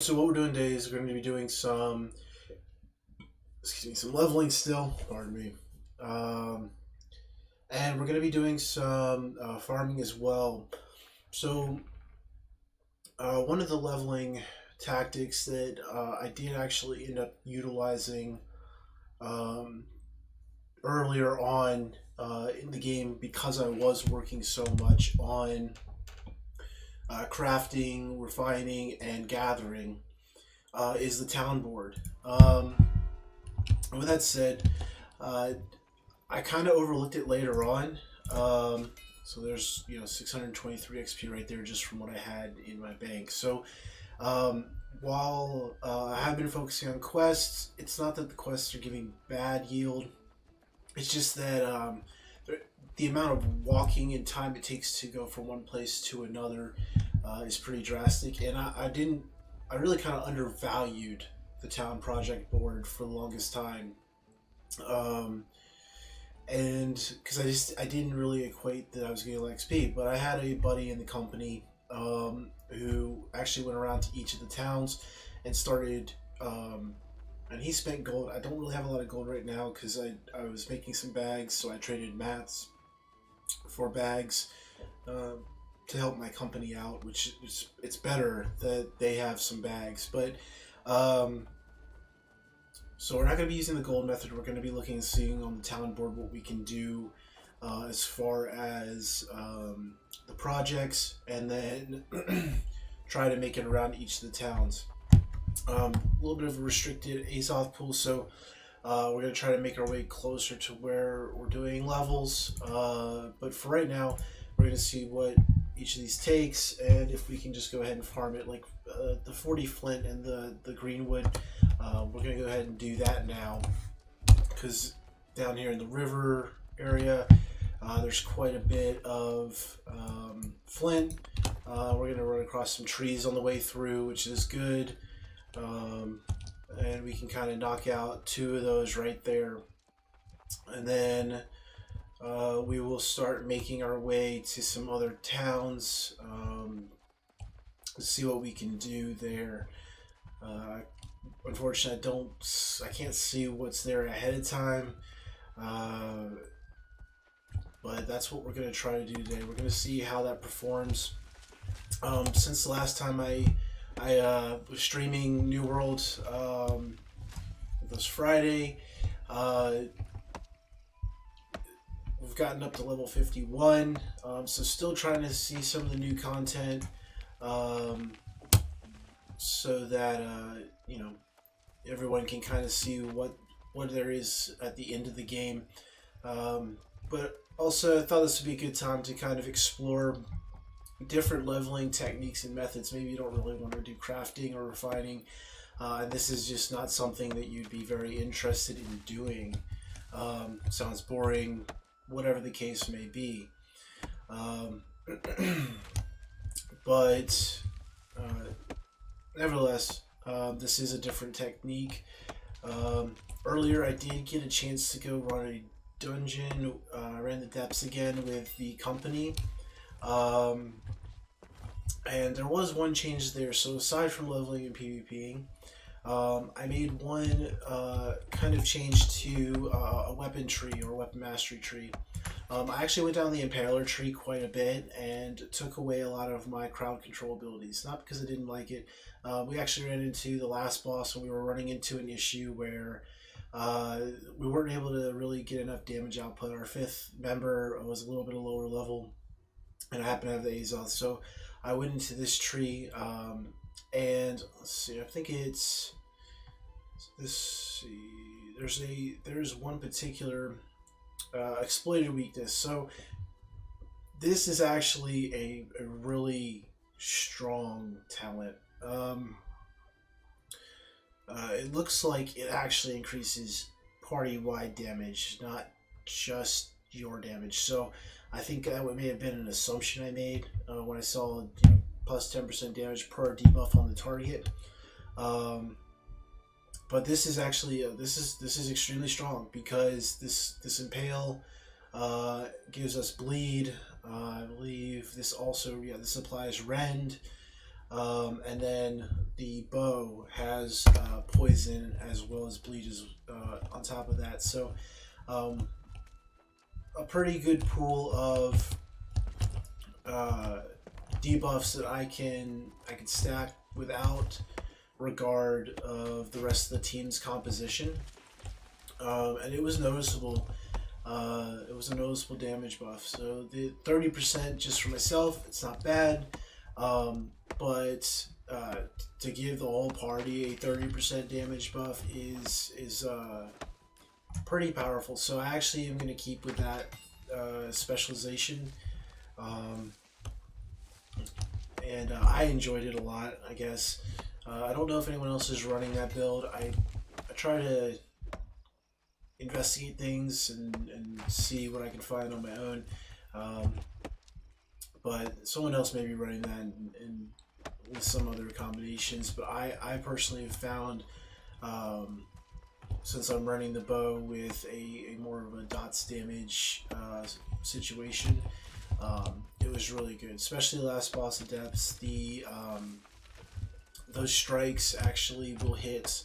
So what we're doing today is we're going to be doing some leveling still. Pardon me. Um, and we're going to be doing some farming as well. So one of the leveling tactics that I did actually end up utilizing um, earlier on in the game because I was working so much on crafting, refining, and gathering is the town board. With that said, uh, I kind of overlooked it later on. So there's 623 XP right there just from what I had in my bank. So um, while I have been focusing on quests, it's not that the quests are giving bad yield. It's just that the amount of walking and time it takes to go from one place to another is pretty drastic. And I really kind of undervalued the town project board for the longest time. Um, and because I didn't really equate that I was getting XP, but I had a buddy in the company who actually went around to each of the towns and started. And he spent gold. I don't really have a lot of gold right now because I was making some bags, so I traded mats for bags uh, to help my company out. Which is it's better that they have some bags, but um, so we're not going to be using the gold method. We're going to be looking and seeing on the town board what we can do as far as the projects, and then try to make it around each of the towns. A little bit of a restricted Azoth pool, so we're going to try to make our way closer to where we're doing levels. But for right now, we're going to see what each of these takes, and if we can just go ahead and farm it, like the 40 flint and the greenwood. We're going to go ahead and do that now, because down here in the river area, there's quite a bit of flint. We're going to run across some trees on the way through, which is good. And we can kind of knock out two of those right there. And then we will start making our way to some other towns, see what we can do there. Unfortunately, I can't see what's there ahead of time. Uh, but that's what we're going to try to do today. We're going to see how that performs. Since the last time I was streaming New World this Friday, we've gotten up to level 51. So still trying to see some of the new content, so that everyone can kind of see what there is at the end of the game. But also, I thought this would be a good time to kind of explore different leveling techniques and methods. Maybe you don't really want to do crafting or refining, and this is just not something that you'd be very interested in doing. Sounds boring, whatever the case may be. Um, but nevertheless, this is a different technique. Earlier, I did get a chance to go run a dungeon. I ran the depths again with the company. And there was one change there. So aside from leveling and PvPing, I made one kind of change to a weapon tree or weapon mastery tree. I actually went down the Impaler tree quite a bit and took away a lot of my crowd control abilities. Not because I didn't like it. We actually ran into the last boss when we were running into an issue where we weren't able to really get enough damage output. Our fifth member was a little bit of lower level, and I happened to have the Azoth, so I went into this tree, and let's see, I think it's this. There's one particular exploited weakness. So this is actually a really strong talent. It looks like it actually increases party-wide damage, not just your damage. So I think that may have been an assumption I made when I saw plus 10% damage per debuff on the target. But this is actually this is extremely strong because this impale gives us bleed. I believe this also this applies rend. And then the bow has poison as well as bleed on top of that. So um, a pretty good pool of uh, debuffs that I can stack without regard of the rest of the team's composition. And it was noticeable. It was a noticeable damage buff. So the 30% just for myself, it's not bad. But to give the whole party a 30% damage buff is pretty powerful. So I actually am going to keep with that specialization. Um, and I enjoyed it a lot, I guess. I don't know if anyone else is running that build. I try to investigate things and see what I can find on my own. Um, but someone else may be running that with some other combinations. But I personally have found, since I'm running the bow with a more of a dots damage situation, it was really good, especially the last boss of depths. Those strikes actually will hit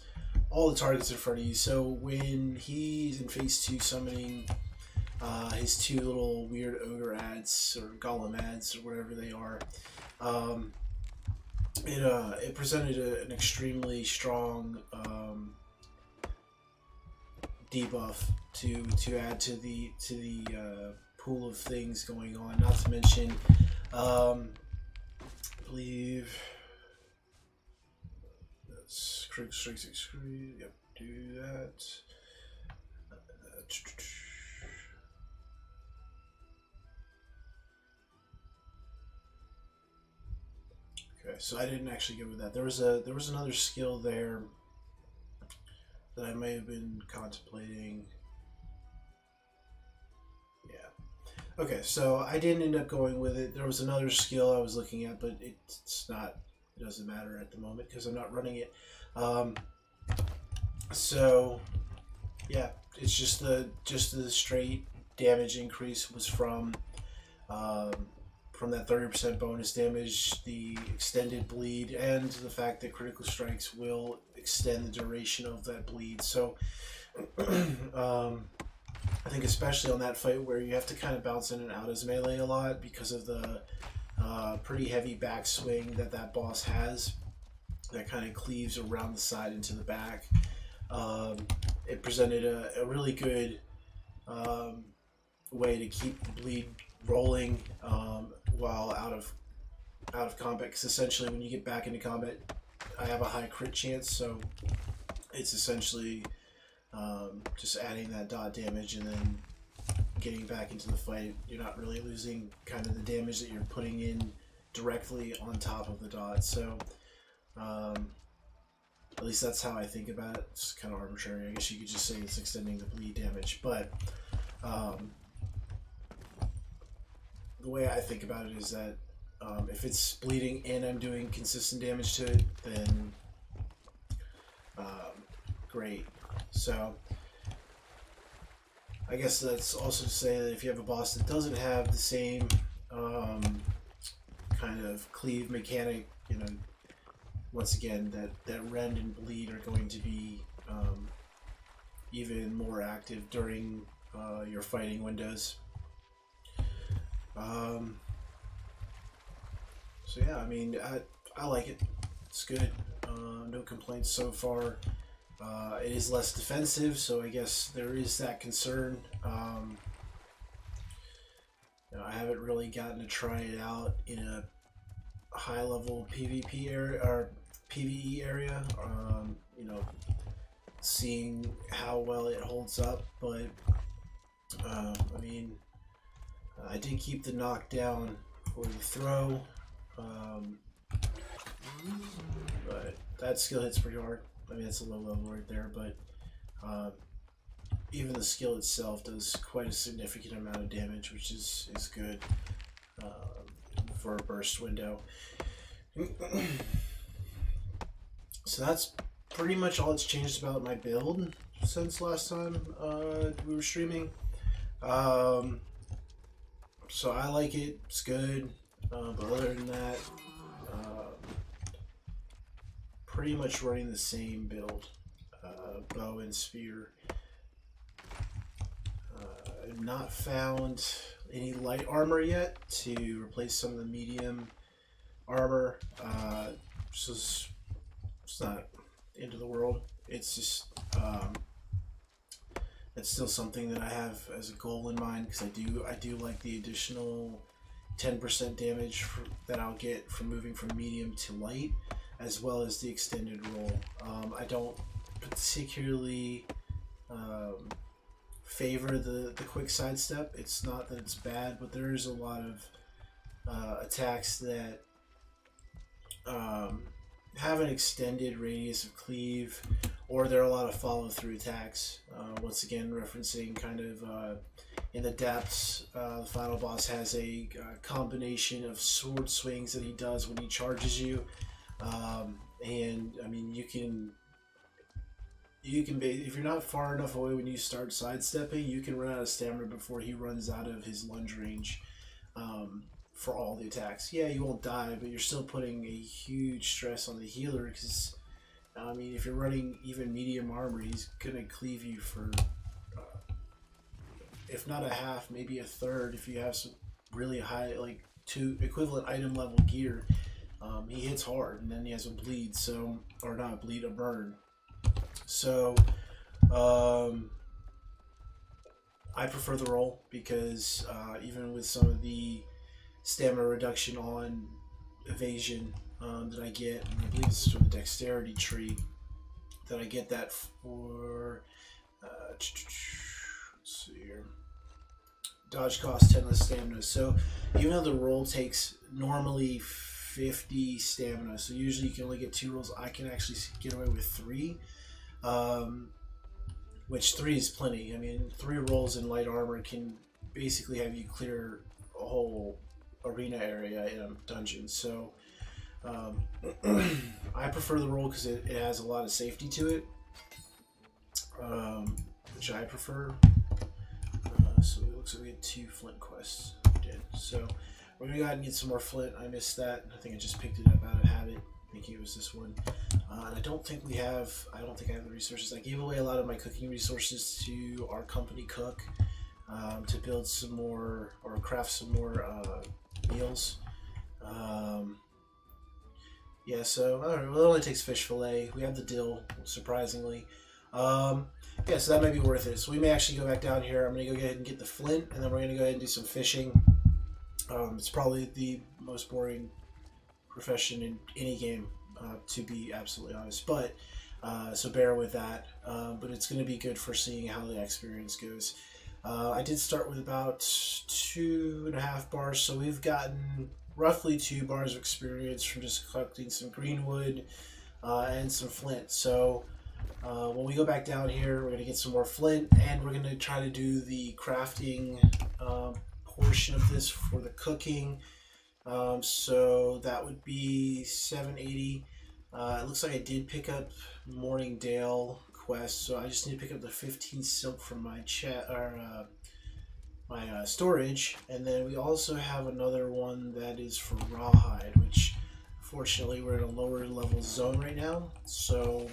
all the targets in front of you. So when he's in phase 2 summoning his two little weird ogre ads or golem ads or whatever they are, um, it presented an extremely strong debuff to add to the pool of things going on. Not to mention, I believe that's Krieg Strike 6. Yep, do that. Okay, so I didn't actually go with that. There was another skill there that I may have been contemplating. Yeah. Okay, so I didn't end up going with it. There was another skill I was looking at, but it's not. It doesn't matter at the moment because I'm not running it. Um, so yeah, it's just the straight damage increase was from that 30% bonus damage, the extended bleed, and the fact that critical strikes will extend the duration of that bleed. So I think especially on that fight where you have to kind of bounce in and out as melee a lot because of the pretty heavy backswing that boss has that kind of cleaves around the side into the back. It presented a really good way to keep the bleed rolling while out of combat. Because essentially, when you get back into combat, I have a high crit chance, so it's essentially just adding that dot damage and then getting back into the fight. You're not really losing kind of the damage that you're putting in directly on top of the dot. So at least that's how I think about it. It's kind of arbitrary. I guess you could just say it's extending the bleed damage, but the way I think about it is that if it's bleeding and I'm doing consistent damage to it, then great. So I guess that's also to say that if you have a boss that doesn't have the same kind of cleave mechanic, once again, that rend and bleed are going to be even more active during your fighting windows. So yeah, I mean, I like it. It's good. No complaints so far. It is less defensive, so I guess there is that concern. I haven't really gotten to try it out in a high-level PvP area or PvE area. Seeing how well it holds up, but I mean, I did keep the knockdown for the throw, but that skill hits pretty hard. I mean, it's a low level right there, but even the skill itself does quite a significant amount of damage, which is good for a burst window. So that's pretty much all that's changed about my build since last time we were streaming. So I like it. It's good. But other than that, pretty much running the same build, bow and spear. I've not found any light armor yet to replace some of the medium armor. So it's not the end of the world. It's just that's still something that I have as a goal in mind, because I do like the additional 10% damage that I'll get from moving from medium to light, as well as the extended roll. I don't particularly favor the quick sidestep. It's not that it's bad, but there is a lot of attacks that have an extended radius of cleave, or there are a lot of follow-through attacks. Once again, referencing kind of in the depths, the final boss has a combination of sword swings that he does when he charges you, and I mean you can if you're not far enough away when you start sidestepping, you can run out of stamina before he runs out of his lunge range. For all the attacks, yeah, you won't die, but you're still putting a huge stress on the healer, because I mean, if you're running even medium armor, he's gonna cleave you for if not a half, maybe a third. If you have some really high, like 2 equivalent item level gear, he hits hard, and then he has a bleed, so, or not a bleed, a burn. So I prefer the roll, because even with some of the stamina reduction on evasion that I get, and I believe this is from the dexterity tree, that I get that for let's see here, dodge cost 10 less stamina. So even though the roll takes normally 50 stamina, so usually you can only get 2 rolls, I can actually get away with 3, which 3 is plenty. I mean, 3 rolls in light armor can basically have you clear a whole arena area in a dungeon. So I prefer the roll because it has a lot of safety to it, which I prefer. So it looks like we had 2 flint quests. We did. So we're gonna go ahead and get some more flint. I missed that. I think I just picked it up out of habit, thinking it was this one. And I don't think I have the resources. I gave away a lot of my cooking resources to our company cook to build some more, or craft some more meals. Yeah, so I don't know, it only takes fish fillet. We have the dill, surprisingly. Yeah, so that might be worth it. So we may actually go back down here. I'm going to go ahead and get the flint, and then we're going to go ahead and do some fishing. It's probably the most boring profession in any game, to be absolutely honest. But so bear with that. But it's going to be good for seeing how the experience goes. I did start with about 2.5 bars, so we've gotten roughly 2 bars of experience from just collecting some greenwood and some flint. So when we go back down here, we're going to get some more flint, and we're going to try to do the crafting portion of this for the cooking. So that would be 780. It looks like I did pick up Morning Dale quest, so I just need to pick up the 15 silk from my my storage, and then we also have another one that is for rawhide, which fortunately we're in a lower level zone right now, so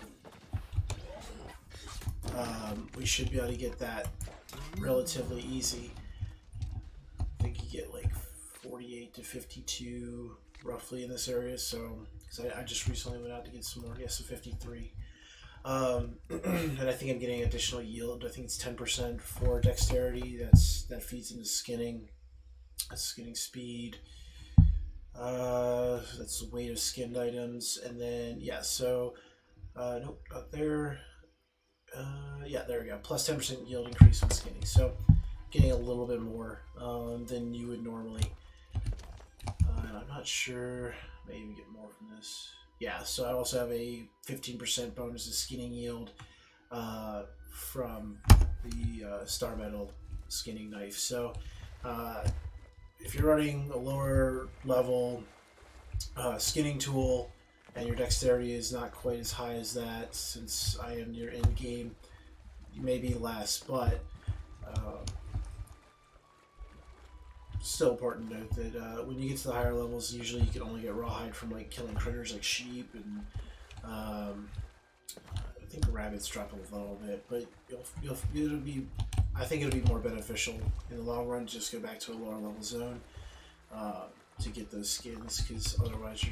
we should be able to get that relatively easy. I think you get like 48 to 52 roughly in this area, so because I just recently went out to get some more. Yeah, so 53. And I think I'm getting additional yield. I think it's 10% for dexterity. That feeds into skinning. That's skinning speed. That's the weight of skinned items, and then yeah. So nope, not there. Yeah, there we go. Plus 10% yield increase with skinning. So getting a little bit more than you would normally. And I'm not sure. Maybe even get more from this. Yeah, so I also have a 15% bonus to skinning yield from the Star Metal skinning knife. So if you're running a lower level skinning tool and your dexterity is not quite as high as that, since I am near end game, you may be less, but still important to note that when you get to the higher levels, usually you can only get rawhide from like killing critters like sheep and I think rabbits drop a little bit, but it'll be. I think it'll be more beneficial in the long run to just go back to a lower level zone uh, to get those skins, because otherwise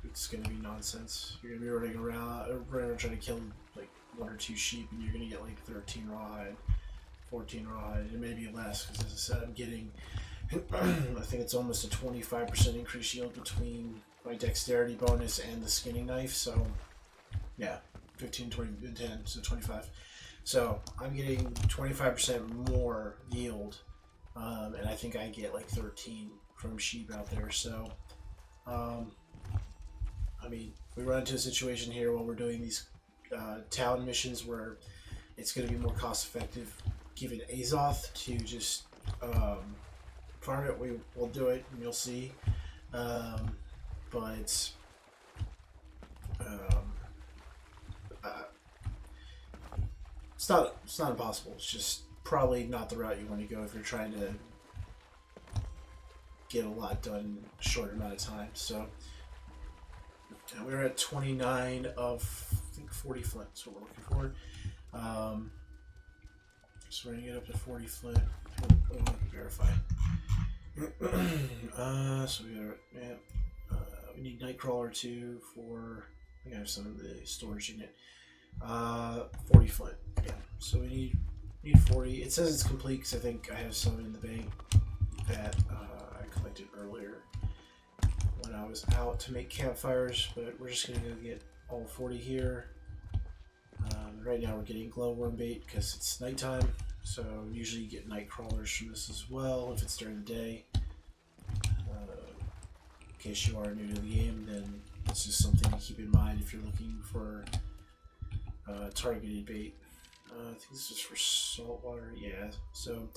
it's going to be nonsense. You're going to be running around trying to kill like one or two sheep, and you're going to get like 13 rawhide, 14 rawhide, and maybe less, because as I said, I'm getting. I think it's almost a 25% increased yield between my dexterity bonus and the skinning knife. So, yeah, 15, 20, and 10, so 25. So I'm getting 25% more yield, and I think I get like 13 from sheep out there. So, I mean, we run into a situation here while we're doing these town missions where it's going to be more cost effective given Azoth to just farm it. We'll do it, and you'll see. But uh, it's not impossible. It's just probably not the route you want to go if you're trying to get a lot done in a short amount of time. So we're at 29 of I think 40 flint. That's what we're looking for. So we're gonna get up to 40 flint. Verify. So we need Nightcrawler 2 for. I think I have some in the storage unit. 40 flint. Yeah. So we need 40. It says it's complete because I think I have some in the bank that I collected earlier when I was out to make campfires. But we're just gonna go get all 40 here. Right now we're getting glowworm bait because it's nighttime. So usually you get night crawlers from this as well if it's during the day. In case you are new to the game, then it's just something to keep in mind if you're looking for targeted bait. I think this is for saltwater. Yeah. So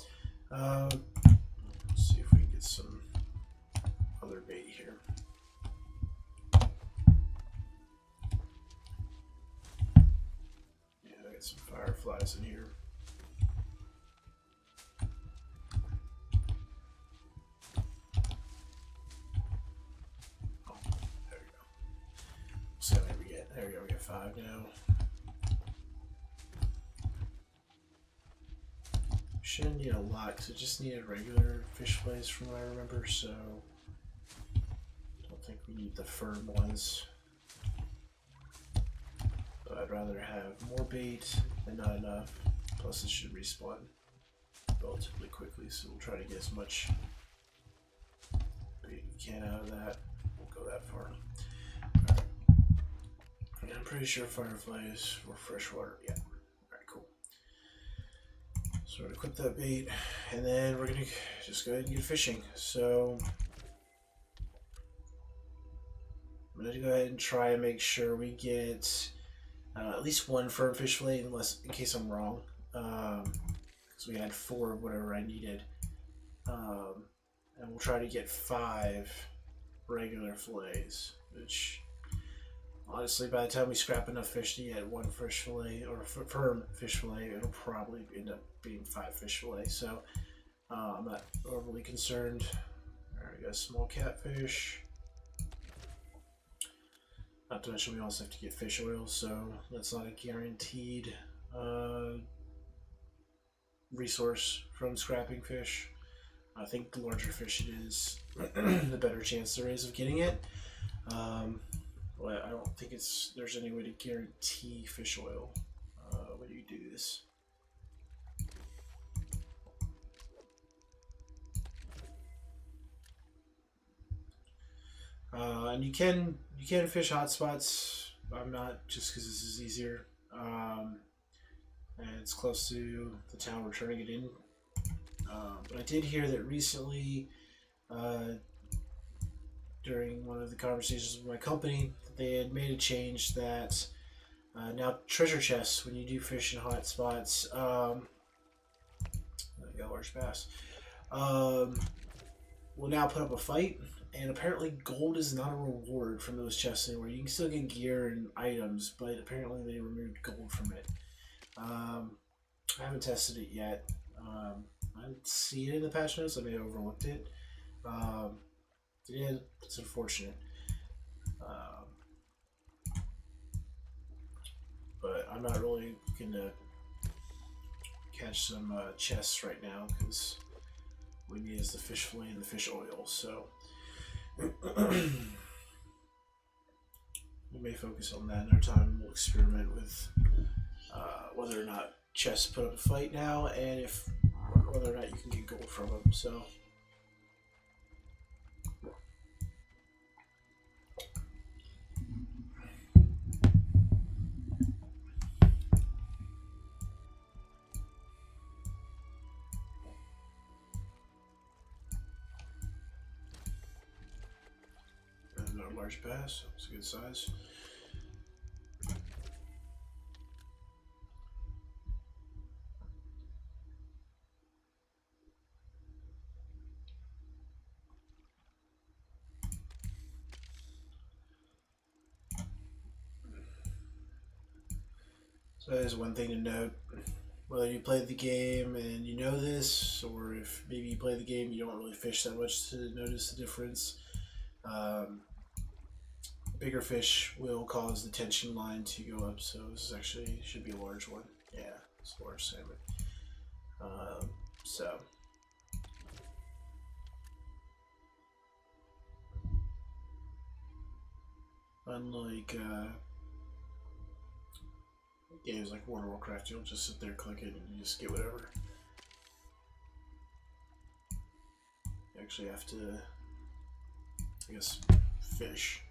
let's see if we can get some other bait here. Yeah, I got some fireflies in here. So there we go, we got 5 now. Shouldn't need a lot because it just needed regular fish fillets from what I remember, so don't think we need the firm ones. But I'd rather have more bait than not enough. Plus it should respawn relatively quickly, so we'll try to get as much bait we can out of that. Won't go that far. Yeah, I'm pretty sure fireflies or freshwater. Yeah. Alright, cool. So we're gonna equip that bait, and then we're gonna just go ahead and get fishing. So I'm gonna go ahead and try and make sure we get at least 1 firm fish fillet, in case I'm wrong. Because we had 4 of whatever I needed. And we'll try to get 5 regular fillets, which honestly, by the time we scrap enough fish to get 1 fish fillet or firm fish fillet, it'll probably end up being 5 fish fillet. So I'm not overly concerned. Alright, we got a small catfish. Not to mention we also have to get fish oil, so that's not a guaranteed resource from scrapping fish. I think the larger fish it is, the better chance there is of getting it. But I don't think there's any way to guarantee fish oil when you do this. And you can fish hotspots. I'm not, just because this is easier. And it's close to the town we're trying to get in. But I did hear that recently, during one of the conversations with my company, they had made a change that now treasure chests, when you do fish in hot spots, I got a large bass, will now put up a fight, and apparently gold is not a reward from those chests anymore. You can still get gear and items, but apparently they removed gold from it. I haven't tested it yet. I didn't see it in the patch notes. I may have overlooked it. Yeah, it's unfortunate. I'm not really gonna catch some chests right now because we need is the fish fillet and the fish oil. So we may focus on that another time. We'll experiment with whether or not chests put up a fight now, and if whether or not you can get gold from them. So. Another large bass. It's a good size. So that is one thing to note. Whether you played the game and you know this, or if maybe you play the game you don't really fish that much to notice the difference. Bigger fish will cause the tension line to go up, so this is actually should be a large one. Yeah, it's a large salmon. So unlike games like World of Warcraft, you don't just sit there clicking and you just get whatever. You actually have to, I guess, fish.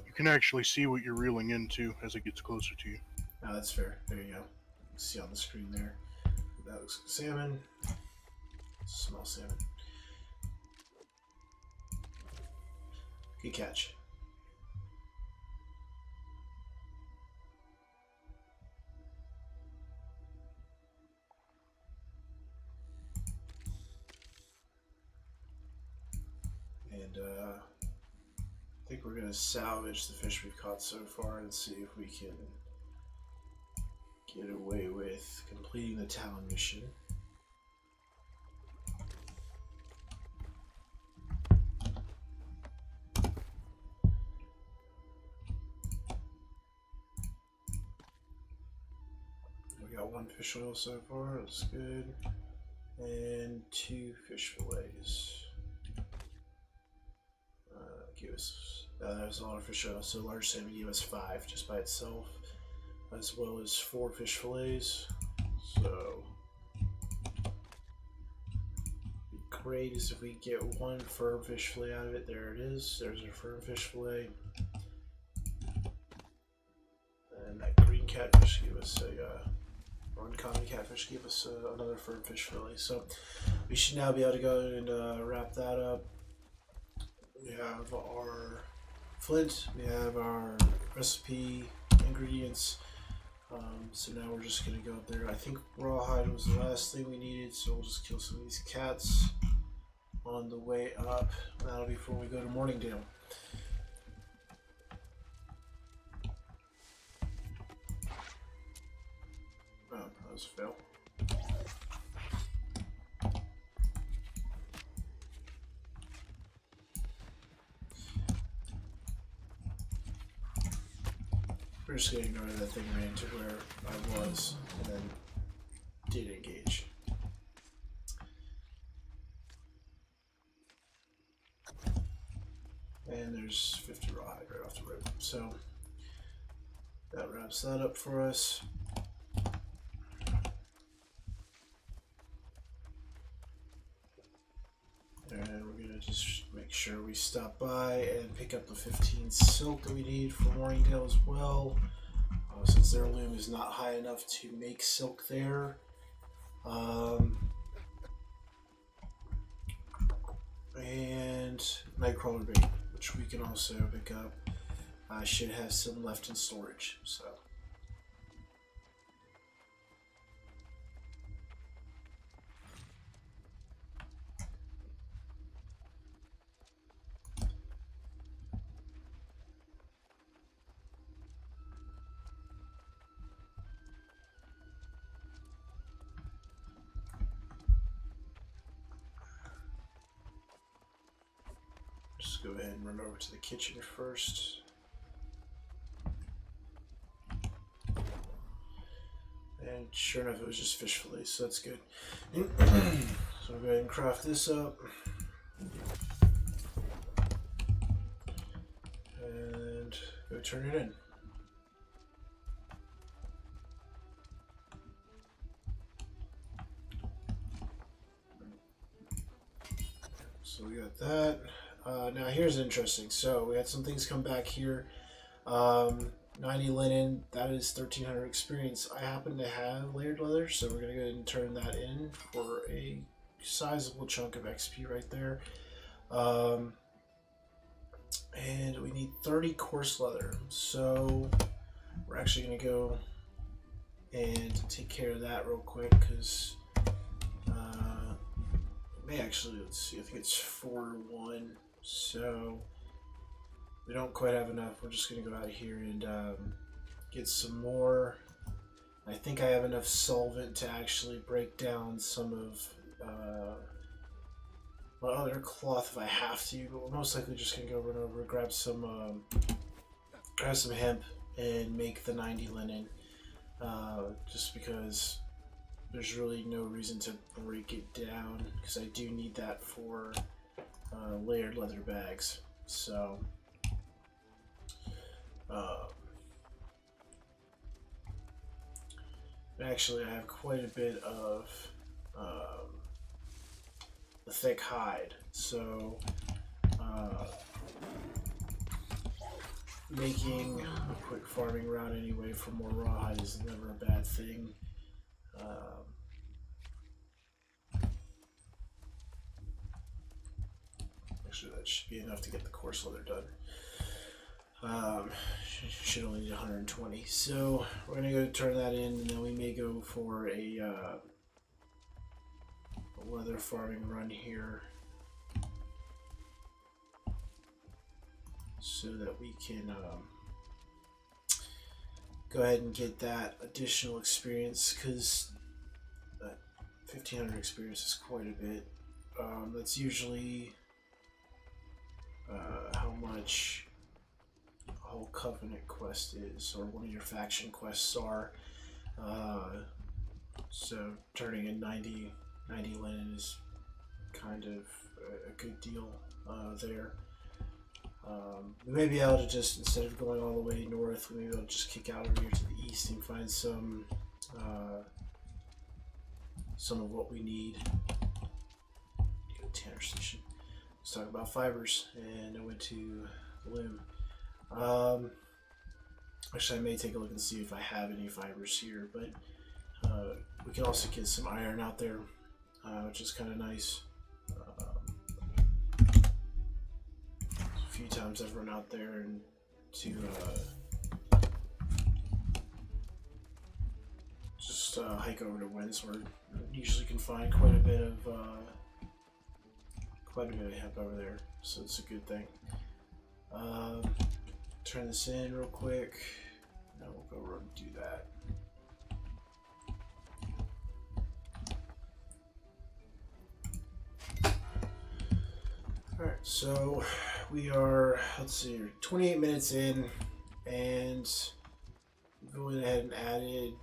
You can actually see what you're reeling into as it gets closer to you. Oh, that's fair. There you go. See on the screen there. That looks like salmon. Small salmon. Good catch. And I think we're gonna salvage the fish we've caught so far and see if we can get away with completing the town mission. We got one fish oil so far, that's good. And 2 fish fillets. Give us that was a lot of fish oil, so large salmon gave us 5 just by itself, as well as 4 fish fillets. So great is if we get 1 firm fish fillet out of it. There it is. There's a firm fish fillet. And that green catfish gave us a uncommon catfish gave us another firm fish fillet. So we should now be able to go and wrap that up. We have our flint, we have our recipe ingredients, so now we're just going to go up there. I think rawhide was the last thing we needed, so we'll just kill some of these cats on the way up. That'll be before we go to Morningdale. Oh, that was a fail. We're just going to ignore that thing ran to where I was and then did engage. And there's 50 rawhide right off the rip. So that wraps that up for us. And we're going to just make sure we stop by and pick up the 15 silk that we need for Morningdale as well. Since their loom is not high enough to make silk there. And Nightcrawler bait, which we can also pick up. I should have some left in storage, so. Just go ahead and run over to the kitchen first. And sure enough, it was just fish fillet, so that's good. So I'll go ahead and craft this up. And go turn it in. So we got that. Now here's interesting. So we had some things come back here. 90 linen, that is 1300 experience. I happen to have layered leather, so we're gonna go ahead and turn that in for a sizable chunk of XP right there. And we need 30 coarse leather, so we're actually gonna go and take care of that real quick because may actually, let's see, I think it's 4-1, so we don't quite have enough. We're just going to go out here and get some more. I think I have enough solvent to actually break down some of my other cloth if I have to, but we're most likely just going to go run over, grab some hemp and make the 90 linen, just because there's really no reason to break it down because I do need that for layered leather bags. So actually I have quite a bit of the thick hide, so making a quick farming route anyway for more rawhide is never a bad thing. Actually, that should be enough to get the coarse leather done. Should only need 120. So we're gonna go turn that in, and then we may go for a leather farming run here, so that we can go ahead and get that additional experience, because 1500 experience is quite a bit. That's usually how much a whole covenant quest is, or one of your faction quests are. So turning in 90 linen is kind of a good deal there. We may be able to just, instead of going all the way north, we may be able to just kick out over here to the east and find some of what we need. Tanner Station. Let's talk about fibers, and I went to Loom. Actually, I may take a look and see if I have any fibers here, but we can also get some iron out there, which is kind of nice. A few times I've run out there and to just hike over to Windsward. Usually can find quite a bit of hemp over there, so it's a good thing. Turn this in real quick. Now we'll go run and do that. Alright, so we are, let's see here, 28 minutes in, and going ahead and added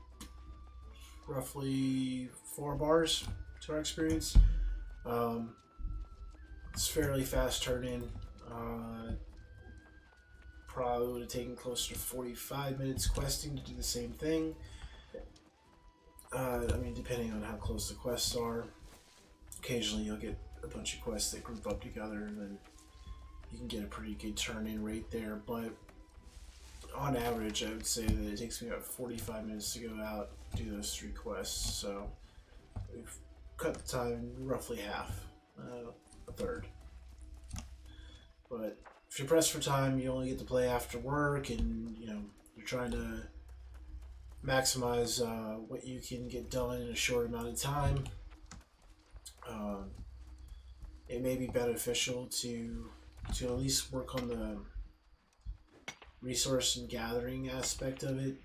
roughly 4 bars to our experience. It's fairly fast turn in. Probably would have taken closer to 45 minutes questing to do the same thing. I mean, depending on how close the quests are. Occasionally you'll get a bunch of quests that group up together, and then you can get a pretty good turn in rate there. But on average, I would say that it takes me about 45 minutes to go out and do those 3 quests. So we've cut the time roughly half, a third. But if you're pressed for time, you only get to play after work, and you're trying to maximize what you can get done in a short amount of time. It may be beneficial to at least work on the resource and gathering aspect of it.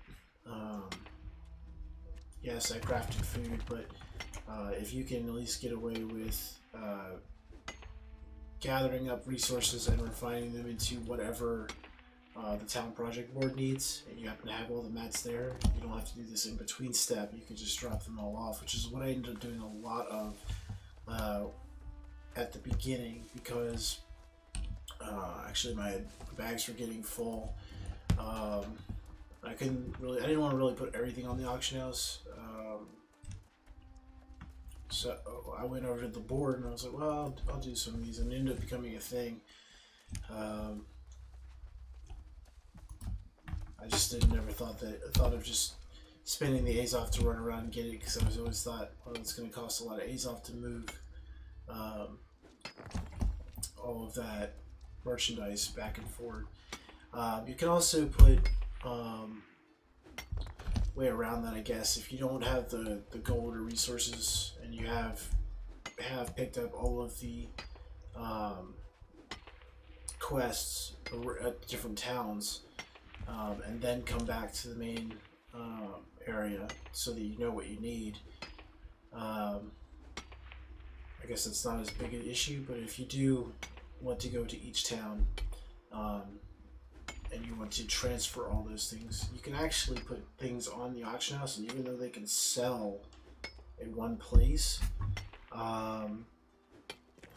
Yes, I crafted food, but if you can at least get away with gathering up resources and refining them into whatever the town project board needs, and you happen to have all the mats there, you don't have to do this in between step. You can just drop them all off, which is what I ended up doing a lot of at the beginning, because actually my bags were getting full. I didn't want to really put everything on the auction house. So I went over to the board and I was like, well, I'll do some of these, and it ended up becoming a thing. I just never thought of just spending the Azoth to run around and get it, because I was always thought, well, it's going to cost a lot of Azoth to move all of that merchandise back and forth. You can also put way around that, I guess, if you don't have the gold or resources, and you have picked up all of the quests at different towns, and then come back to the main area so that you know what you need. I guess it's not as big an issue, but if you do want to go to each town and you want to transfer all those things, you can actually put things on the auction house, and even though they can sell in one place,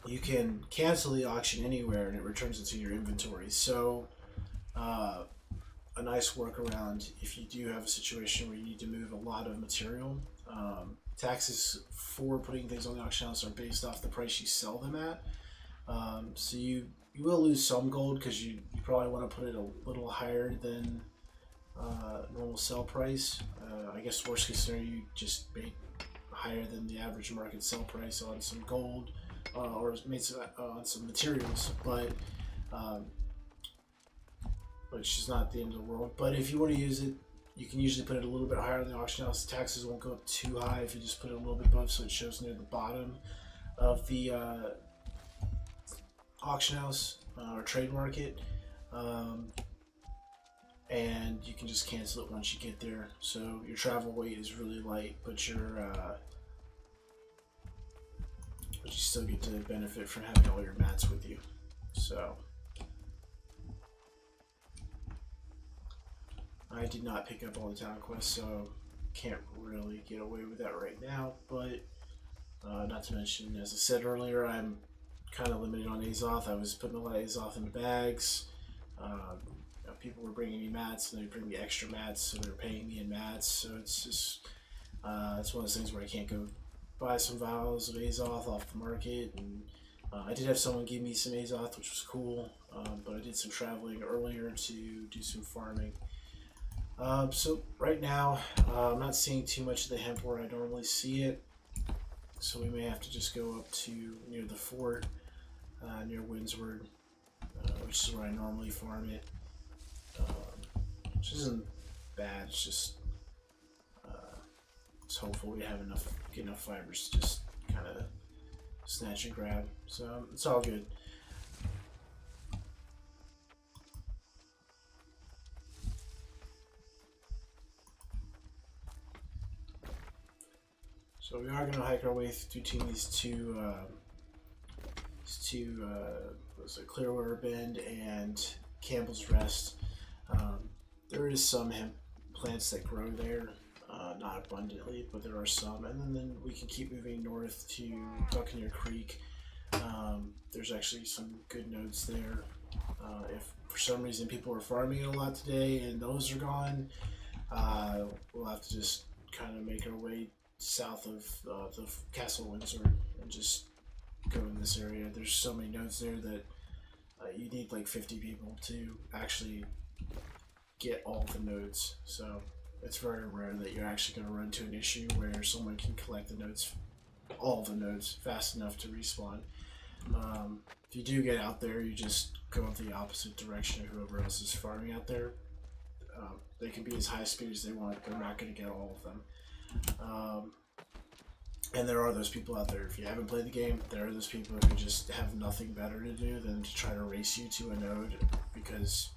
you can cancel the auction anywhere and it returns it to your inventory. So a nice workaround if you do have a situation where you need to move a lot of material. Taxes for putting things on the auction house are based off the price you sell them at. So you will lose some gold, because you probably want to put it a little higher than normal sell price. I guess worst case scenario, you just make higher than the average market sell price on some gold, or made some, on some materials, but which is not the end of the world. But if you want to use it, you can usually put it a little bit higher in the auction house. The taxes won't go up too high if you just put it a little bit above, so it shows near the bottom of the auction house or trade market, and you can just cancel it once you get there. So your travel weight is really light, but you still get to benefit from having all your mats with you. So I did not pick up all the town quests, so can't really get away with that right now. But not to mention, as I said earlier, I'm kind of limited on Azoth. I was putting a lot of Azoth in the bags. People were bringing me mats, and they bring me extra mats, so they're paying me in mats. So it's just it's one of those things where I can't go buy some vials of Azoth off the market. And I did have someone give me some Azoth, which was cool, but I did some traveling earlier to do some farming. So right now, I'm not seeing too much of the hemp where I normally see it, so we may have to just go up to near the fort, near Windsward, which is where I normally farm it, which isn't bad. It's just it's hopeful we have get enough fibers to just kind of snatch and grab, so it's all good. So we are going to hike our way through these two Clearwater Bend and Campbell's Rest. There is some hemp plants that grow there, not abundantly, but there are some. And then we can keep moving north to Buccaneer Creek. There's actually some good nodes there. If for some reason people are farming it a lot today and those are gone, we'll have to just kind of make our way south of the Castle Windsor and just go in this area. There's so many nodes there that you need like 50 people to actually get all the nodes. So it's very rare that you're actually going to run into an issue where someone can collect the nodes, all the nodes, fast enough to respawn. If you do get out there, you just go in the opposite direction of whoever else is farming out there. They can be as high speed as they want, they're not going to get all of them. And there are those people out there. If you haven't played the game, there are those people who just have nothing better to do than to try to race you to a node, because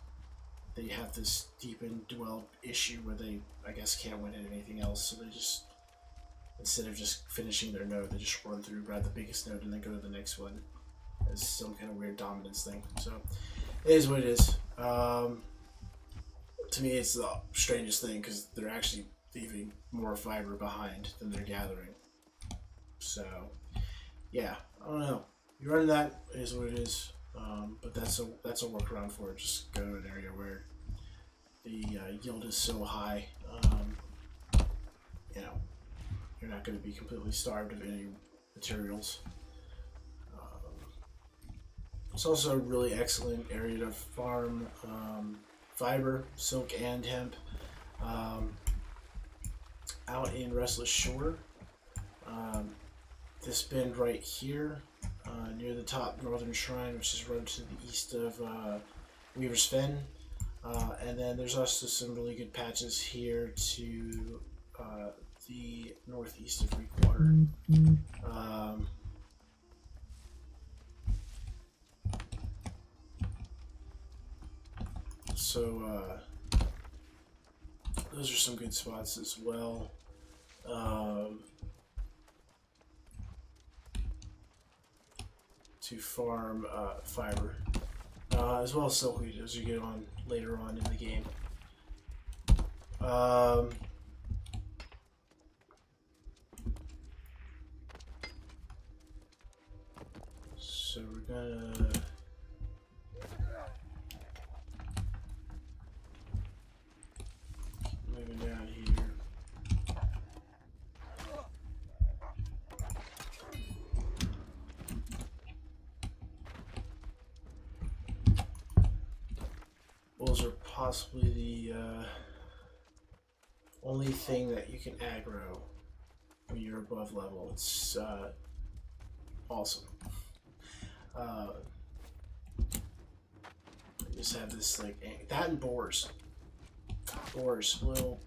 they have this deep and developed issue where they, I guess, can't win at anything else. So they just, instead of just finishing their node, they just run through, grab the biggest node, and then go to the next one as some kind of weird dominance thing. So it is what it is. to me, it's the strangest thing because they're actually leaving more fiber behind than they're gathering. So, yeah, I don't know. You run that, it is what it is. But that's a workaround for it. Just go to an area where the yield is so high. You know, you're not going to be completely starved of any materials. It's also a really excellent area to farm fiber, silk, and hemp. Out in Restless Shore, this bend right here, near the top northern shrine, which is run to the east of Weaver's Fen. And then there's also some really good patches here to the northeast of Reekwater. So those are some good spots as well. To farm fiber, as well as silkweed as you get on later on in the game. So we're gonna keep moving down here. Wolves are possibly the only thing that you can aggro when you're above level. It's awesome. Just have this like that and boars. Boars will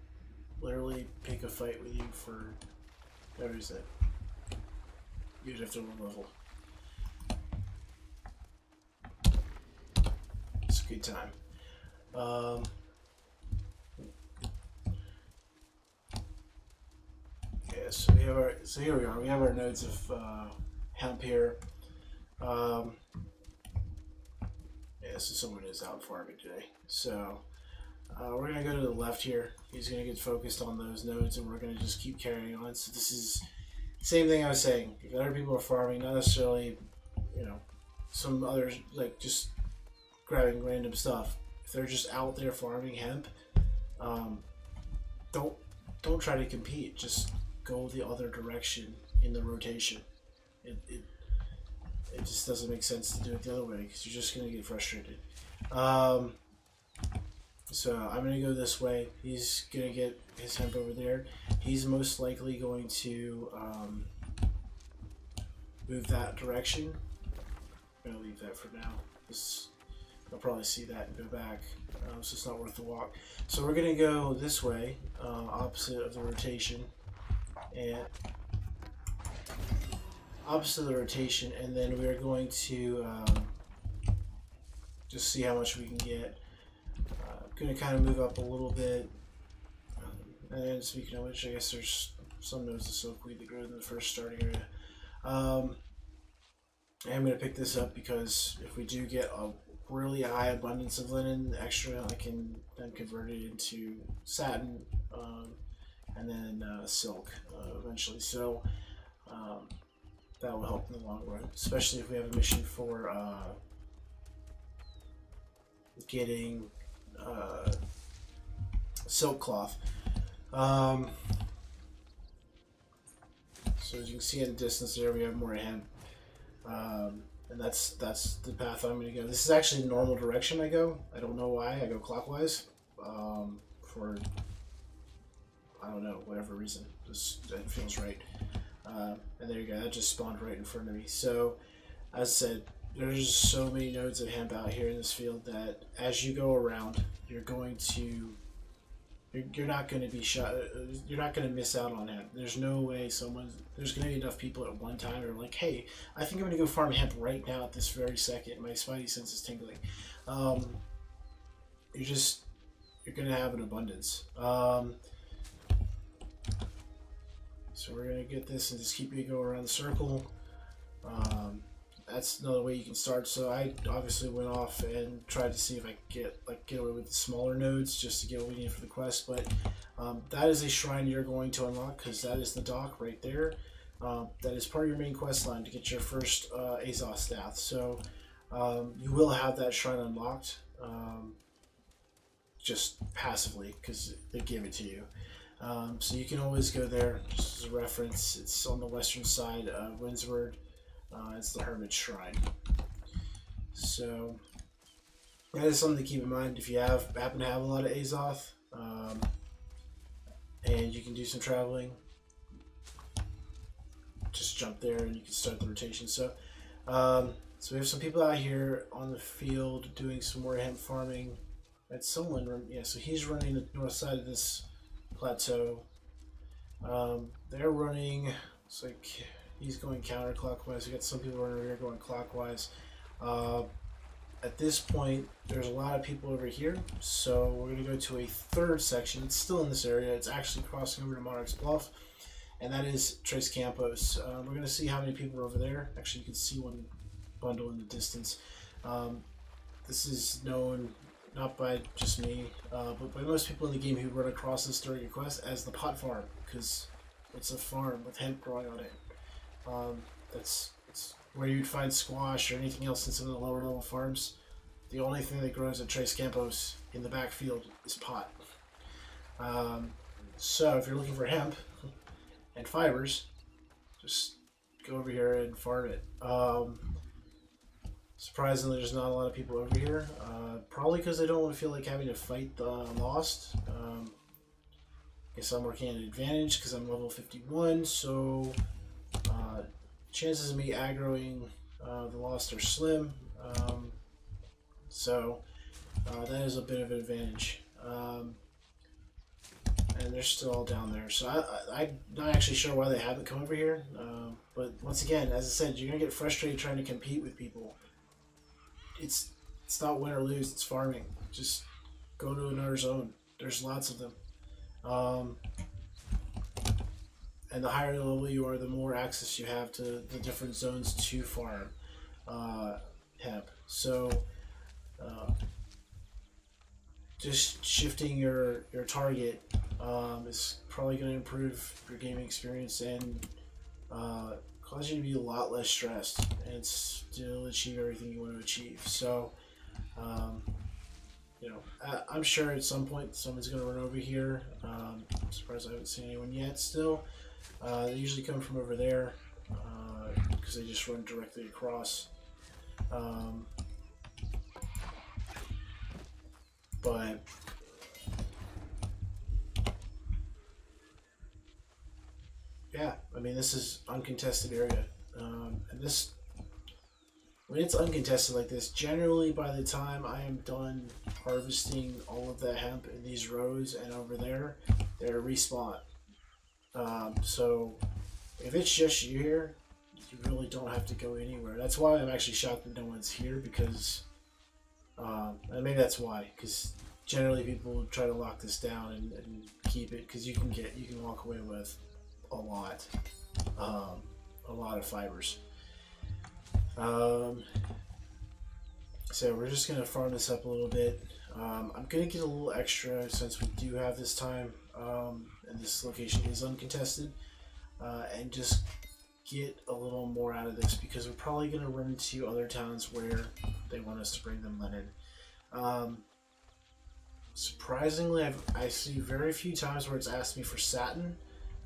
literally pick a fight with you for no reason. You'd have to level. It's a good time. Yeah, so we have here we are. We have our nodes of hemp here. Yeah, so someone is out farming today. So we're gonna go to the left here. He's gonna get focused on those nodes, and we're gonna just keep carrying on. So this is the same thing I was saying. If other people are farming, not necessarily, some others like just grabbing random stuff. If they're just out there farming hemp, don't try to compete. Just go the other direction in the rotation. It just doesn't make sense to do it the other way because you're just gonna get frustrated. So I'm gonna go this way. He's gonna get his hemp over there. He's most likely going to move that direction. I'm gonna leave that for now. I'll probably see that and go back, so it's not worth the walk. So we're gonna go this way, opposite of the rotation, and then we're going to just see how much we can get. Gonna kind of move up a little bit, and speaking of which, I guess there's some nodes of silkweed that grow in the first starting area. I'm gonna pick this up because if we do get a really high abundance of linen extra, I can then convert it into satin, and then silk eventually. So that will help in the long run, especially if we have a mission for getting silk cloth. So as you can see in the distance there, we have more hemp. And that's the path I'm going to go. This is actually the normal direction I go. I don't know why. I go clockwise for, I don't know, whatever reason. Just it feels right. And there you go. That just spawned right in front of me. So, as I said, there's so many nodes of hemp out here in this field that as you go around, you're not going to be shot. You're not going to miss out on hemp. There's no way there's going to be enough people at one time who are like, hey, I think I'm going to go farm hemp right now at this very second. My spidey sense is tingling. You're going to have an abundance. So we're going to get this and just keep you go around the circle. that's another way you can start. So I obviously went off and tried to see if I could get away with the smaller nodes just to get what we need for the quest. But that is a shrine you're going to unlock because that is the dock right there. That is part of your main quest line to get your first Azoth staff. So you will have that shrine unlocked just passively because they give it to you. So you can always go there just as a reference. It's on the western side of Windsward. It's the Hermit Shrine. So that is something to keep in mind if you happen to have a lot of Azoth, and you can do some traveling. Just jump there and you can start the rotation. So we have some people out here on the field doing some more hemp farming. That's someone, yeah. So he's running the north side of this plateau. They're running. It's like he's going counterclockwise. We got some people running over here going clockwise. At this point, there's a lot of people over here, so we're going to go to a third section. It's still in this area. It's actually crossing over to Monarch's Bluff, and that is Tres Campos. We're going to see how many people are over there. Actually, you can see one bundle in the distance. This is known not by just me, but by most people in the game who run across this during a quest as the pot farm, because it's a farm with hemp growing on it. It's where you'd find squash or anything else in some of the lower level farms. The only thing that grows at Tres Campos in the backfield is pot. So if you're looking for hemp and fibers, just go over here and farm it. Surprisingly, there's not a lot of people over here. Probably because they don't want to feel like having to fight the Lost. Guess I'm working at an advantage because I'm level 51, so chances of me aggroing the Lost are slim. So that is a bit of an advantage. And they're still all down there. So I'm not actually sure why they haven't come over here. But once again, as I said, you're going to get frustrated trying to compete with people. It's not win or lose, it's farming. Just go to another zone. There's lots of them. And the higher level you are, the more access you have to the different zones to farm hemp. So just shifting your target is probably going to improve your gaming experience and cause you to be a lot less stressed and still achieve everything you want to achieve. So, I'm sure at some point someone's going to run over here. I'm surprised I haven't seen anyone yet still. They usually come from over there because they just run directly across. But yeah, I mean, this is uncontested area, and this, when it's uncontested like this, generally by the time I am done harvesting all of the hemp in these rows and over there, they're respawn. So if it's just you here, you really don't have to go anywhere. That's why I'm actually shocked that no one's here, because and maybe that's why, because generally people try to lock this down and keep it, because you can walk away with a lot of fibers. So we're just gonna farm this up a little bit. I'm gonna get a little extra since we do have this time, and this location is uncontested, and just get a little more out of this, because we're probably gonna run into other towns where they want us to bring them linen. Surprisingly, I see very few times where it's asked me for satin,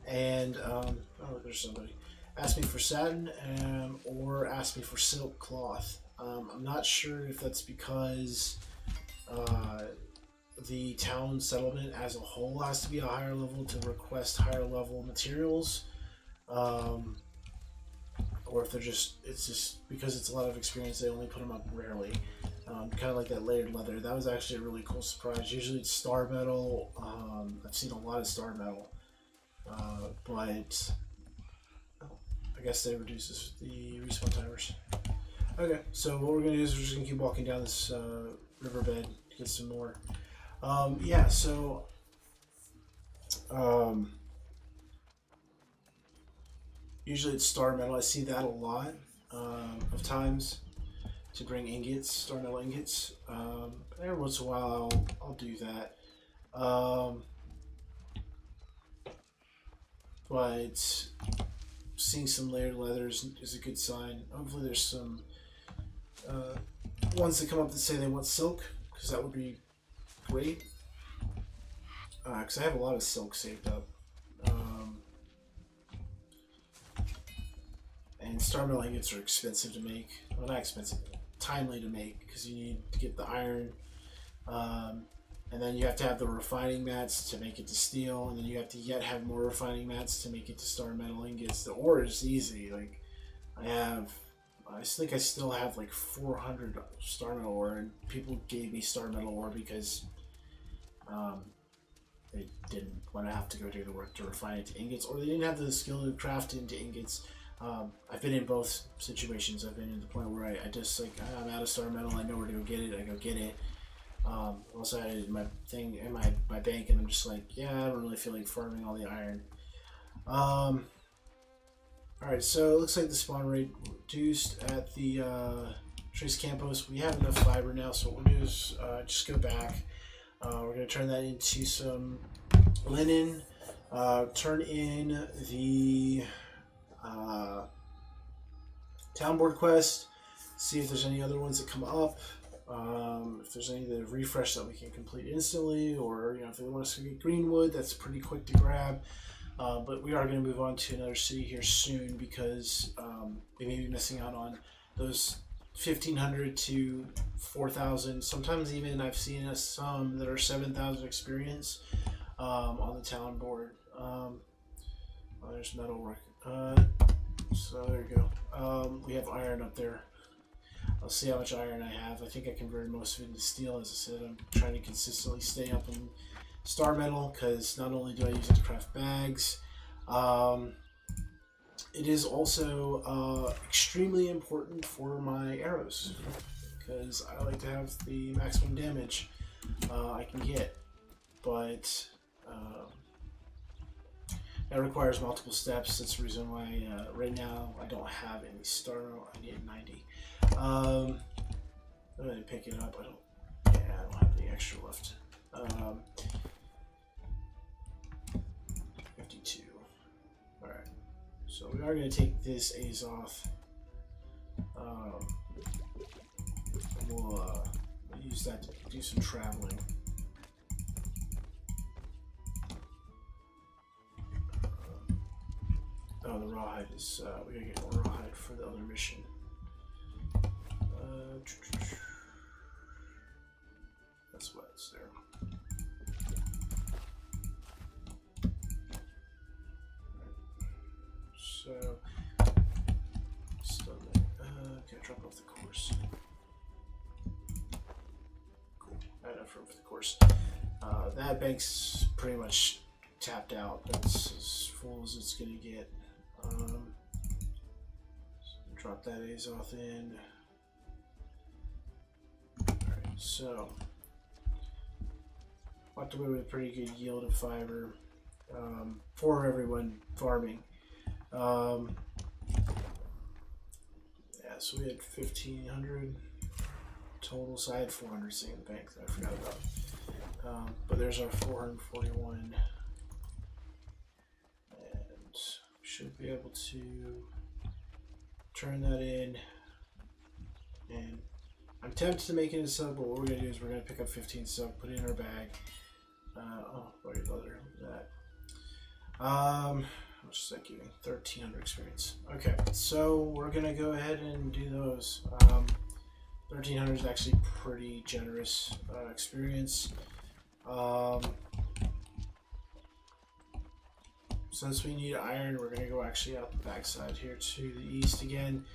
and oh, there's somebody asked me for satin, or asked me for silk cloth. I'm not sure if that's because the town settlement as a whole has to be a higher level to request higher level materials, or if it's just because it's a lot of experience, they only put them up rarely. Kind of like that layered leather. That was actually a really cool surprise. Usually it's star metal. I've seen a lot of star metal, but I guess they reduces the respawn timers. Okay, so what we're gonna do is we're just gonna keep walking down this riverbed to get some more. Usually it's star metal. I see that a lot. of times to bring ingots, star metal ingots. Every once in a while, I'll do that. But seeing some layered leathers is a good sign. Hopefully, there's some ones that come up that say they want silk, because that would be great. Because I have a lot of silk saved up. And star metal ingots are expensive to make. Well, not expensive, timely to make, because you need to get the iron. And then you have to have the refining mats to make it to steel, and then you have to yet have more refining mats to make it to star metal ingots. The ore is easy. Like, I think I still have like 400 star metal ore, and people gave me star metal ore because they didn't want to have to go do the work to refine it to ingots, or they didn't have the skill to craft it into ingots. I've been in both situations. I've been in the point where I just like, I'm out of star metal, I know where to go get it, I go get it. Also I had my thing in my bank, and I'm just like, yeah, I don't really feel like farming all the iron. Alright, so it looks like the spawn rate reduced at the Trace Campos. We have enough fiber now, so what we'll do is just go back. We're going to turn that into some linen, turn in the town board quest, see if there's any other ones that come up, if there's any that refresh that we can complete instantly, or if they want us to get Greenwood, that's pretty quick to grab. But we are going to move on to another city here soon, because we may be missing out on those 1,500 to 4,000. Sometimes even I've seen some that are 7,000 experience on the town board. There's metalwork. So there you go. We have iron up there. I'll see how much iron I have. I think I converted most of it into steel. As I said, I'm trying to consistently stay up in star metal, because not only do I use it to craft bags, it is also extremely important for my arrows, because I like to have the maximum damage I can get, but that requires multiple steps. That's the reason why right now I don't have any star metal. I need 90. I'm going to pick it up. I don't have any extra left. 52. Alright. So we are going to take this Azoth. We'll use that to do some traveling. The rawhide is, we gotta get more rawhide for the other mission. That's why it's there. So, okay, drop off the course. Cool, I had enough room for the course. That bank's pretty much tapped out. That's as full as it's gonna get. So drop that Azoth in. Alright, so walked away with a pretty good yield of fiber for everyone farming. Yeah, so we had 1,500 total, so I had 400 sitting in the bank that I forgot about. But there's our 441. Should be able to turn that in, and I'm tempted to make it a sub, but what we're going to do is we're going to pick up 15 sub, put it in our bag. Leather, look at that. How much is that giving? 1,300 experience. Okay, so we're going to go ahead and do those. 1,300 is actually pretty generous experience. Since we need iron, we're going to go actually out the backside here to the east again.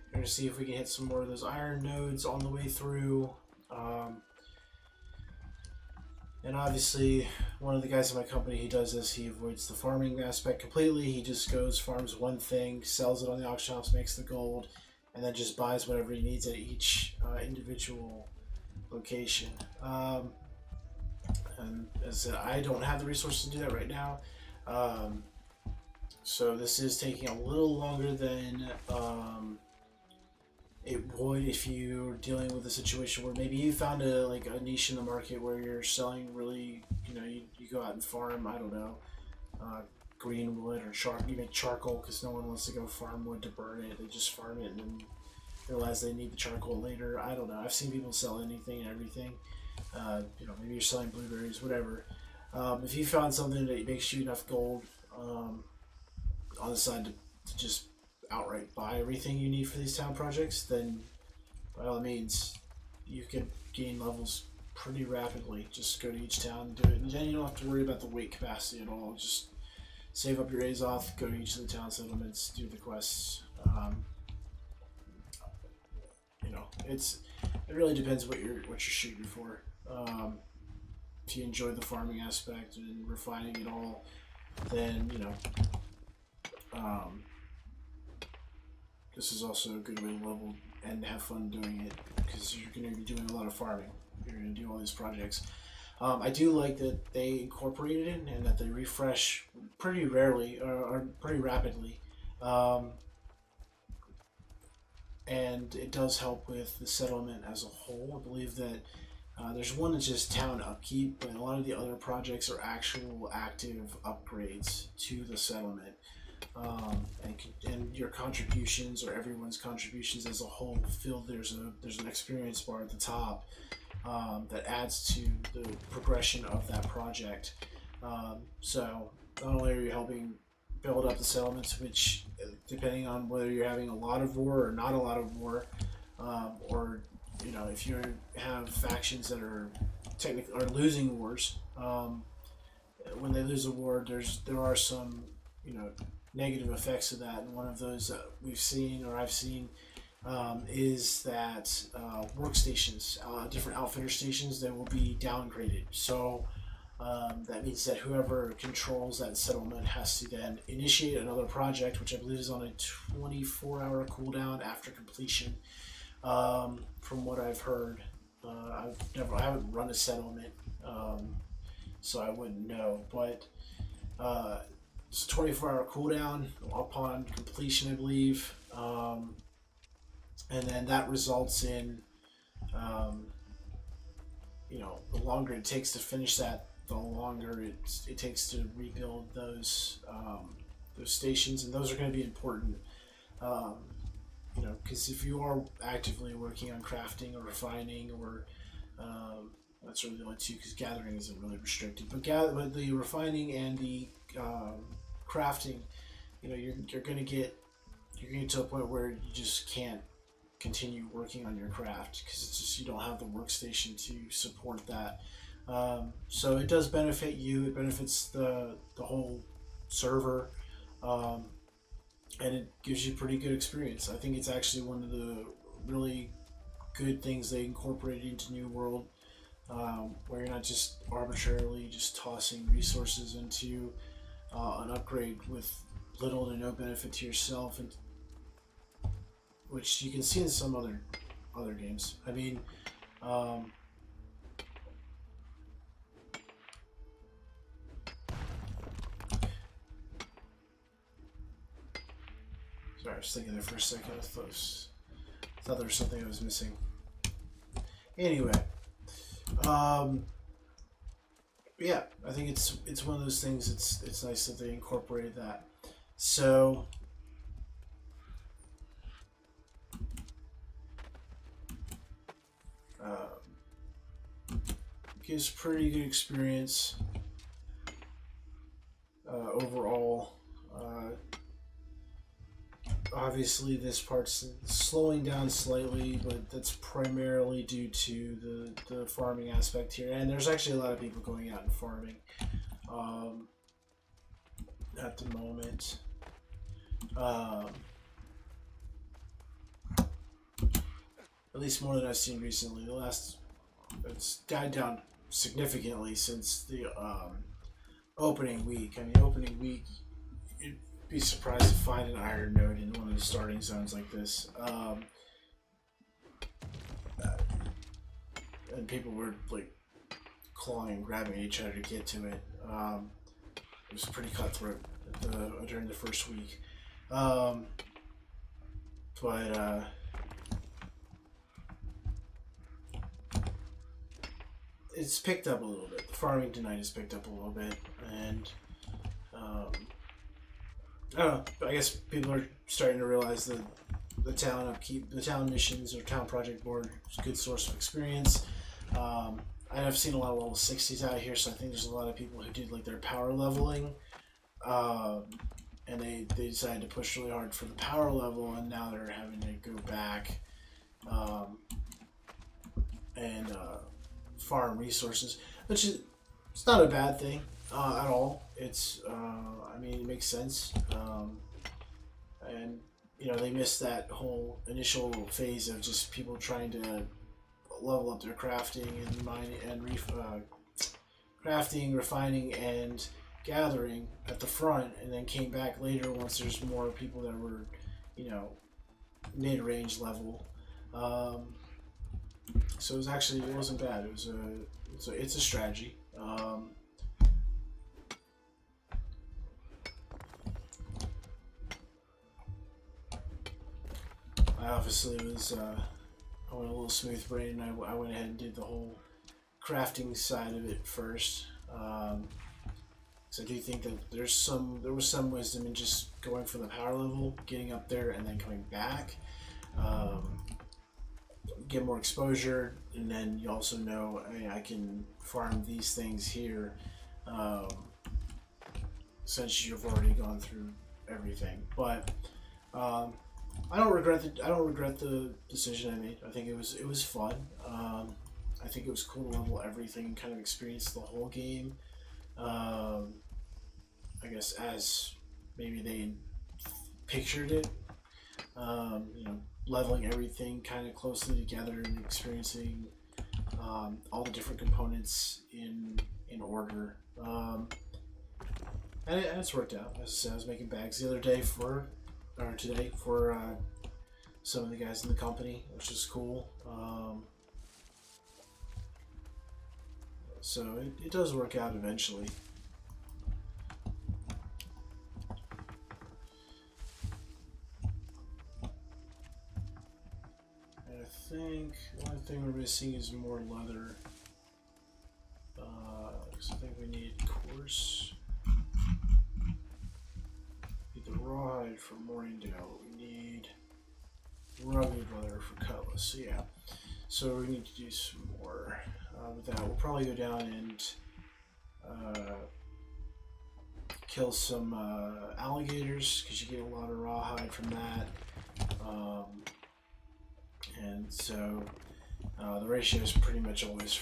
We're going to see if we can hit some more of those iron nodes on the way through. And obviously, one of the guys in my company, he does this. He avoids the farming aspect completely. He just goes, farms one thing, sells it on the auction house, makes the gold, and then just buys whatever he needs at each individual location. And as I said, I don't have the resources to do that right now. So this is taking a little longer than it would if you're dealing with a situation where maybe you found a niche in the market where you're selling really, you go out and farm, I don't know, uh, green wood or you make charcoal because no one wants to go farm wood to burn it. They just farm it and then realize they need the charcoal later. I don't know. I've seen people sell anything and everything. Maybe you're selling blueberries, whatever. If you found something that makes you enough gold on the side to just outright buy everything you need for these town projects, then by all means, you can gain levels pretty rapidly. Just go to each town and do it, and then you don't have to worry about the weight capacity at all. Just save up your days off, go to each of the town settlements, do the quests. It really depends what you're shooting for. If you enjoy the farming aspect and refining it all, then this is also a good way to level and have fun doing it because you're going to be doing a lot of farming. You're going to do all these projects. I do like that they incorporated it and that they refresh pretty rarely or pretty rapidly. And it does help with the settlement as a whole. I believe that there's one that's just town upkeep, but a lot of the other projects are actual active upgrades to the settlement. And your contributions or everyone's contributions as a whole there's an experience bar at the top that adds to the progression of that project. So not only are you helping build up the settlements, which depending on whether you're having a lot of war or not a lot of war, or if you have factions that are losing wars, when they lose a war, there are some negative effects of that, and one of those that I've seen is that workstations, different outfitter stations, they will be downgraded. So that means that whoever controls that settlement has to then initiate another project, which I believe is on a 24-hour cooldown after completion. From what I've heard, I haven't run a settlement, so I wouldn't know. But it's a 24-hour cooldown upon completion, I believe, and then that results in, the longer it takes to finish that, the longer it takes to rebuild those stations, and those are going to be important. Because if you are actively working on crafting or refining, or that's really the only two, because gathering isn't really restricted. But the refining and the crafting, you're going to get to a point where you just can't continue working on your craft because it's just you don't have the workstation to support that. So it does benefit you. It benefits the whole server. And it gives you pretty good experience. I think it's actually one of the really good things they incorporated into New World, where you're not just arbitrarily just tossing resources into an upgrade with little to no benefit to yourself, and which you can see in some other games. I mean, sorry, I was thinking there for a second. I thought there was something I was missing. Anyway, yeah, I think it's one of those things. It's nice that they incorporated that. So, gives pretty good experience overall. Obviously, this part's slowing down slightly, but that's primarily due to the farming aspect here. And there's actually a lot of people going out and farming at the moment. At least more than I've seen recently. It's died down significantly since the opening week. I mean, opening week, you'd be surprised to find an iron node in one of the starting zones like this. And people were like clawing, grabbing each other to get to it. It was pretty cutthroat during the first week. But it's picked up a little bit. The farming tonight has picked up a little bit, and I don't know. I guess people are starting to realize that the town upkeep, the town missions or town project board is a good source of experience. I've seen a lot of level 60s out here, so I think there's a lot of people who did like their power leveling, and they decided to push really hard for the power level, and now they're having to go back and farm resources, which is it's not a bad thing at all. It's I mean it makes sense, and you know they missed that whole initial phase of just people trying to level up their crafting and mining and crafting, refining, and gathering at the front, and then came back later once there's more people that were, you know, mid-range level. So it was actually it wasn't bad. It's a strategy. I obviously was I went a little smooth brain, and I went ahead and did the whole crafting side of it first. So I do think that there was some wisdom in just going for the power level, getting up there, and then coming back. Get more exposure, and then you also know I can farm these things here since you've already gone through everything. But I don't regret the decision I made. I think it was fun. I think it was cool to level everything and kind of experience the whole game. I guess as maybe they pictured it. You know, leveling everything kind of closely together and experiencing all the different components in order. And it's worked out. As I said, I was making bags the other day today for some of the guys in the company, which is cool. So it does work out eventually. And I think the only thing we're missing is more leather. So I think we need coarse. The rawhide for Morningdale. We need rugged leather for Cutlass. So yeah, so we need to do some more with that. We'll probably go down and kill some alligators because you get a lot of rawhide from that. And so the ratio is pretty much always,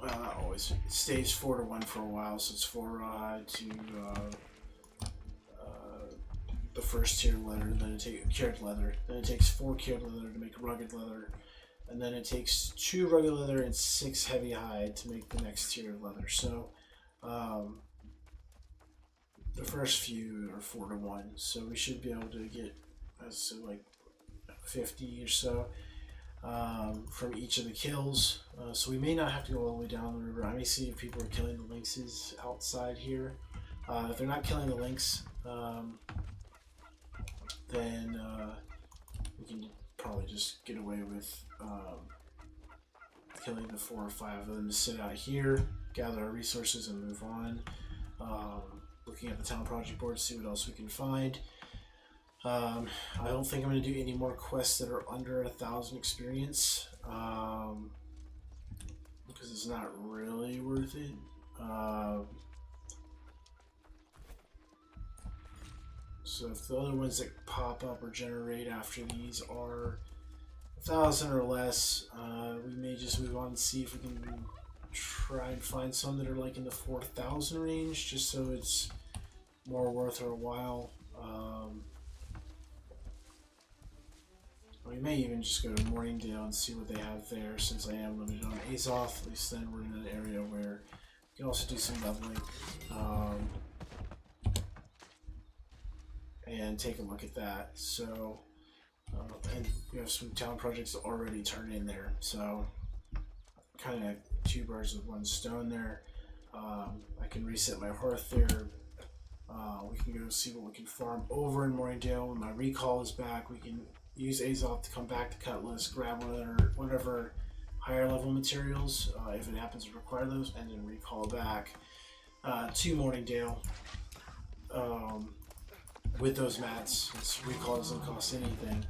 well, not always. It stays 4-to-1 for a while, so it's 4 rawhide to the first tier leather, then it takes cured leather, then it takes 4 cured leather to make rugged leather, and then it takes 2 rugged leather and 6 heavy hide to make the next tier of leather. So the first few are 4-to-1, so we should be able to get like 50 or so from each of the kills. So we may not have to go all the way down the river. I may see if people are killing the lynxes outside here. If they're not killing the lynx, then we can probably just get away with killing the 4 or 5 of them to sit out here, gather our resources, and move on. Looking at the town project board, see what else we can find. I don't think I'm going to do any more quests that are under 1,000 experience because it's not really worth it. So if the other ones that pop up or generate after these are 1,000 or less, we may just move on and see if we can try and find some that are like in the 4,000 range, just so it's more worth our while. We may even just go to Morningdale and see what they have there, since I am limited on Azoth. At least then we're in an area where we can also do some leveling. And take a look at that. So, and we have some town projects already turned in there. So, kind of 2 birds with 1 stone there. I can reset my hearth there. We can go see what we can farm over in Morningdale. When my recall is back, we can use Azoth to come back to Cutlass, grab whatever higher level materials if it happens to require those, and then recall back to Morningdale with those mats. Since recall doesn't cost anything,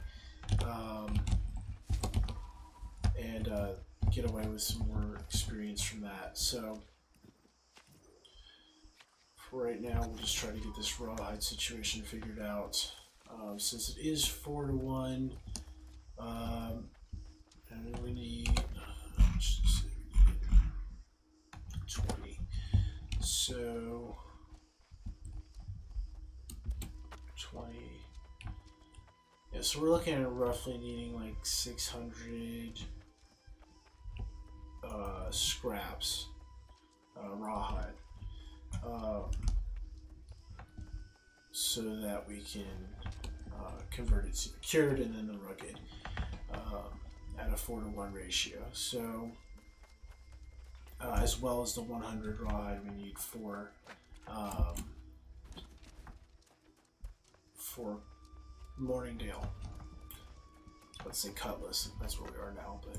and get away with some more experience from that. So for right now, we'll just try to get this rawhide situation figured out. Since it is 4-1, and we need 20. So 20. Yeah, so we're looking at roughly needing like 600 scraps, rawhide, so that we can convert it to the cured and then the rugged at a 4-to-1 ratio. So as well as the 100 rawhide we need for Morningdale. Let's say Cutlass. That's where we are now, but.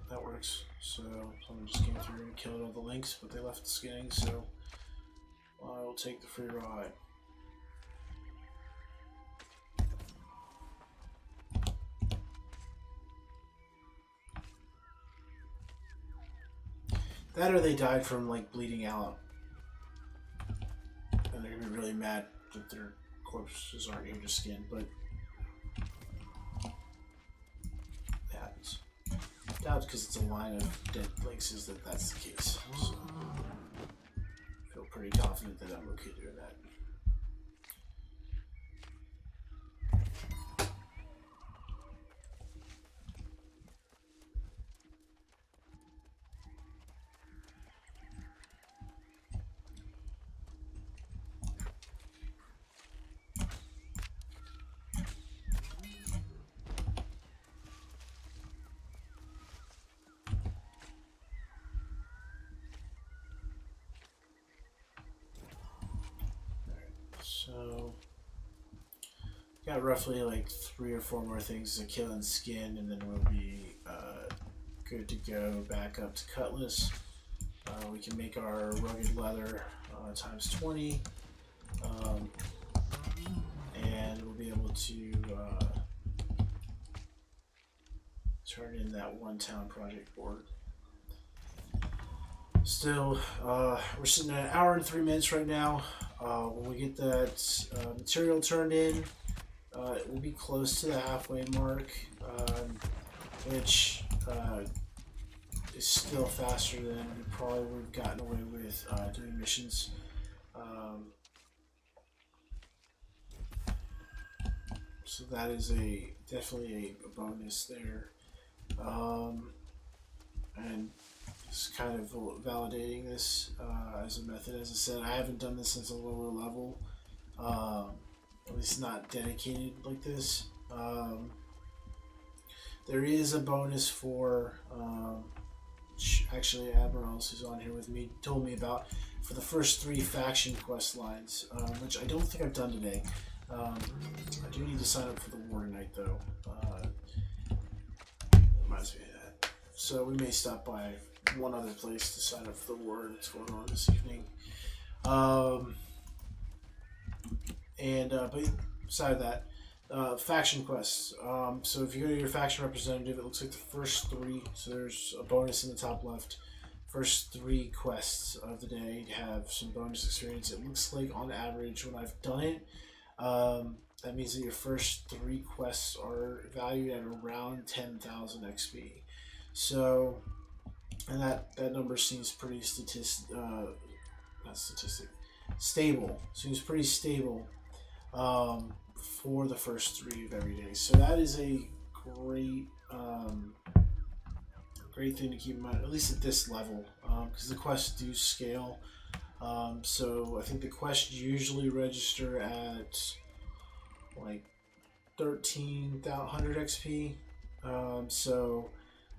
That works. So someone just came through and killed all the links, but they left the skinning, so I will take the free rawhide. That or they died from like bleeding out. And they're gonna be really mad that their corpses aren't here to skin, but it happens. Doubt because it's a line of dead places that's the case. So I feel pretty confident that I'm okay doing that. So, got roughly like 3 or 4 more things to kill and skin, and then we'll be good to go back up to Cutlass. We can make our rugged leather times 20, and we'll be able to turn in that one town project board. Still, we're sitting at 1 hour and 3 minutes right now. When we get that material turned in, it will be close to the halfway mark, which is still faster than we probably would have gotten away with doing missions. So that is definitely a bonus there, and just kind of validating this as a method. As I said, I haven't done this since a lower level, at least not dedicated like this. There is a bonus for, actually Admirals, who's on here with me, told me about, for the first 3 faction quest lines, which I don't think I've done today. I do need to sign up for the War tonight though. Reminds me of that. So we may stop by one other place to sign up for the war that's going on this evening. But beside that, faction quests. So if you go to your faction representative, it looks like the first 3, so there's a bonus in the top left. First 3 quests of the day have some bonus experience. It looks like on average when I've done it, that means that your first 3 quests are valued at around 10,000 XP. So, and that number seems pretty stable. Seems pretty stable for the first 3 of every day. So that is a great thing to keep in mind, at least at this level, because the quests do scale. So I think the quests usually register at like 1300 XP. So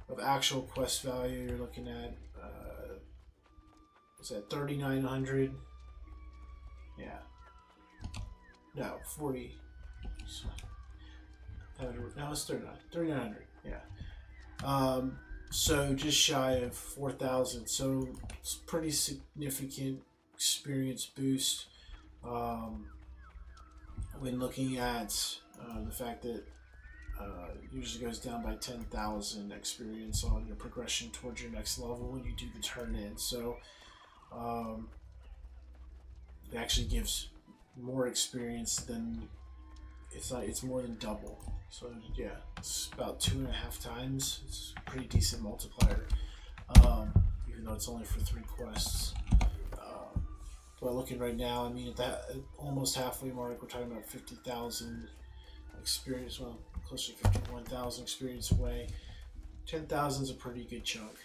of actual quest value, you're looking at is that 3900? Yeah. No, 40. No, it's 3900. Yeah. So just shy of 4,000. So it's pretty significant experience boost. When looking at the fact that it usually goes down by 10,000 experience on your progression towards your next level when you do the turn in. So it actually gives more experience than it's more than double. So yeah, it's about 2.5 times. It's a pretty decent multiplier, even though it's only for 3 quests. But looking right now, I mean, at that almost halfway mark, we're talking about 50,000 experience. Well, closer to 51,000 experience away. 10,000 is a pretty good chunk.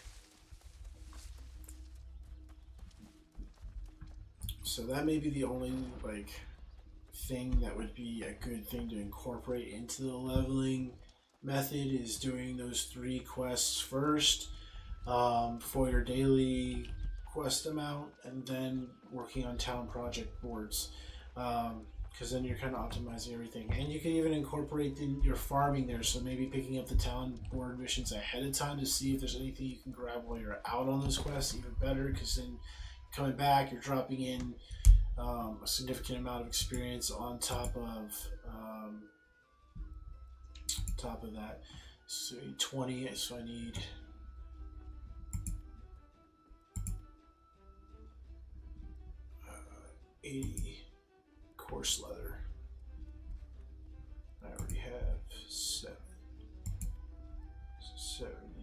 So that may be the only thing that would be a good thing to incorporate into the leveling method is doing those 3 quests first for your daily quest amount, and then working on town project boards, because then you're kind of optimizing everything. And you can even incorporate your farming there, so maybe picking up the town board missions ahead of time to see if there's anything you can grab while you're out on those quests, even better, because then coming back you're dropping in a significant amount of experience on top of that. So 20, so I need 80 coarse leather. I already have 7. So 73.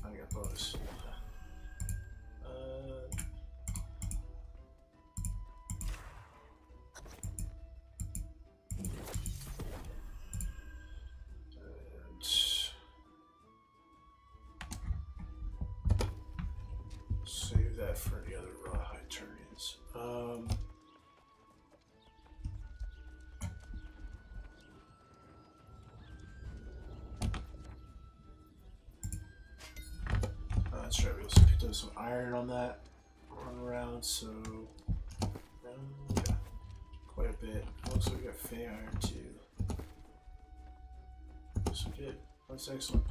I got bonus. Save that for any other rawhide turn-ins. That's right, we also picked up some iron on that run around, so yeah, quite a bit. Also, we got fey iron too. So good. That's excellent.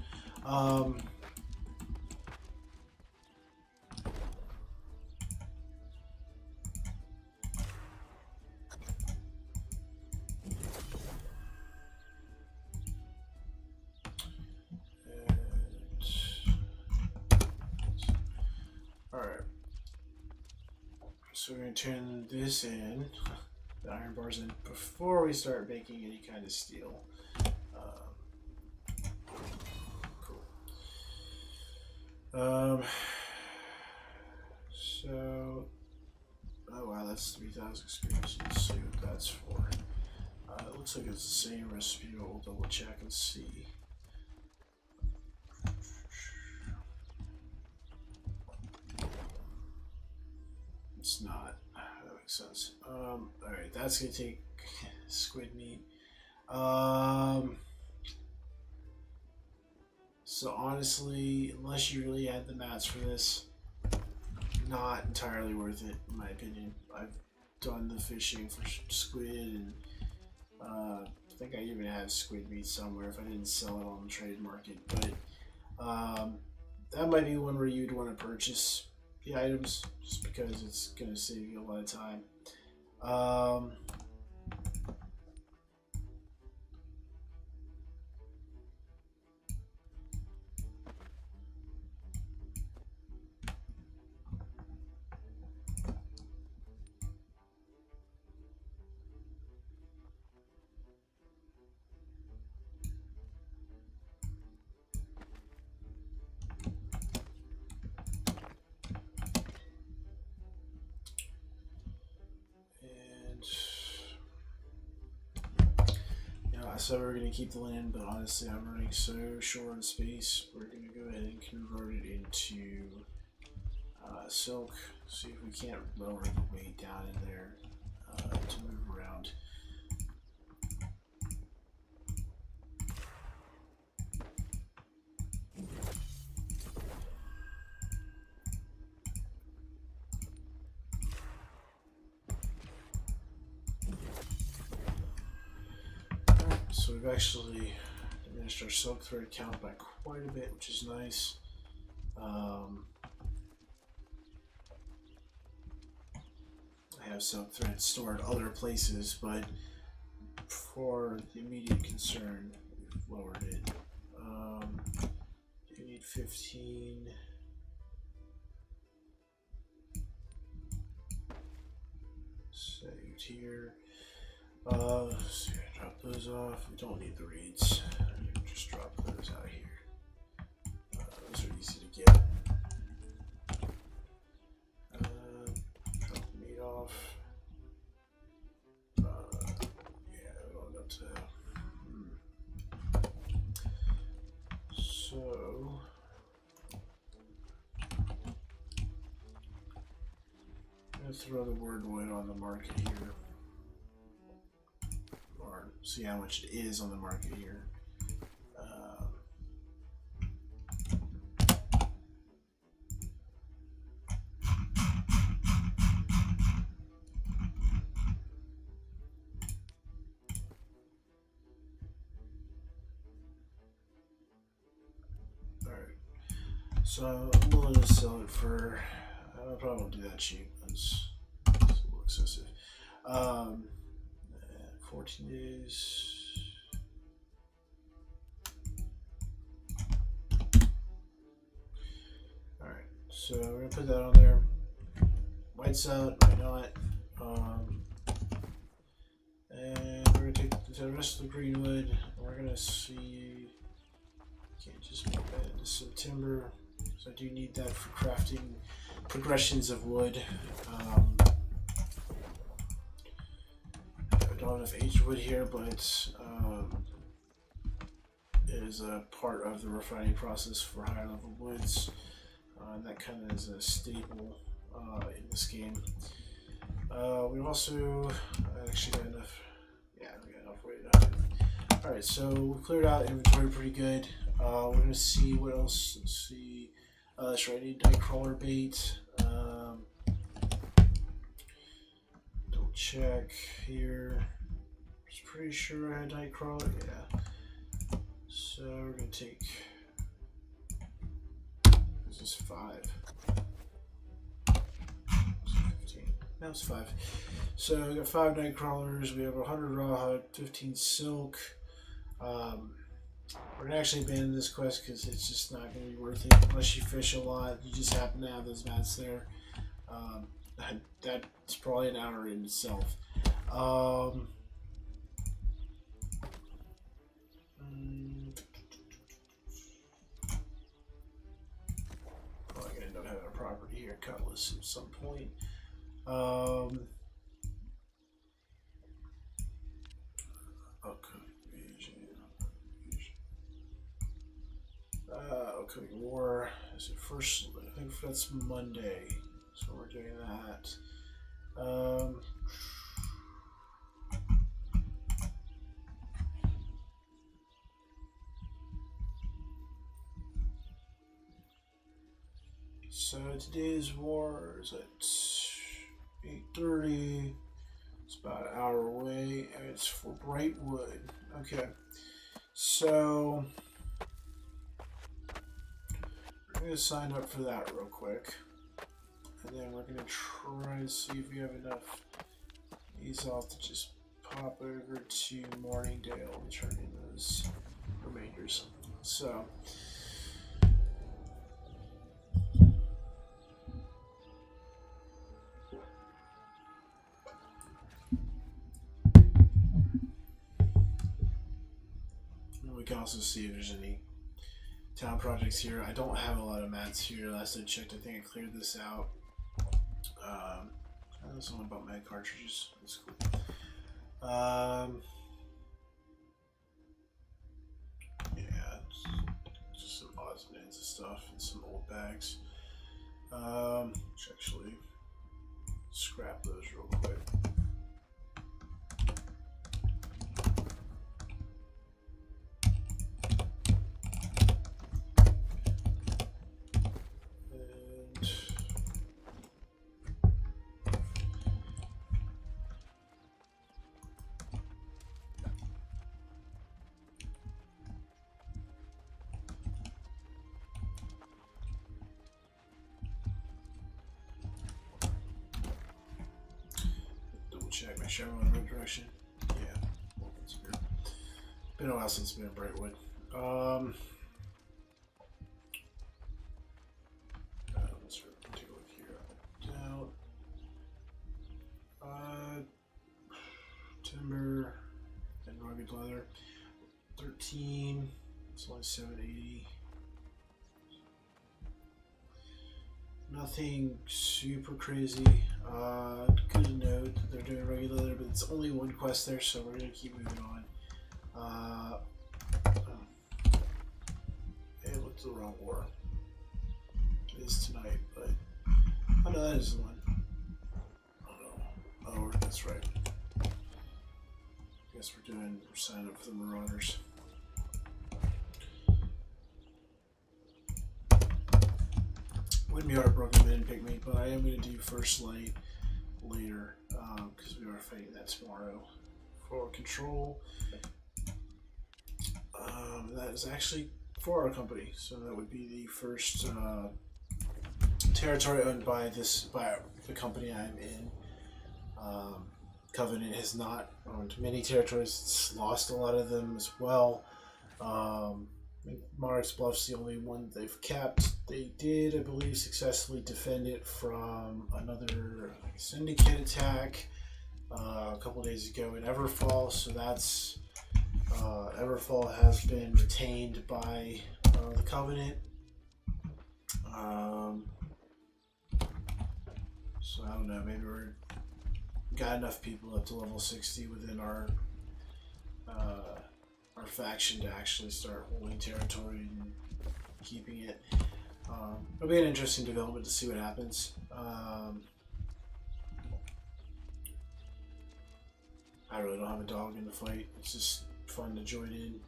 Alright. So we're going to turn this in, the iron bars in, before we start making any kind of steel. Cool. So, oh wow, that's 3,000 experience. Let's see what that's for. It looks like it's the same recipe, but we'll double check and see. It's not. That makes sense. Alright, that's gonna take squid meat. So honestly, unless you really add the mats for this, not entirely worth it, in my opinion. I've done the fishing for squid, and I think I even have squid meat somewhere if I didn't sell it on the trade market. But that might be one where you'd want to purchase the items, just because it's going to save you a lot of time. So we're going to keep the land, but honestly I'm running so short on space, we're going to go ahead and convert it into silk. See if we can't lower the weight down in there to move around. So we've actually diminished our silk thread count by quite a bit, which is nice. I have silk thread stored other places, but for the immediate concern, we've lowered it. You need 15. Saved here. So drop those off. We don't need the reeds. Just drop those out here. Those are easy to get. Drop the meat off. Yeah, going up to. So. I'm going to throw the word wood on the market here. Or see how much it is on the market here. Alright. So I'm willing to sell it for. I probably won't do that cheap. That's a little excessive. 14 days. Alright, so we're gonna put that on there. White's out, why not? And we're gonna take the rest of the greenwood, and we're gonna see. Can't just put that into September, so I do need that for crafting progressions of wood. I don't have enough aged wood here, but it is a part of the refining process for higher level woods. And that kind of is a staple in this game. We also actually got enough. Yeah, we got enough weight. Alright, so we cleared out inventory pretty good. We're gonna see what else. Let's see. That's right, I need Nightcrawler bait. Double check here. I was pretty sure I had Nightcrawler. Yeah. So we're gonna take. This is 5. 15. Now it's 5. So we got 5 Nightcrawlers. We have 100 rawhide, 15 silk. We're gonna actually abandon this quest because it's just not gonna be worth it unless you fish a lot. You just happen to have those mats there. That's probably an hour in itself. Probably gonna end up having a property here, Cutlass, at some point. Upcoming war is it first? I think that's Monday, so we're doing that. So today's war is at 8:30. It's about an hour away, and it's for Brightwood. Okay, so we're gonna sign up for that real quick, and then we're gonna try and see if we have enough these off to just pop over to Morningdale and turn in those remainders. So. We can also see if there's any town projects here. I don't have a lot of mats here. Last I checked, I think I cleared this out. I know something about mag cartridges. That's cool. just some odds and ends of stuff and some old bags. Let's actually scrap those real quick. Check, make sure I'm in the right direction. Yeah, it's been a while since I've been in Brightwood. Let's take a look here. Down. Timber and rugged leather. 13. It's only 780. Nothing super crazy. Good to note that they're doing regular leather, but it's only one quest there, so we're gonna keep moving on. Hey, what's the wrong war? It is tonight, but oh no, that is the one. Oh no, oh that's right. I guess we're signing up for the Marauders. Wouldn't be heartbroken if they didn't pick me, but I am going to do First Light later because we are fighting that tomorrow for Control. That is actually for our company, so that would be the first territory owned by the company I'm in. Covenant has not owned many territories; it's lost a lot of them as well. Marek's Bluff's the only one they've kept. They did, I believe, successfully defend it from another syndicate attack a couple days ago in Everfall. So that's Everfall has been retained by the Covenant. So I don't know. Maybe we're got enough people up to level 60 within our faction to actually start holding territory and keeping it. It'll be an interesting development to see what happens. I really don't have a dog in the fight. It's just fun to join in.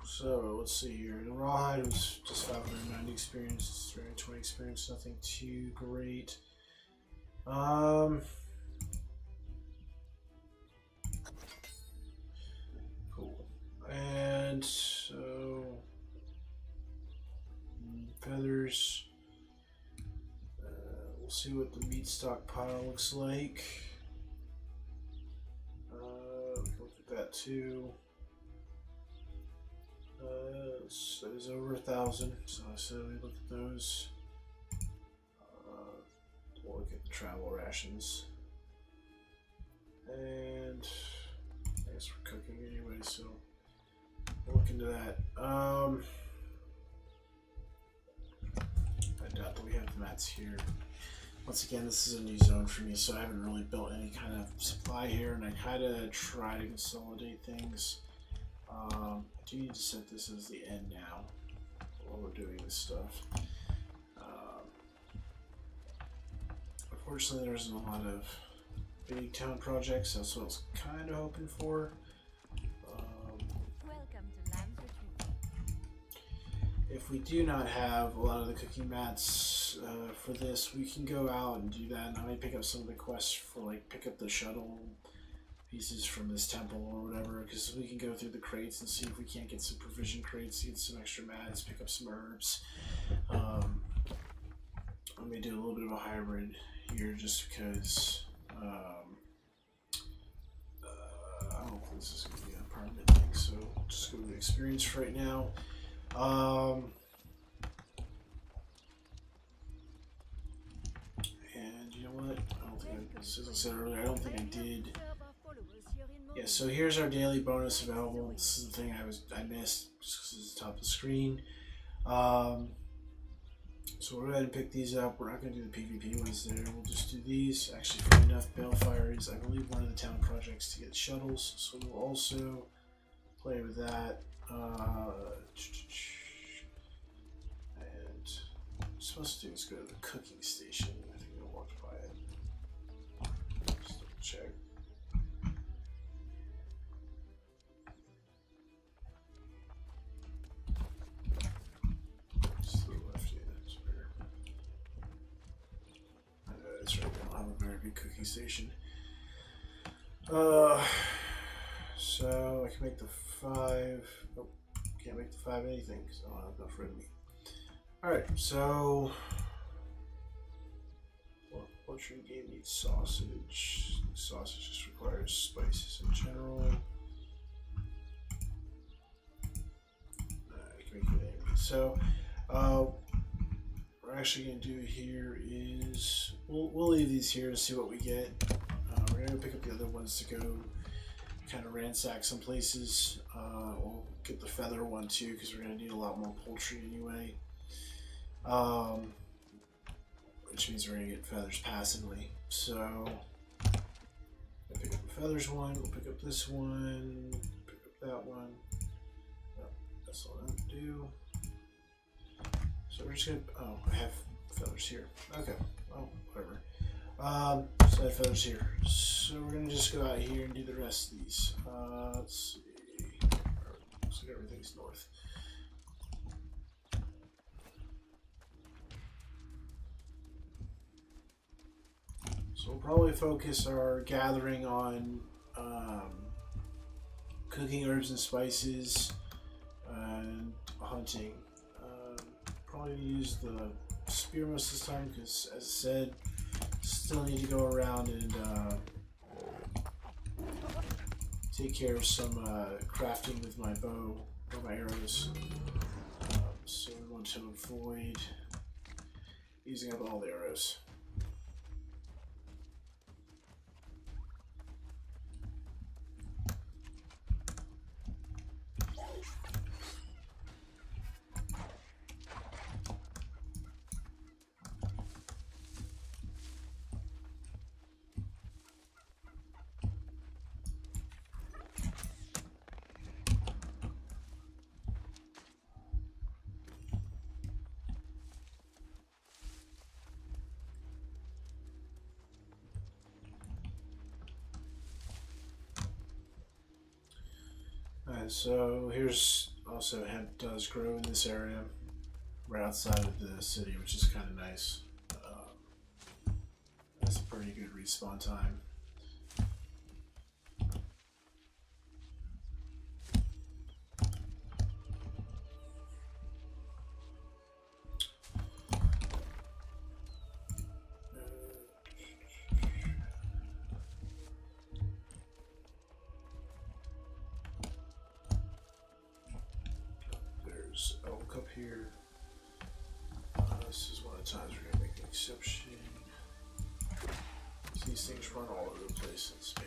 So let's see here. The Rawhide was just 590 experience, 320 experience, nothing too great. Cool. And so feathers. We'll see what the meat stockpile looks like. Look at that too. So it's over 1,000. So I said we look at those. We'll look at the travel rations. And I guess we're cooking anyway, so we'll look into that. I doubt that we have the mats here. Once again, this is a new zone for me, so I haven't really built any kind of supply here, and I kind of try to consolidate things. I do need to set this as the end now while we're doing this stuff. Unfortunately, there isn't a lot of big town projects. That's what I was kind of hoping for. Welcome to Lamb's Retreat. If we do not have a lot of the cooking mats for this, we can go out and do that, and I may pick up some of the quests for, like, pick up the shuttle pieces from this temple or whatever, because we can go through the crates and see if we can't get some provision crates, get some extra mats, pick up some herbs. I may do a little bit of a hybrid here just because I don't think this is going to be a permanent thing, so just go with the experience for right now. And you know what? I don't think as I said earlier, I don't think I did. Yeah, so here's our daily bonus available. This is the thing I missed just because it's the top of the screen. So we'll go ahead and pick these up. We're not going to do the PvP ones there. We'll just do these. Actually, funny enough, Balefire is, I believe, one of the town projects to get shuttles. So we'll also play with that. And I'm supposed to do is go to the cooking station. I think I walked by it. Just double check. Just to the left, yeah, that's better. I know that's right. I don't have a very big cooking station. So I can make the 5. Oh, can't make the 5 anything because I don't have enough red meat. Alright, so poultry game needs sausage. Sausage just requires spices in general. I can make it any. So what we're actually gonna do here is we'll leave these here to see what we get. We're gonna pick up the other ones to go kind of ransack some places. We'll get the feather one too because we're going to need a lot more poultry anyway. Which means we're going to get feathers passively. So we'll pick up the feathers one, we'll pick up this one, pick up that one. Oh, that's all I have to do. So we're just going to, oh, I have feathers here. Okay, well, whatever. So I have feathers here. So we're gonna just go out here and do the rest of these. Let's see. Looks like everything's north. So we'll probably focus our gathering on cooking herbs and spices and hunting. Probably use the spear most of the time because, as I said, still need to go around and take care of some crafting with my bow or my arrows. So we want to avoid using up all the arrows. Alright, so here's also hemp does grow in this area, right outside of the city, which is kind of nice. That's a pretty good respawn time. There's elk up here. This is one of the times we're going to make an exception. These things run all over the place in Spain.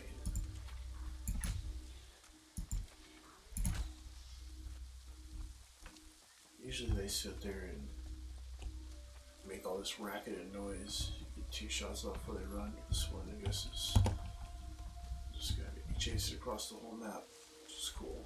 Usually they sit there and make all this racket and noise. You get 2 shots off before they run. This one, I guess, is just going to be chased across the whole map, which is cool.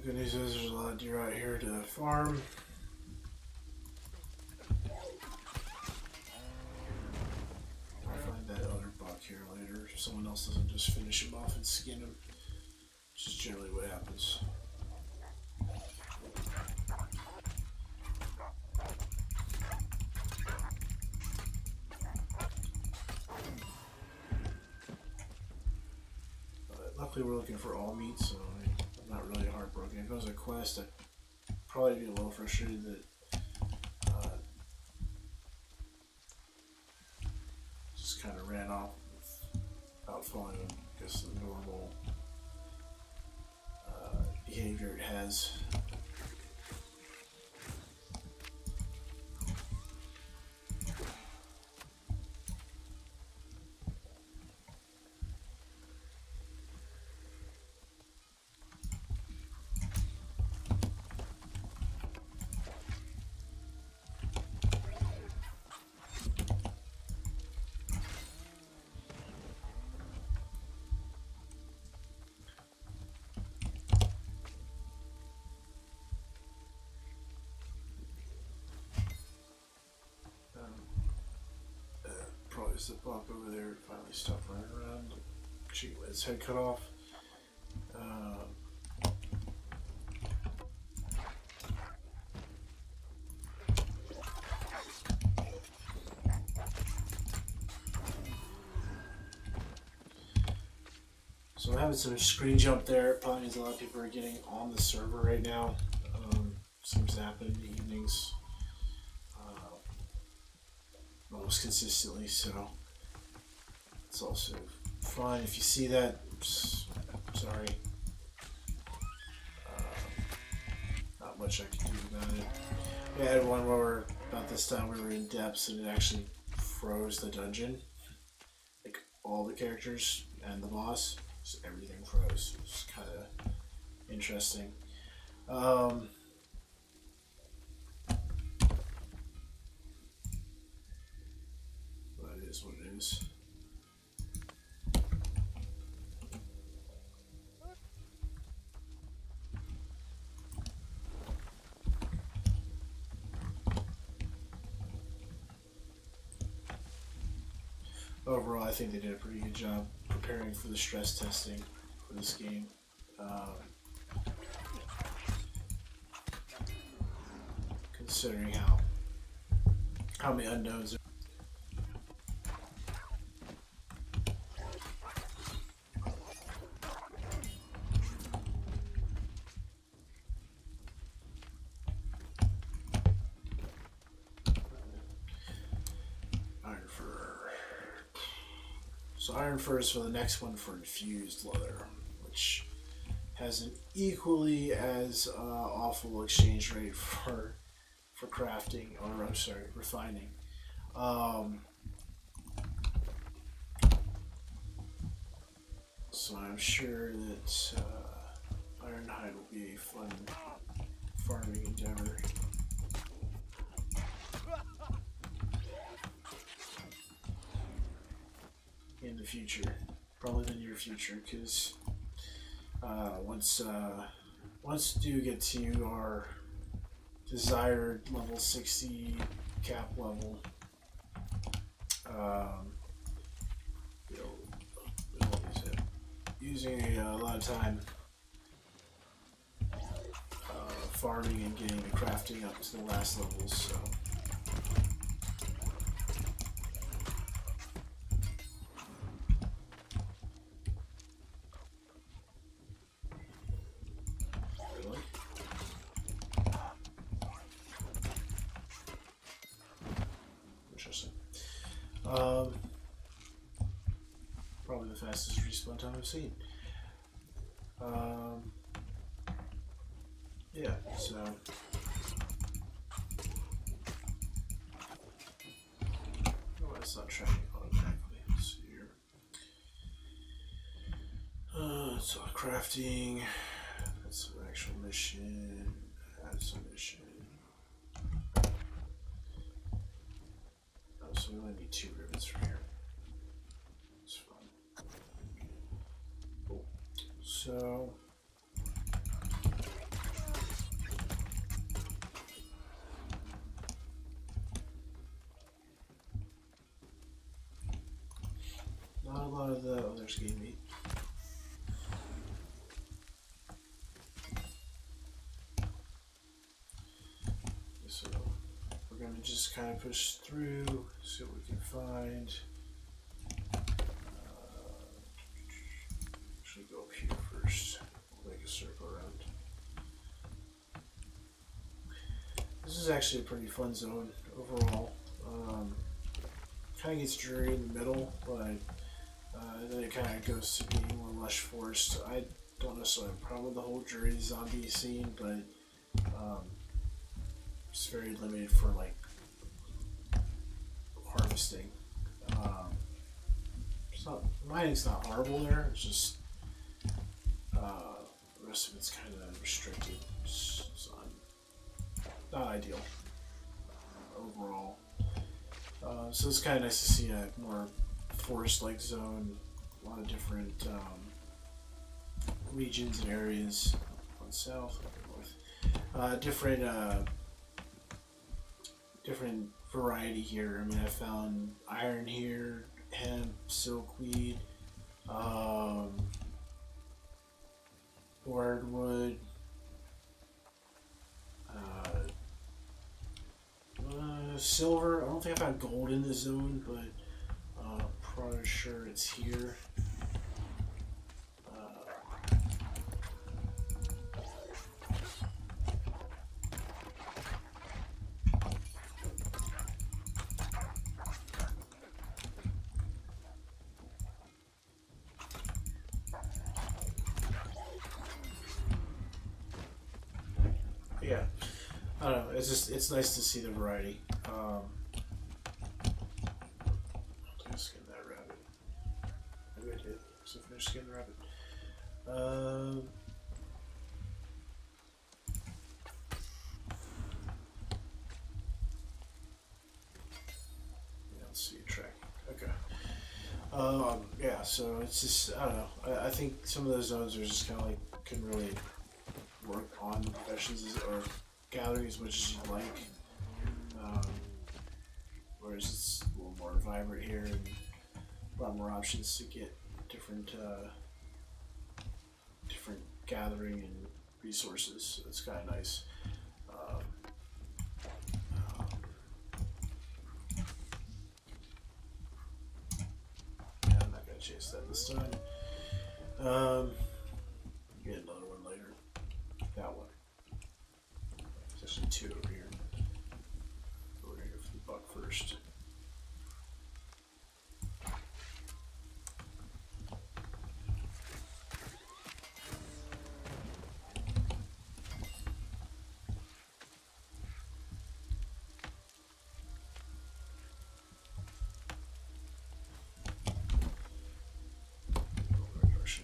Good news is there's a lot of deer out here to farm. I'll find that other buck here later if someone else doesn't just finish him off and skin him, which is generally what happens. Luckily we're looking for all meat, so I'm not really heartbroken. If it was a quest, I'd probably be a little frustrated that just kind of ran off without following, I guess, the normal behavior it has. Probably as the buck over there finally stopped running around. Actually, let his head cut off. So I'm having some screen jump there. Probably means a lot of people are getting on the server right now. Seems to happen in the evenings. Most consistently, so it's also fine. If you see that, sorry. Not much I can do about it. We had one where about this time we were in depths and it actually froze the dungeon. Like all the characters and the boss, just everything froze. It's kind of interesting. Is what it is. Overall, I think they did a pretty good job preparing for the stress testing for this game. Considering how many unknowns there. So Iron Fur is for the next one for infused leather, which has an equally as awful exchange rate for crafting, or I'm sorry, refining. So I'm sure that Ironhide will be a fun farming endeavor. In the future, probably the near future, because once you do get to our desired level 60 cap level, you know, using a lot of time farming and getting the crafting up to the last levels. So. Probably the fastest respawn time I've seen. Yeah, so oh, it's not tracking automatically. Let's see here. So crafting. That's an actual mission. That's a mission. Oh, so we only need 2 ribbons from here. That's fun. Cool. So. Not a lot of the others gave me. So we're going to just kind of push through, see what we can find. Actually go up here first. We'll make a circle around. This is actually a pretty fun zone overall. Kind of gets dreary in the middle, but then it kind of goes to being more lush forest. don't necessarily have a problem with the whole jury zombie scene, but it's very limited for like harvesting. It's not mining's not horrible there. It's just the rest of it's kind of restricted. It's not ideal overall. So it's kind of nice to see a more forest-like zone. A lot of different regions and areas on south, north. Different variety here. I mean, I found iron here, hemp, silkweed, hardwood, silver. I don't think I found gold in the zone, but pretty sure it's here. Yeah, I don't know. It's nice to see the variety. I'll skin that rabbit. Maybe I did. So finish skinning the rabbit. Yeah, let's see track. Okay. Yeah. So it's just I don't know. I think some of those zones are just kind of like couldn't really work on the professions or gathering as much as you'd like. Whereas it's a little more vibrant here and a lot more options to get different gathering and resources. So it's kind of nice. Yeah, I'm not gonna chase that this time. Get another one later. That one. There's actually two over here. We're gonna go for the buck first.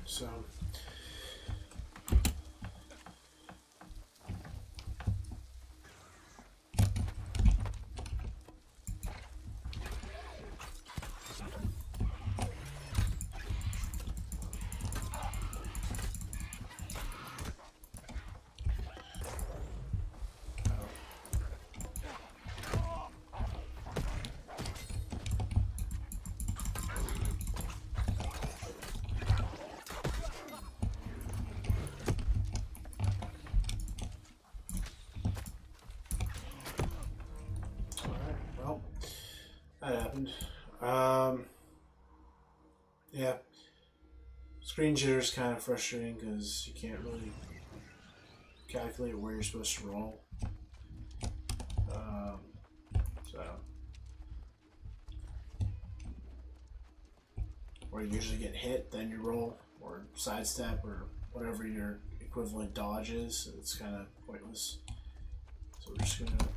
So that happened. Yeah. Screen jitter is kind of frustrating because you can't really calculate where you're supposed to roll. So, or you usually get hit, then you roll, or sidestep, or whatever your equivalent dodge is. It's kind of pointless. So we're just gonna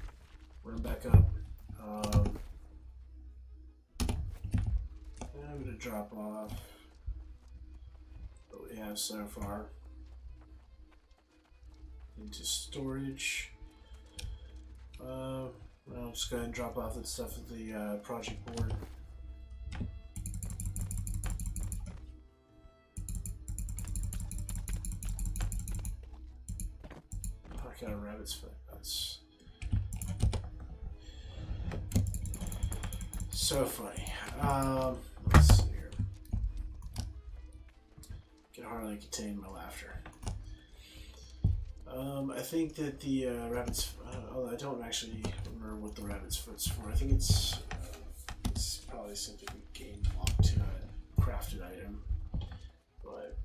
run back up. I'm gonna drop off what we have so far into storage. I'll just go ahead and drop off that stuff at the project board. I got a rabbit's foot. That's so funny. Let's see here. Can hardly contain my laughter. I think that the rabbit's. I don't actually remember what the rabbit's foot's for. I think it's probably simply a game block to a crafted item, but.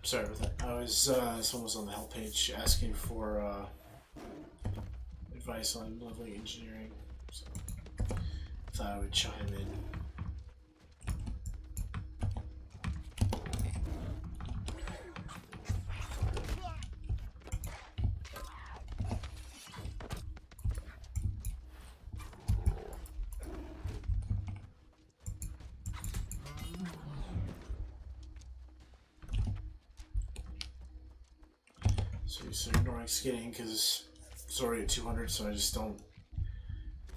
Sorry about that. I was someone was on the help page asking for advice on leveling engineering, so thought I would chime in. So ignoring skinning because it's already at 200, so I just don't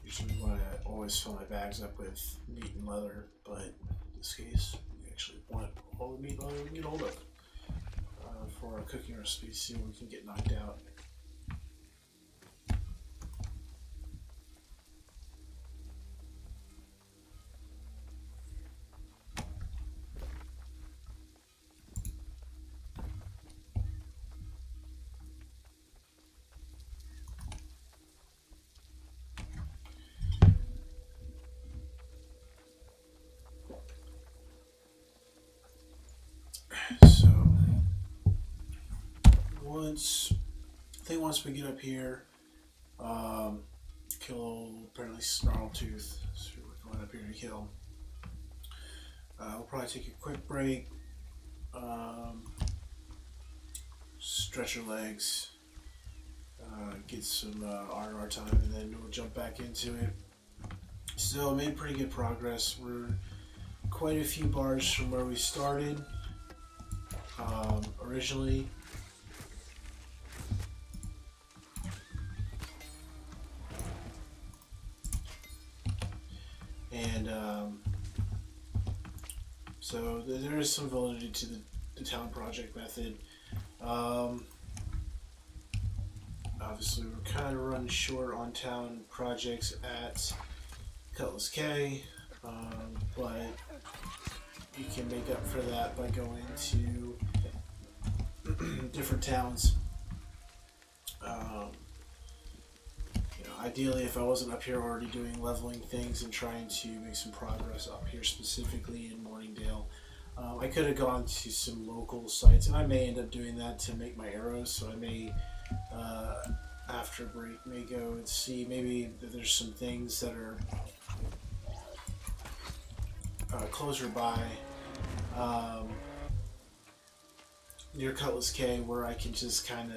usually want to always fill my bags up with meat and leather, but in this case, we actually want all the meat and leather we can get hold of for our cooking recipe, see what we can get knocked out. So once we get up here, kill apparently Snarltooth, so we're going up here to kill. We'll probably take a quick break, stretch our legs, get some R&R time, and then we'll jump back into it. So made pretty good progress. We're quite a few bars from where we started originally. And so there is some validity to the town project method. Obviously, we're kind of running short on town projects at Cutlass Cay, but you can make up for that by going to different towns. Ideally, if I wasn't up here already doing leveling things and trying to make some progress up here, specifically in Morningdale, I could have gone to some local sites, and I may end up doing that to make my arrows. So I may, after break, may go and see maybe that there's some things that are closer by near Cutlass Cay, where I can just kind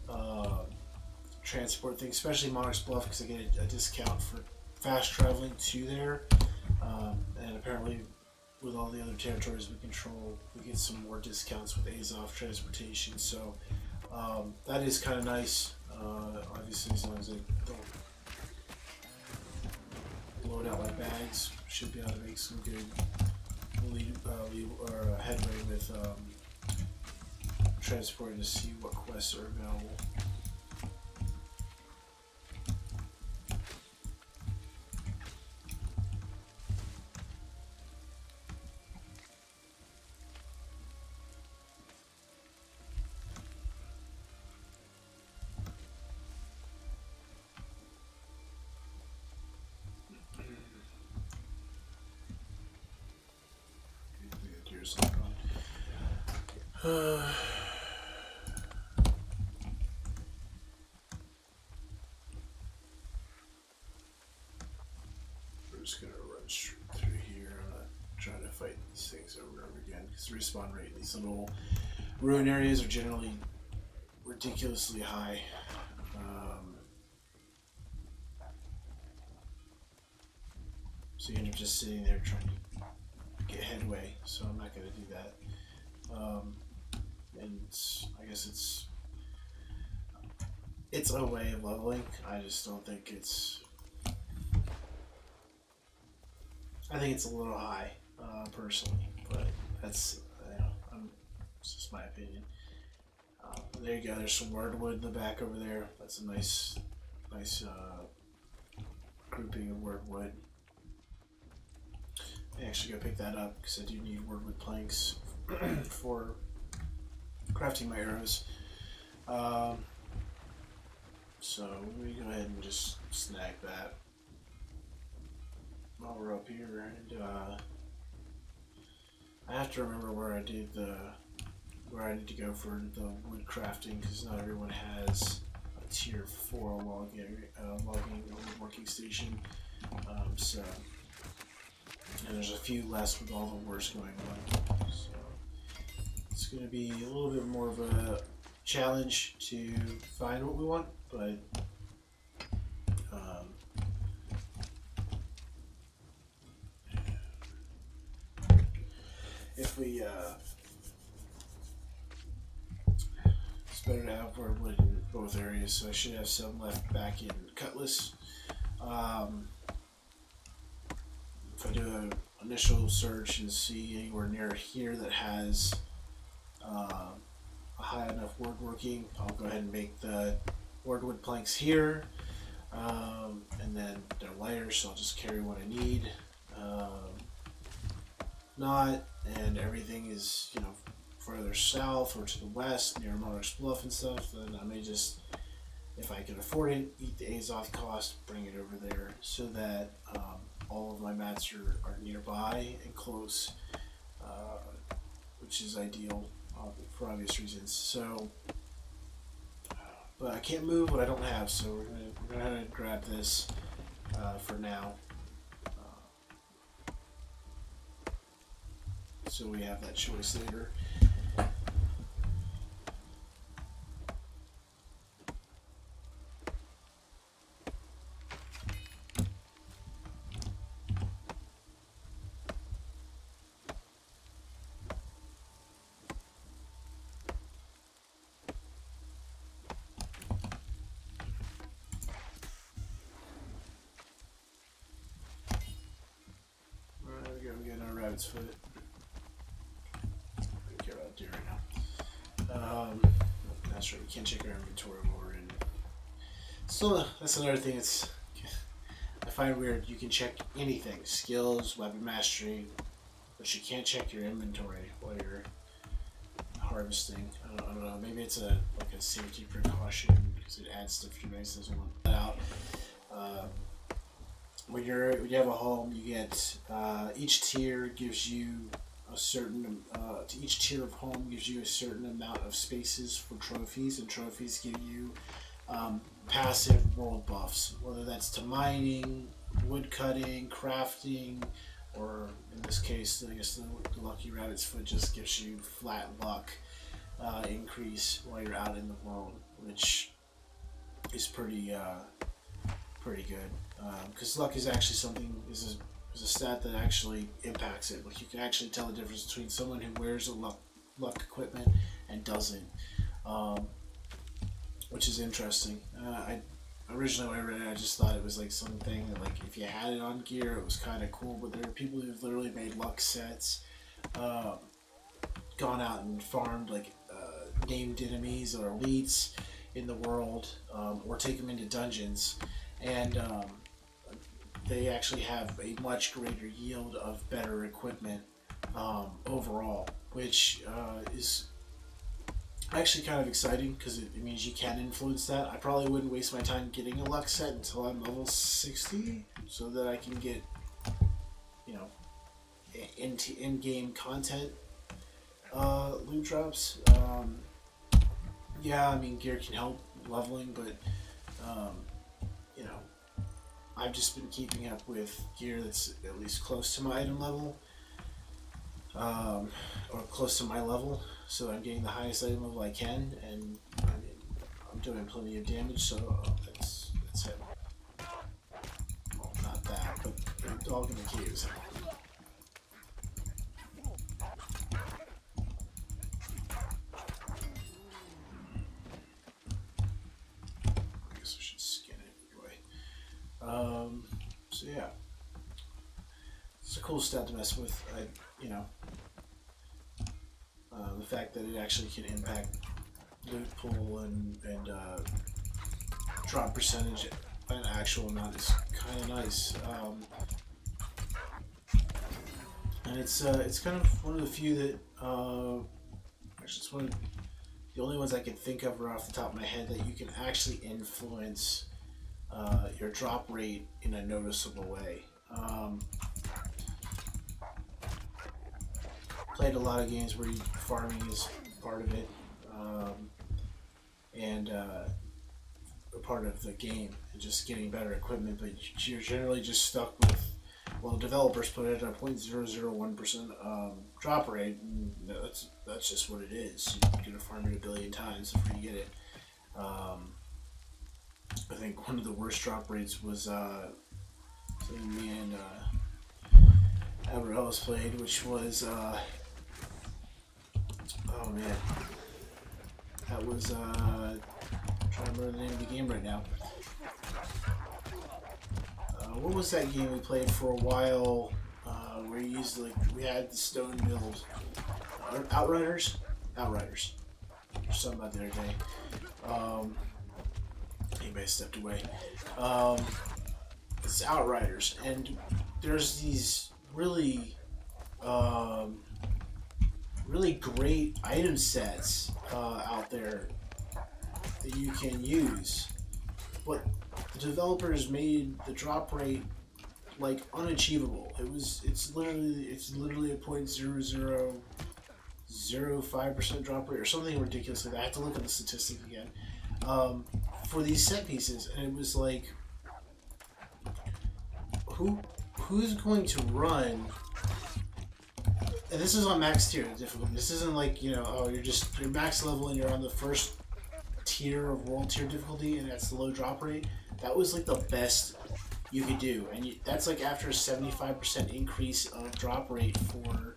of transport things, especially Monarch's Bluff, because I get a discount for fast traveling to there, and apparently with all the other territories we control, we get some more discounts with Azov transportation, so that is kind of nice, obviously as long as I don't load out my bags, should be able to make some good headway with transporting to see what quests are available. We're just gonna run straight through here. I'm not trying to fight these things over and over again because the respawn rate in these little ruin areas are generally ridiculously high. So you end up just sitting there trying to get headway. So I'm not gonna do that. And I guess it's a way of leveling. I just don't think it's. I think it's a little high, personally, but that's it's just my opinion. There you go. There's some wordwood in the back over there. That's a nice grouping of wordwood. I actually gotta pick that up because I do need wordwood planks for crafting my arrows. So we go ahead and just snag that while we're up here, and I have to remember where I did the where I need to go for the wood crafting, because not everyone has a tier 4 logging or woodworking station. So, and there's a few less with all the wars going on. So it's going to be a little bit more of a challenge to find what we want, but if we it's better to have wood in both areas, so I should have some left back in Cutlass. If I do an initial search and see anywhere near here that has a high enough woodworking, I'll go ahead and make the wood planks here, and then they're lighter, so I'll just carry what I need. Not, and everything is, you know, further south or to the west near Monarch's Bluff and stuff, then I may just, if I can afford it, eat the Azoth cost, bring it over there, so that all of my mats are nearby and close, which is ideal for obvious reasons. So, but I can't move what I don't have, so we're gonna grab this for now. So we have that choice later. There we go, we got our rabbit's foot. That's right, we can't check our inventory more, and still that's another thing. It's I find weird. You can check anything, skills, weapon mastery, but you can't check your inventory while you're harvesting. I don't know. Maybe it's a safety precaution because it adds stuff your base doesn't want that out. When you have a home, you get each tier gives you a certain each tier of home gives you a certain amount of spaces for trophies, and trophies give you passive world buffs, whether that's to mining, wood cutting, crafting, or in this case, I guess the Lucky Rabbit's Foot just gives you flat luck increase while you're out in the world, which is pretty good, because luck is actually something is a stat that actually impacts it. Like, you can actually tell the difference between someone who wears a luck equipment and doesn't, which is interesting. Originally when I read it, I just thought it was like something that, like, if you had it on gear, it was kind of cool. But there are people who've literally made luck sets, gone out and farmed like named enemies or elites in the world, or take them into dungeons, and they actually have a much greater yield of better equipment overall, which is actually kind of exciting because it means you can influence that. I probably wouldn't waste my time getting a luck set until I'm level 60, so that I can get, you know, in-game content loot drops. Yeah, I mean, gear can help leveling, but you know, I've just been keeping up with gear that's at least close to my item level, or close to my level, so I'm getting the highest item level I can, and I mean, I'm doing plenty of damage, so that's it. Well, not that, but the dog in the caves. I guess I should skin it anyway. So yeah, it's a cool stat to mess with. The fact that it actually can impact loot pool and drop percentage an actual amount is kind of nice. And it's kind of one of the few that actually it's one of the only ones I can think of right off the top of my head that you can actually influence your drop rate in a noticeable way. Played a lot of games where farming is part of it, and a part of the game, and just getting better equipment. But you're generally just stuck with, well, developers put it at a 0.001% drop rate, and that's just what it is. You're gonna farm it a billion times before you get it. I think one of the worst drop rates was something me and Albert Ellis played, which was oh man, that was I'm trying to remember the name of the game right now. What was that game we played for a while? Where you used we had the stone build. Outriders. There's something about the other day. Anybody stepped away. It's Outriders, and there's these really, really great item sets out there that you can use, but the developers made the drop rate unachievable. It's literally a 0.0005% drop rate or something ridiculous like that. I have to look at the statistic again for these set pieces, and it was like, who's going to run? And this is on max tier difficulty. This isn't like, you're max level and you're on the first tier of world tier difficulty, and that's the low drop rate. That was like the best you could do, and that's like after a 75% increase of drop rate for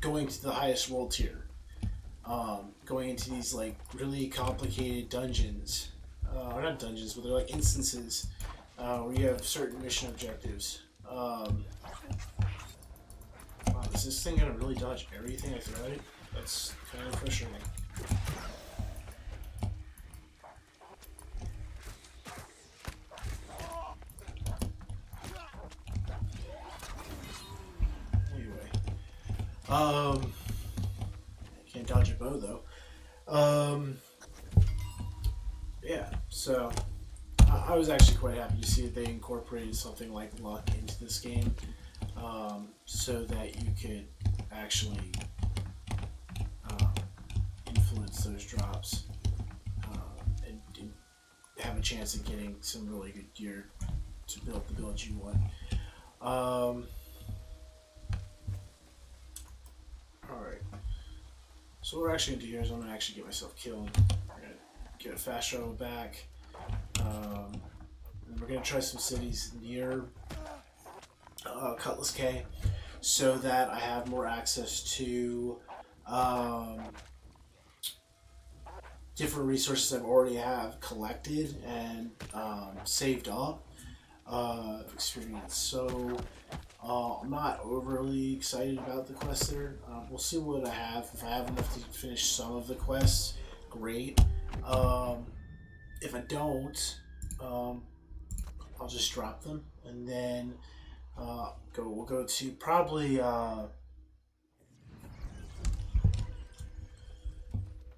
going to the highest world tier, going into these like really complicated dungeons, or not dungeons, but they're like instances where you have certain mission objectives. Wow, is this thing gonna really dodge everything I throw at it? That's kind of frustrating. Anyway, can't dodge a bow though. Yeah, so I was actually quite happy to see that they incorporated something like luck into this game, so that you could actually influence those drops and have a chance of getting some really good gear to build the build you want. Alright, so what we're actually going to do here is I'm going to actually get myself killed. I'm going to get a fast travel back. And we're going to try some cities near Cutlass K, so that I have more access to different resources I've already have collected and saved up experience. So I'm not overly excited about the quest there. We'll see what I have. If I have enough to finish some of the quests, great. If I don't, I'll just drop them, and then we'll go to probably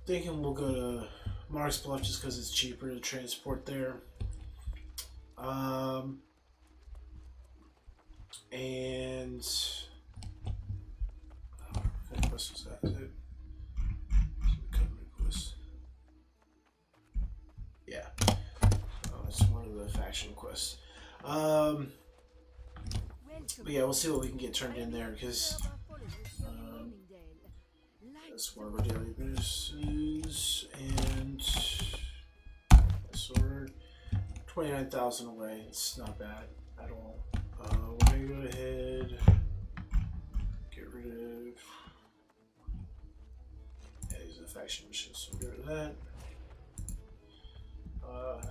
thinking we'll go to Mark's Bluff just because it's cheaper to transport there. And what quest was that? Is it quest? Yeah, it's one of the faction quests. But yeah, we'll see what we can get turned in there, because that's one of our daily bonuses, and so we're 29,000 away. It's not bad at all. We're gonna go ahead, get rid of these faction missions, so we'll get rid of that.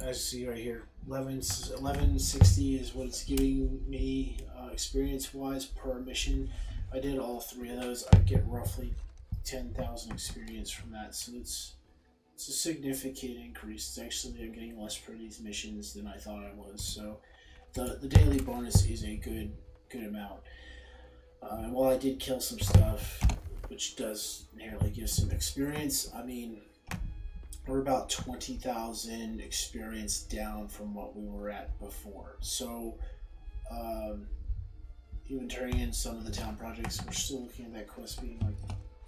As you see right here, 1160 is what it's giving me experience-wise per mission. If I did all three of those, I'd get roughly 10,000 experience from that. So it's a significant increase. It's actually, I'm getting less per these missions than I thought I was. So the daily bonus is a good amount. And while I did kill some stuff, which does inherently give some experience, I mean, we're about 20,000 experience down from what we were at before. So even turning in some of the town projects, we're still looking at that quest being like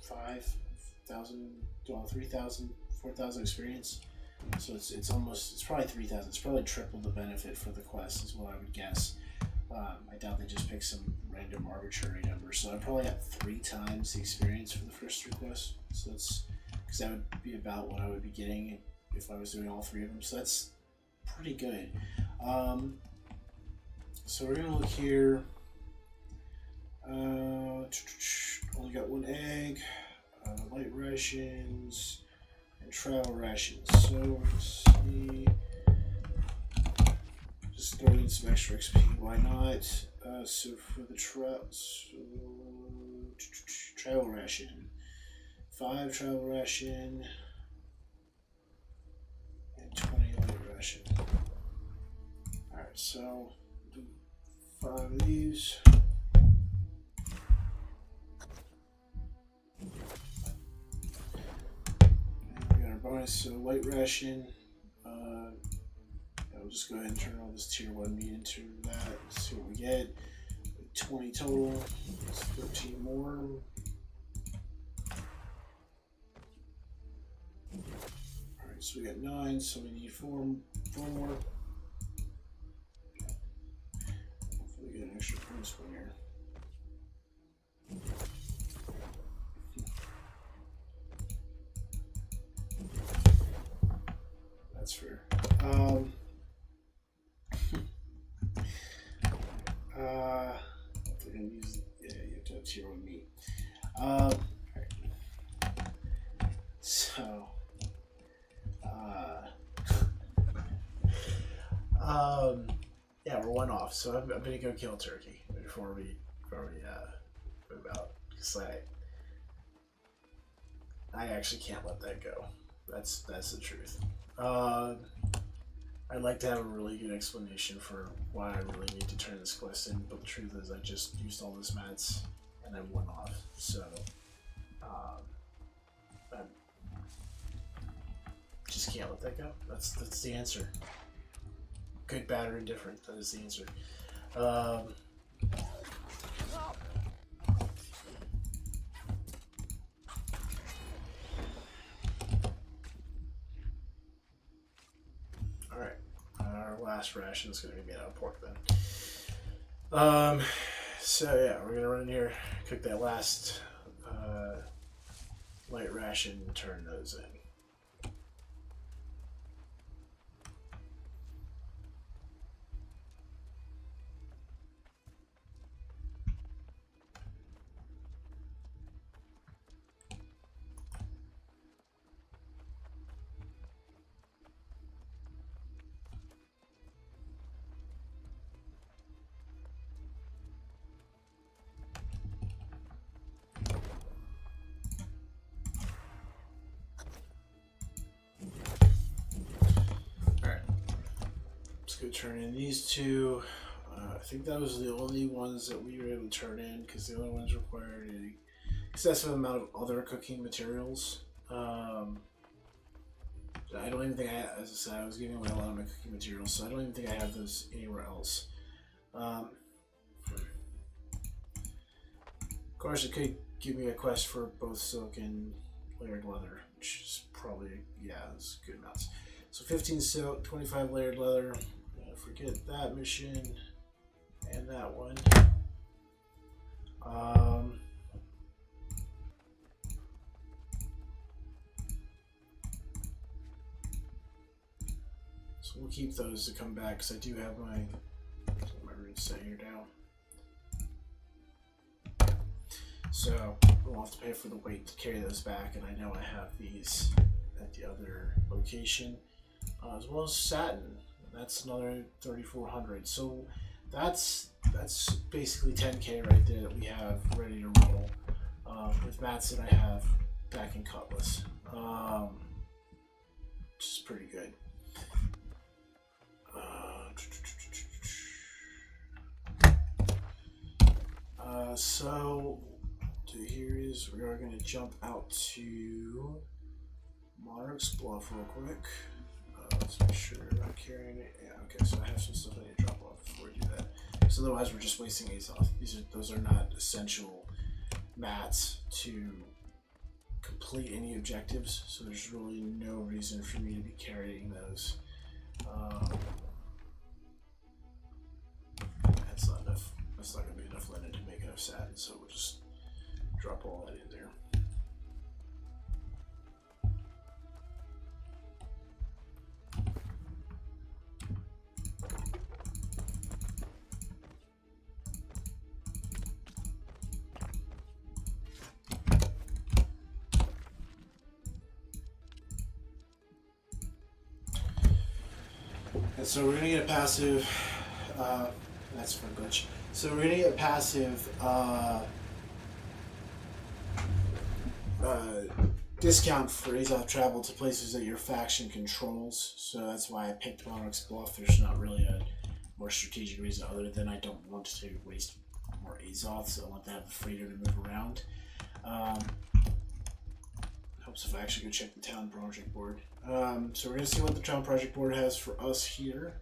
5,000, well, 3,000, 4,000 experience. So it's probably 3,000. It's probably triple the benefit for the quest, is what I would guess. I doubt they just pick some random arbitrary number. So I probably got 3 times the experience for the first 3 quests. So that's because that would be about what I would be getting if I was doing all 3 of them. So that's pretty good. So we're gonna look here. Only got 1 egg, light rations, and travel rations. So let's see. Just throw in some extra XP. Why not? So for the travel ration, 5 travel ration, and 20 light ration. All right, so do 5 of these. Bonus, so light ration. We'll just go ahead and turn all this tier 1 meat into that. See what we get. 20 total. That's 13 more. Alright, so we got 9, so we need 4 more. Hopefully we get an extra bonus one here. That's fair. If they're gonna use, yeah, you have to have tier 1 meat. Right. So, yeah, we're 1 off. So I'm gonna go kill a turkey before we move out, because I actually can't let that go. That's the truth. I'd like to have a really good explanation for why I really need to turn this quest in, but the truth is I just used all those mats and I'm 1 off. So I just can't let that go. That's the answer. Good, bad, or indifferent. That is the answer. Alright, our last ration is going to be made out of pork then. So yeah, we're going to run in here, cook that last light ration, and turn those in. Go turn in these 2. I think those are the only ones that we were able to turn in, because the other ones required an excessive amount of other cooking materials. I don't even think as I said, I was giving away a lot of my cooking materials, so I don't even think I have those anywhere else. Of course, it could give me a quest for both silk and layered leather, which is probably, yeah, it's good amounts. So 15 silk, 25 layered leather. Forget that mission and that one. So we'll keep those to come back, because I do have my roots set here down. So we'll have to pay for the weight to carry those back, and I know I have these at the other location, as well as satin. That's another 3,400. So that's basically 10k right there that we have ready to roll with mats that I have back in Cutlass, which is pretty good. So here is, we are going to jump out to Monarch's Bluff real quick. Let's make sure I'm carrying it. Yeah, okay, so I have some stuff I need to drop off before we do that. So otherwise, we're just wasting Azoth. Those are not essential mats to complete any objectives. So there's really no reason for me to be carrying those. That's not enough. That's not going to be enough linen to make enough satin. So we'll just drop all that in there. And so we're going to get a passive, that's for a glitch. So we're going to get a passive discount for Azoth travel to places that your faction controls. So that's why I picked Monarch's Bluff. There's not really a more strategic reason other than I don't want to waste more Azoth, so I want to have the freedom to move around. Helps if I actually go check the town project board. So we're going to see what the town project board has for us here.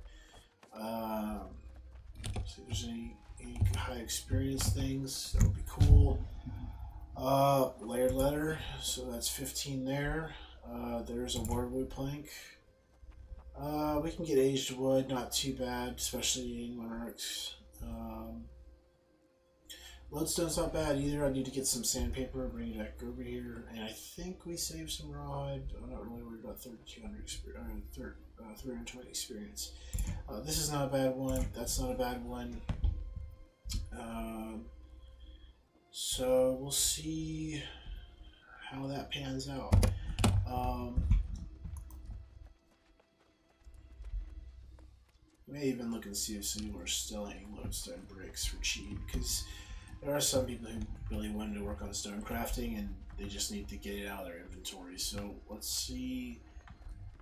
See if there's any high experience things. That would be cool. Layered leather, so that's 15 there. There's a wordwood plank. We can get aged wood, not too bad, especially in Monarchs. Lodestone's not bad either. I need to get some sandpaper, bring it back over here, and I think we saved some rod. I'm not really worried about 320 experience. This is not a bad one. That's not a bad one. So we'll see how that pans out. May even look and see if some people are selling lodestone bricks for cheap, because there are some people who really wanted to work on stone crafting and they just need to get it out of their inventory. So let's see,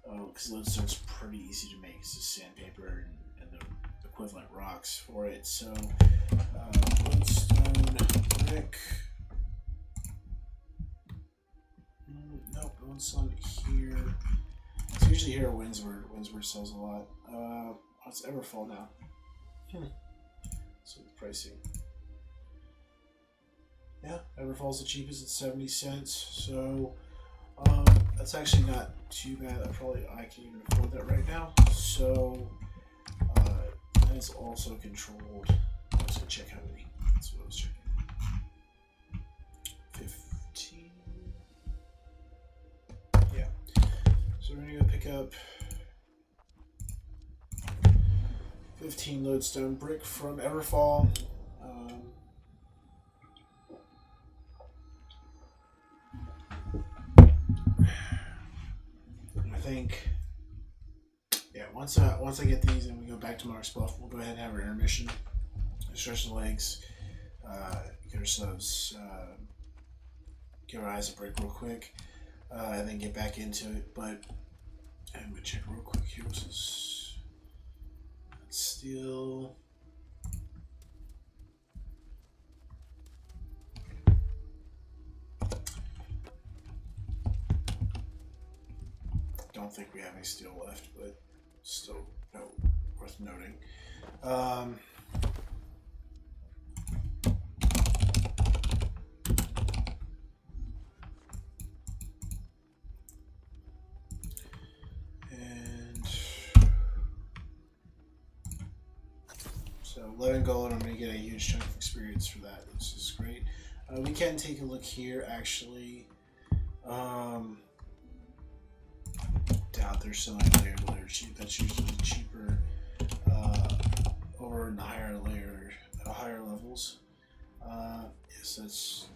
because lodestone's pretty easy to make. It's just sandpaper and the equivalent rocks for it. So lodestone brick. Nope, no one's on here. It's usually here at Windsward. Windsward sells a lot. What's Everfall now? So the pricing. Yeah, Everfall's the cheapest at 70 cents. So that's actually not too bad. I can even afford that right now. So that is also controlled. I'm just gonna check how many. That's what I was checking. 15. Yeah. So we're gonna go pick up 15 lodestone brick from Everfall. I think, yeah. Once I get these and we go back to Monarch's Bluff, we'll go ahead and have our intermission, stretch the legs, get ourselves, get our eyes a break real quick, and then get back into it. But I'm gonna check real quick here. This is still. Don't think we have any steel left, but still worth noting. And so 11 gold, I'm going to get a huge chunk of experience for that. This is great. We can take a look here, actually. Doubt they're selling layer cheap. That's usually cheaper over in the higher levels. Yes, that's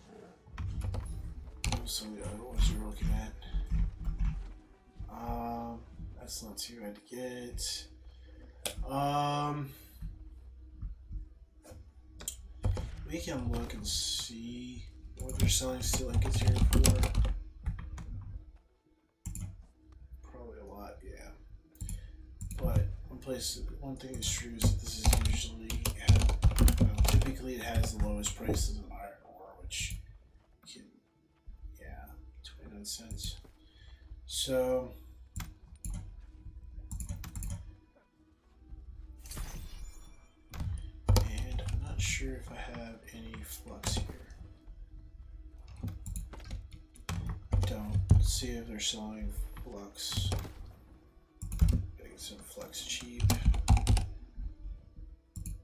some of the other ones you're looking at. That's not too bad to get. We can look and see what they're selling steel ingots here for. But one thing that's true is that this is usually, typically it has the lowest prices of iron ore, which can, 29 cents. So, and sure if I have any flux here. Don't. Let's see if they're selling flux. Getting some flux cheap.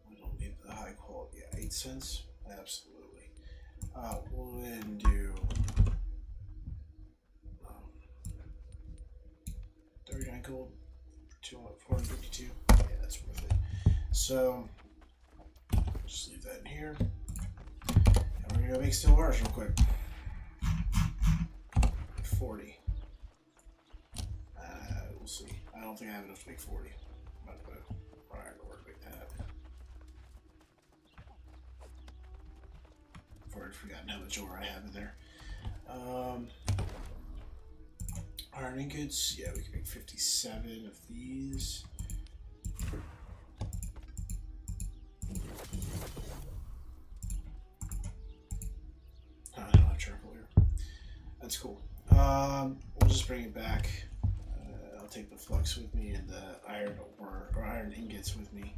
We don't need the high quality. Yeah, 8 cents. Absolutely. We'll go ahead and do 39 gold, 452. Yeah, that's worth it. So just leave that in here. And we're gonna go make steel bars real quick. 40. We'll see. I don't think I have enough to make 40. I'm about to put iron to work like that. I've already forgotten how much ore I have in there. Iron ingots. Yeah, we can make 57 of these. Oh, I don't have charcoal here. That's cool. We'll just bring it back. I'll take the flux with me and the iron ore or iron ingots with me.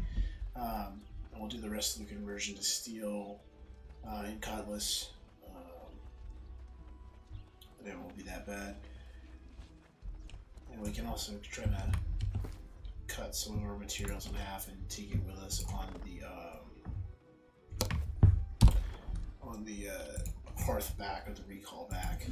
And we'll do the rest of the conversion to steel in Cutlass. It won't be that bad. And we can also try to cut some of our materials in half and take it with us on the hearth back or the recall back.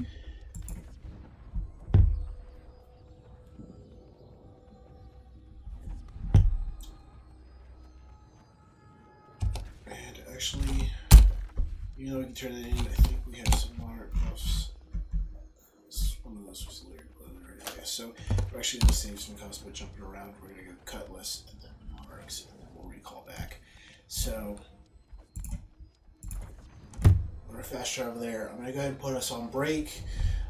And actually, even though we can turn that in, I think we have some more buffs. One of those was later. Yeah, so we're actually going to save some cost by jumping around. We're going to go Cutlass and then Monarchs, and then we'll recall back. So we're going to fast travel there. I'm going to go ahead and put us on break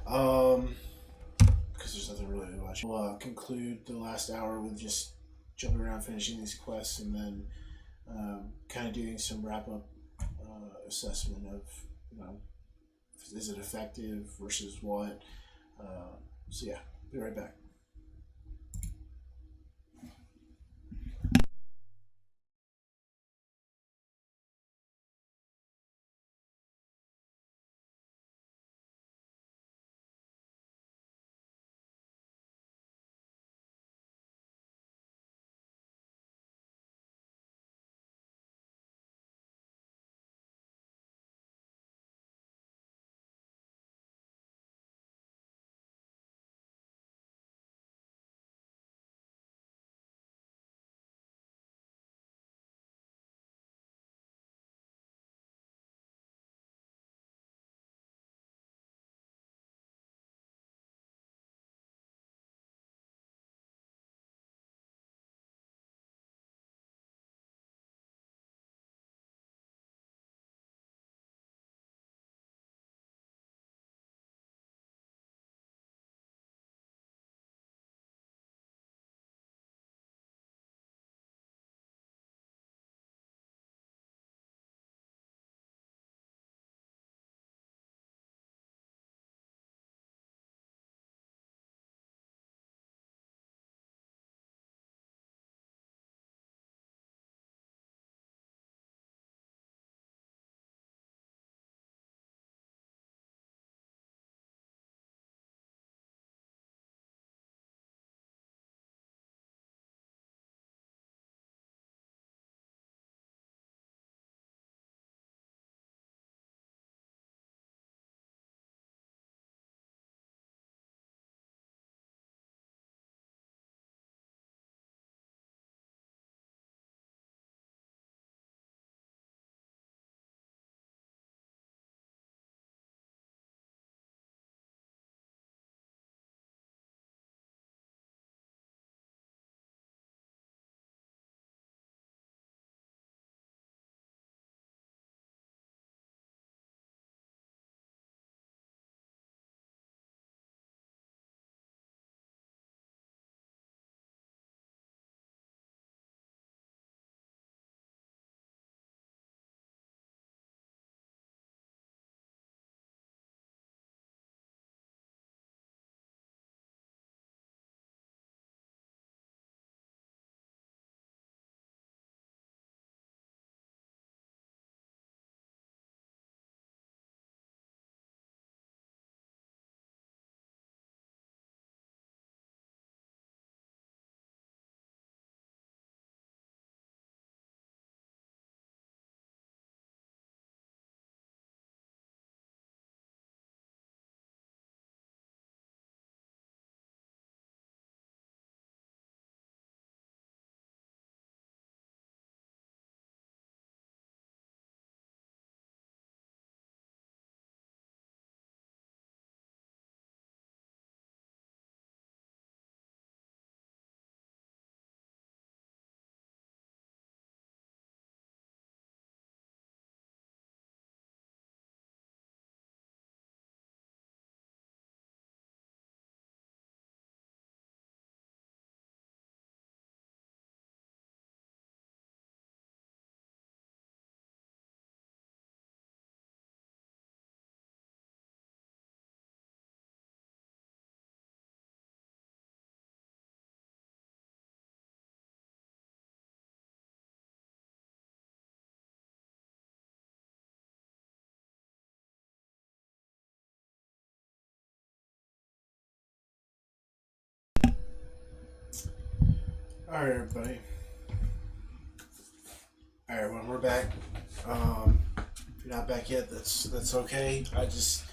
because there's nothing really to watch. We'll conclude the last hour with just jumping around, finishing these quests, and then kind of doing some wrap-up assessment of, is it effective versus what. So yeah, be right back. All right, everybody. All right, when we're back, if you're not back yet, that's okay. I just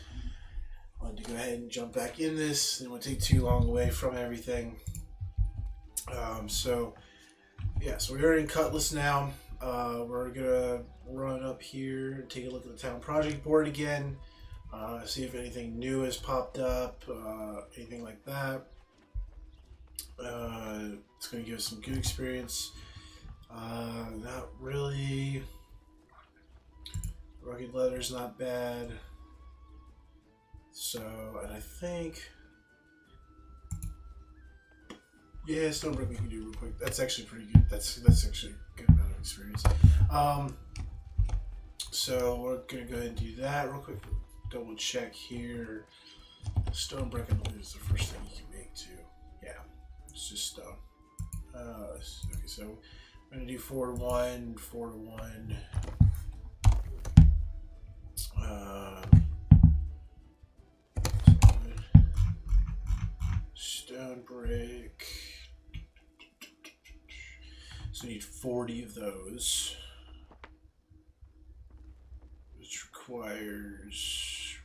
wanted to go ahead and jump back in this. It won't take too long away from everything. So we're in Cutlass now. We're gonna run up here and take a look at the town project board again. See if anything new has popped up, anything like that. It's going to give us some good experience. Not really. Rugged Leather's not bad. So, and I think, yeah, Stonebrook we can do real quick. That's actually pretty good. That's actually a good amount of experience. So we're going to go ahead and do that real quick. Double check here. Stonebrook, I believe, is the first thing you can make too. Yeah, it's just stone. Okay, so I'm gonna do 4 to 1, 4 to 1. Stone brick. So I need 40 of those, which requires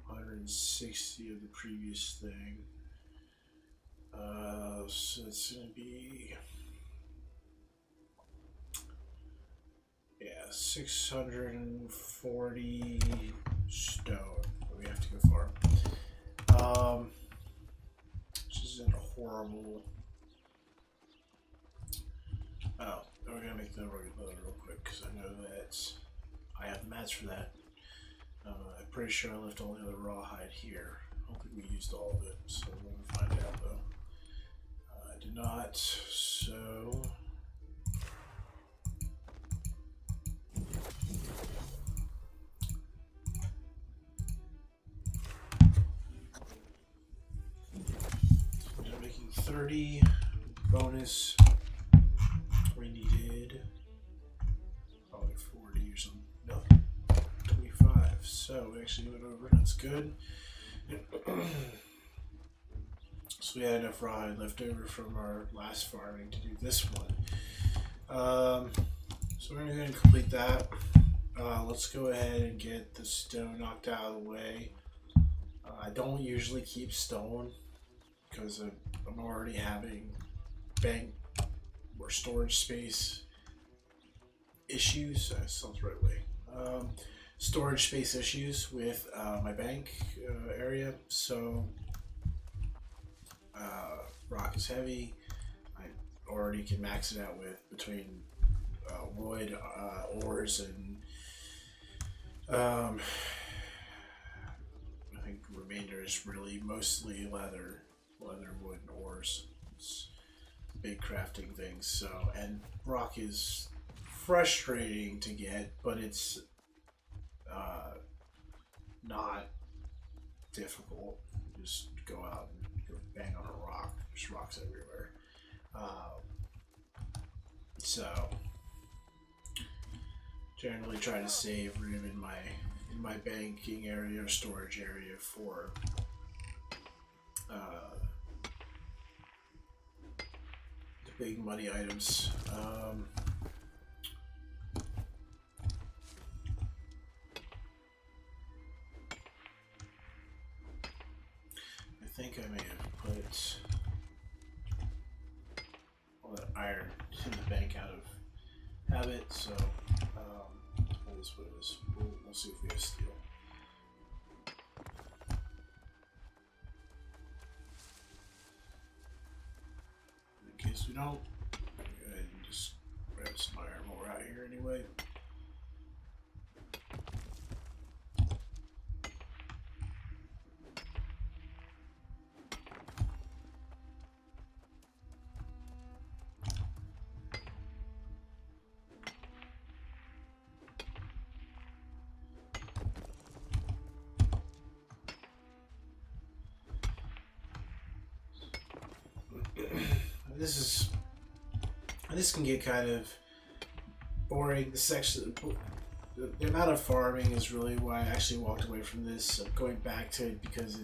160 of the previous thing. So it's gonna be 640 stone. We have to go far. Which isn't horrible. Oh, we're gonna make the rugged leather real quick because I know that I have the mats for that. I'm pretty sure I left all the other rawhide here. I don't think we used all of it, so we're gonna find out though. I did not, so. I'm making 30 bonus. We needed probably 40 or something. No, 25. So we actually went over. That's good. So we had enough rawhide left over from our last farming to do this one. So we're going to go ahead and complete that. Let's go ahead and get the stone knocked out of the way. I don't usually keep stone because I'm already having bank or storage space issues. That sounds the right way. Storage space issues with my bank area. So rock is heavy. I already can max it out with between wood, ores, and I think the remainder is really mostly leather, wood, and ores. It's big crafting things. So, and rock is frustrating to get, but it's not difficult. Just go out and go bang on a rock. There's rocks everywhere. So generally try to save room in my banking area or storage area for the big money items. I think I may have put all that iron in the bank out of habit, so that is what it is. We'll see if we have steel. In case we don't, go ahead and just grab some iron while we're out here anyway. This can get kind of boring. The section, the amount of farming is really why I actually walked away from this. I'm going back to it because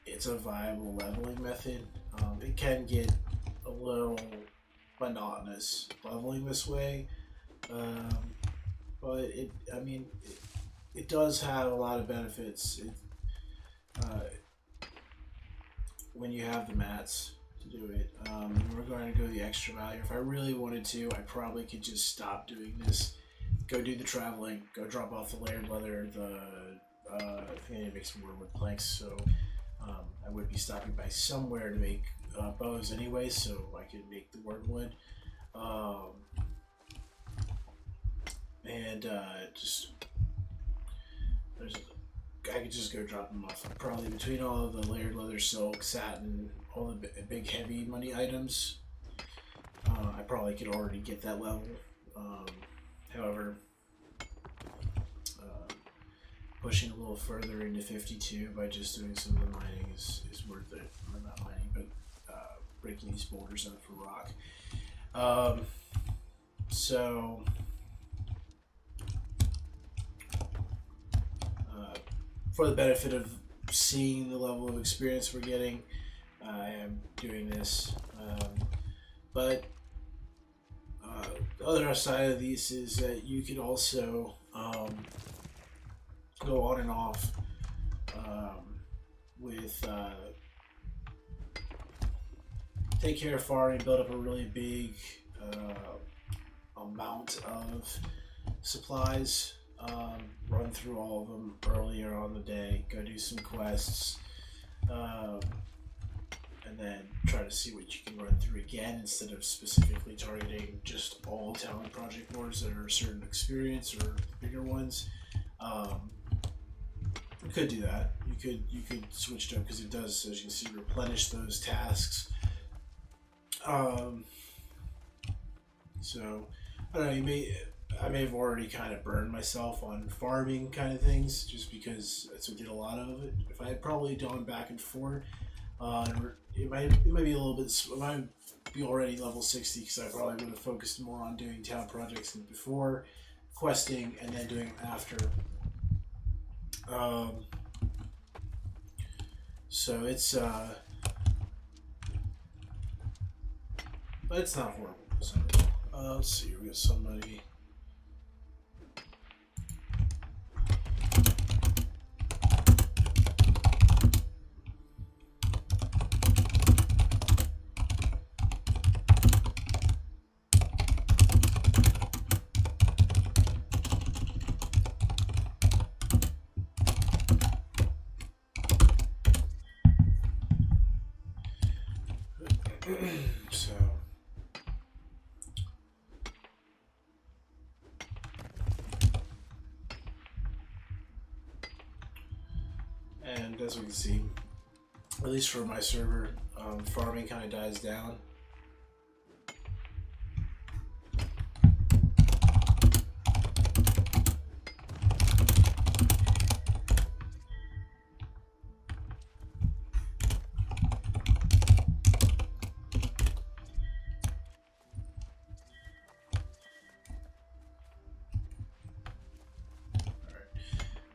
it's a viable leveling method. It can get a little monotonous leveling this way. Um, but I mean, it does have a lot of benefits. Uh, when you have the mats to do it. We're going to go the extra value. If I really wanted to, I probably could just stop doing this, go do the traveling, go drop off the layered leather, I think I need to make some more wood planks, so I would be stopping by somewhere to make bows anyway, so I could make the wormwood. And just I could just go drop them off. Probably between all of the layered leather, silk, satin, all the big heavy money items, I probably could already get that level. However, pushing a little further into 52 by just doing some of the mining is worth it. Or not mining, but breaking these boulders up for rock. So for the benefit of seeing the level of experience we're getting, I am doing this. But the other side of these is that you could also go on and off with take care of farming, build up a really big amount of supplies, run through all of them earlier on the day, go do some quests, and then try to see what you can run through again instead of specifically targeting just all talent project boards that are a certain experience or bigger ones. You could do that. You could switch it up because it does, as you can see, replenish those tasks. So I don't know. I may have already kind of burned myself on farming kind of things just because that's what did a lot of it. If I had probably gone back and forth, it might be a little bit. It might be already level 60 because I probably would have focused more on doing town projects than before, questing, and then doing them after. So it's but it's not horrible. So, let's see, we got somebody. So and as we can see, at least for my server, farming kind of dies down.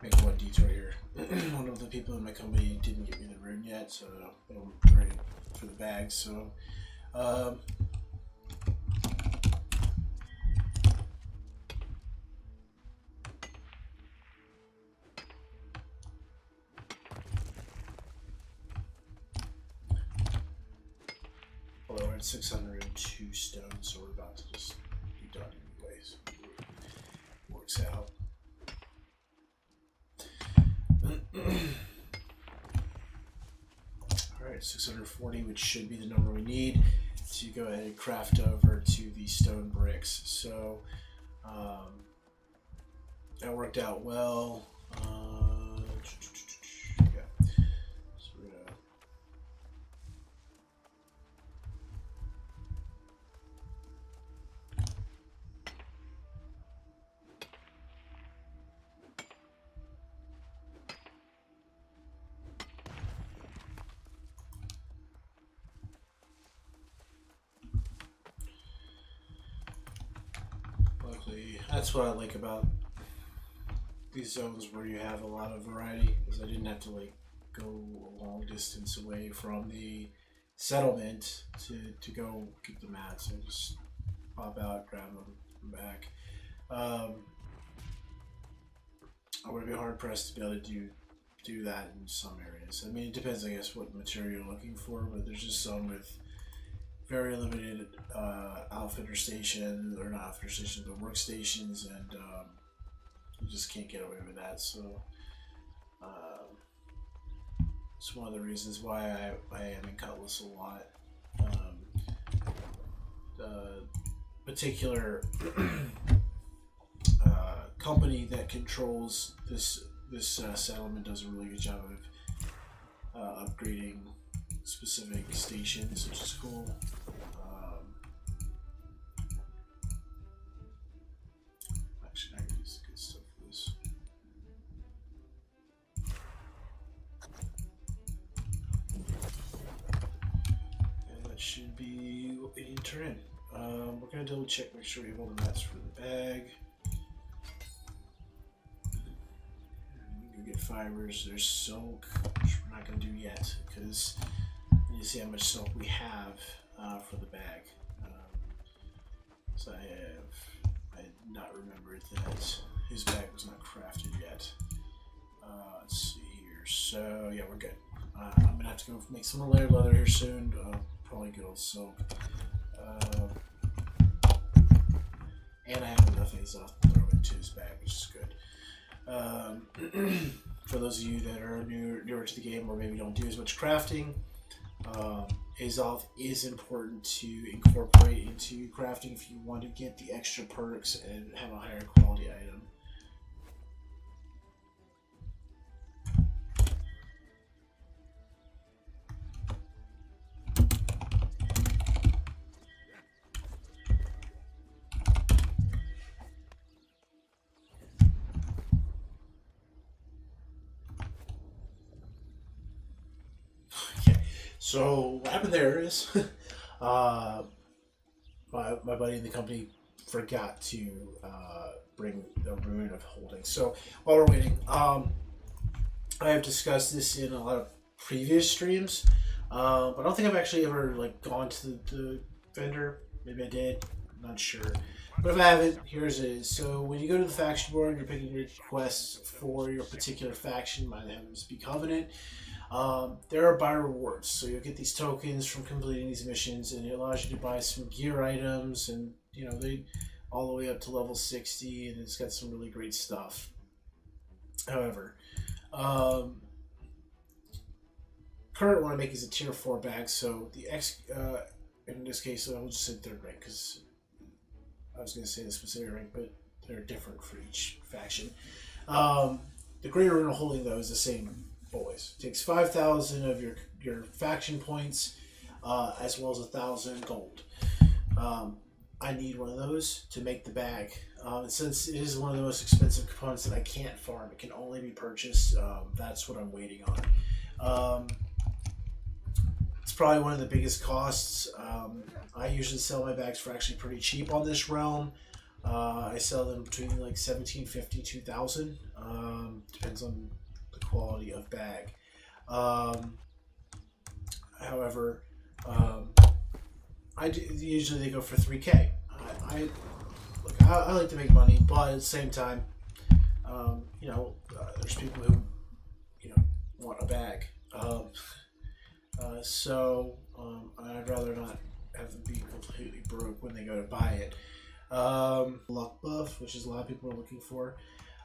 Make one detour here. One of the people in my company didn't give me the rune yet, so I'm ready for the bags. So, although we're at 602 stone, so we're about to just be done anyways. Works out. Alright, 640, which should be the number we need to go ahead and craft over to the stone bricks. So that worked out well. Yeah. So we're gonna that's what I like about these zones where you have a lot of variety, is I didn't have to like go a long distance away from the settlement to go get the mats. I just pop out, grab them, come back. I would be hard pressed to be able to do that in some areas. I mean, it depends, I guess, what material you're looking for, but there's just some with very limited outfitter stations, or not outfitter stations, but workstations, and you just can't get away with that. So it's one of the reasons why I am in Cutlass a lot. The particular company that controls this settlement does a really good job of upgrading specific stations, which is cool. Actually, I can use good stuff for this. And that should be what we need to turn in. We're going to double check, make sure we have all the mats for the bag. Get fibers. There's soak, which we're not going to do yet because you see how much soak we have for the bag. So I had not remembered that his bag was not crafted yet. Let's see here. So yeah, we're good. I'm gonna have to go make some more layered leather here soon. Probably good old soak. And I have enough Azoth to throw into his bag, which is good. For those of you that are newer to the game or maybe don't do as much crafting, Azoth is important to incorporate into crafting if you want to get the extra perks and have a higher quality item. So what happened there is my buddy in the company forgot to bring the Rune of Holding. So while we're waiting, I have discussed this in a lot of previous streams, but I don't think I've actually ever gone to the vendor. Maybe I did, I'm not sure. But if I haven't, here's it. So when you go to the faction board, you're picking your quests for your particular faction. Mine happens to be Covenant. There are buy rewards, so you'll get these tokens from completing these missions, and it allows you to buy some gear items, and they all the way up to level 60, and it's got some really great stuff. However, current one I make is a tier 4 bag, so the in this case I will just say 3rd rank because I was going to say the specific rank, but they're different for each faction. The Great Rune of Holding though is the same. Always takes 5,000 of your faction points, as well as 1,000 gold. I need one of those to make the bag. And since it is one of the most expensive components that I can't farm, it can only be purchased. That's what I'm waiting on. It's probably one of the biggest costs. I usually sell my bags for actually pretty cheap on this realm. I sell them between $1,750 to $2,000. Depends on quality of bag. However, usually they go for 3K. I like to make money, but at the same time, there's people who want a bag. So I'd rather not have them be completely broke when they go to buy it. Luck buff, which is a lot of people are looking for.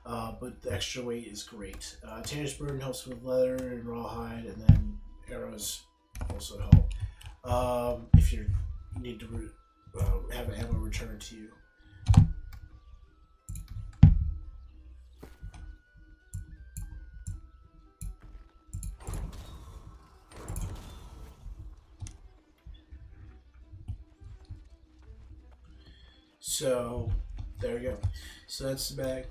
But the extra weight is great. Tannish Burden helps with leather and rawhide, and then arrows also help. If you need to have an ammo returned to you. So there you go. So that's the bag.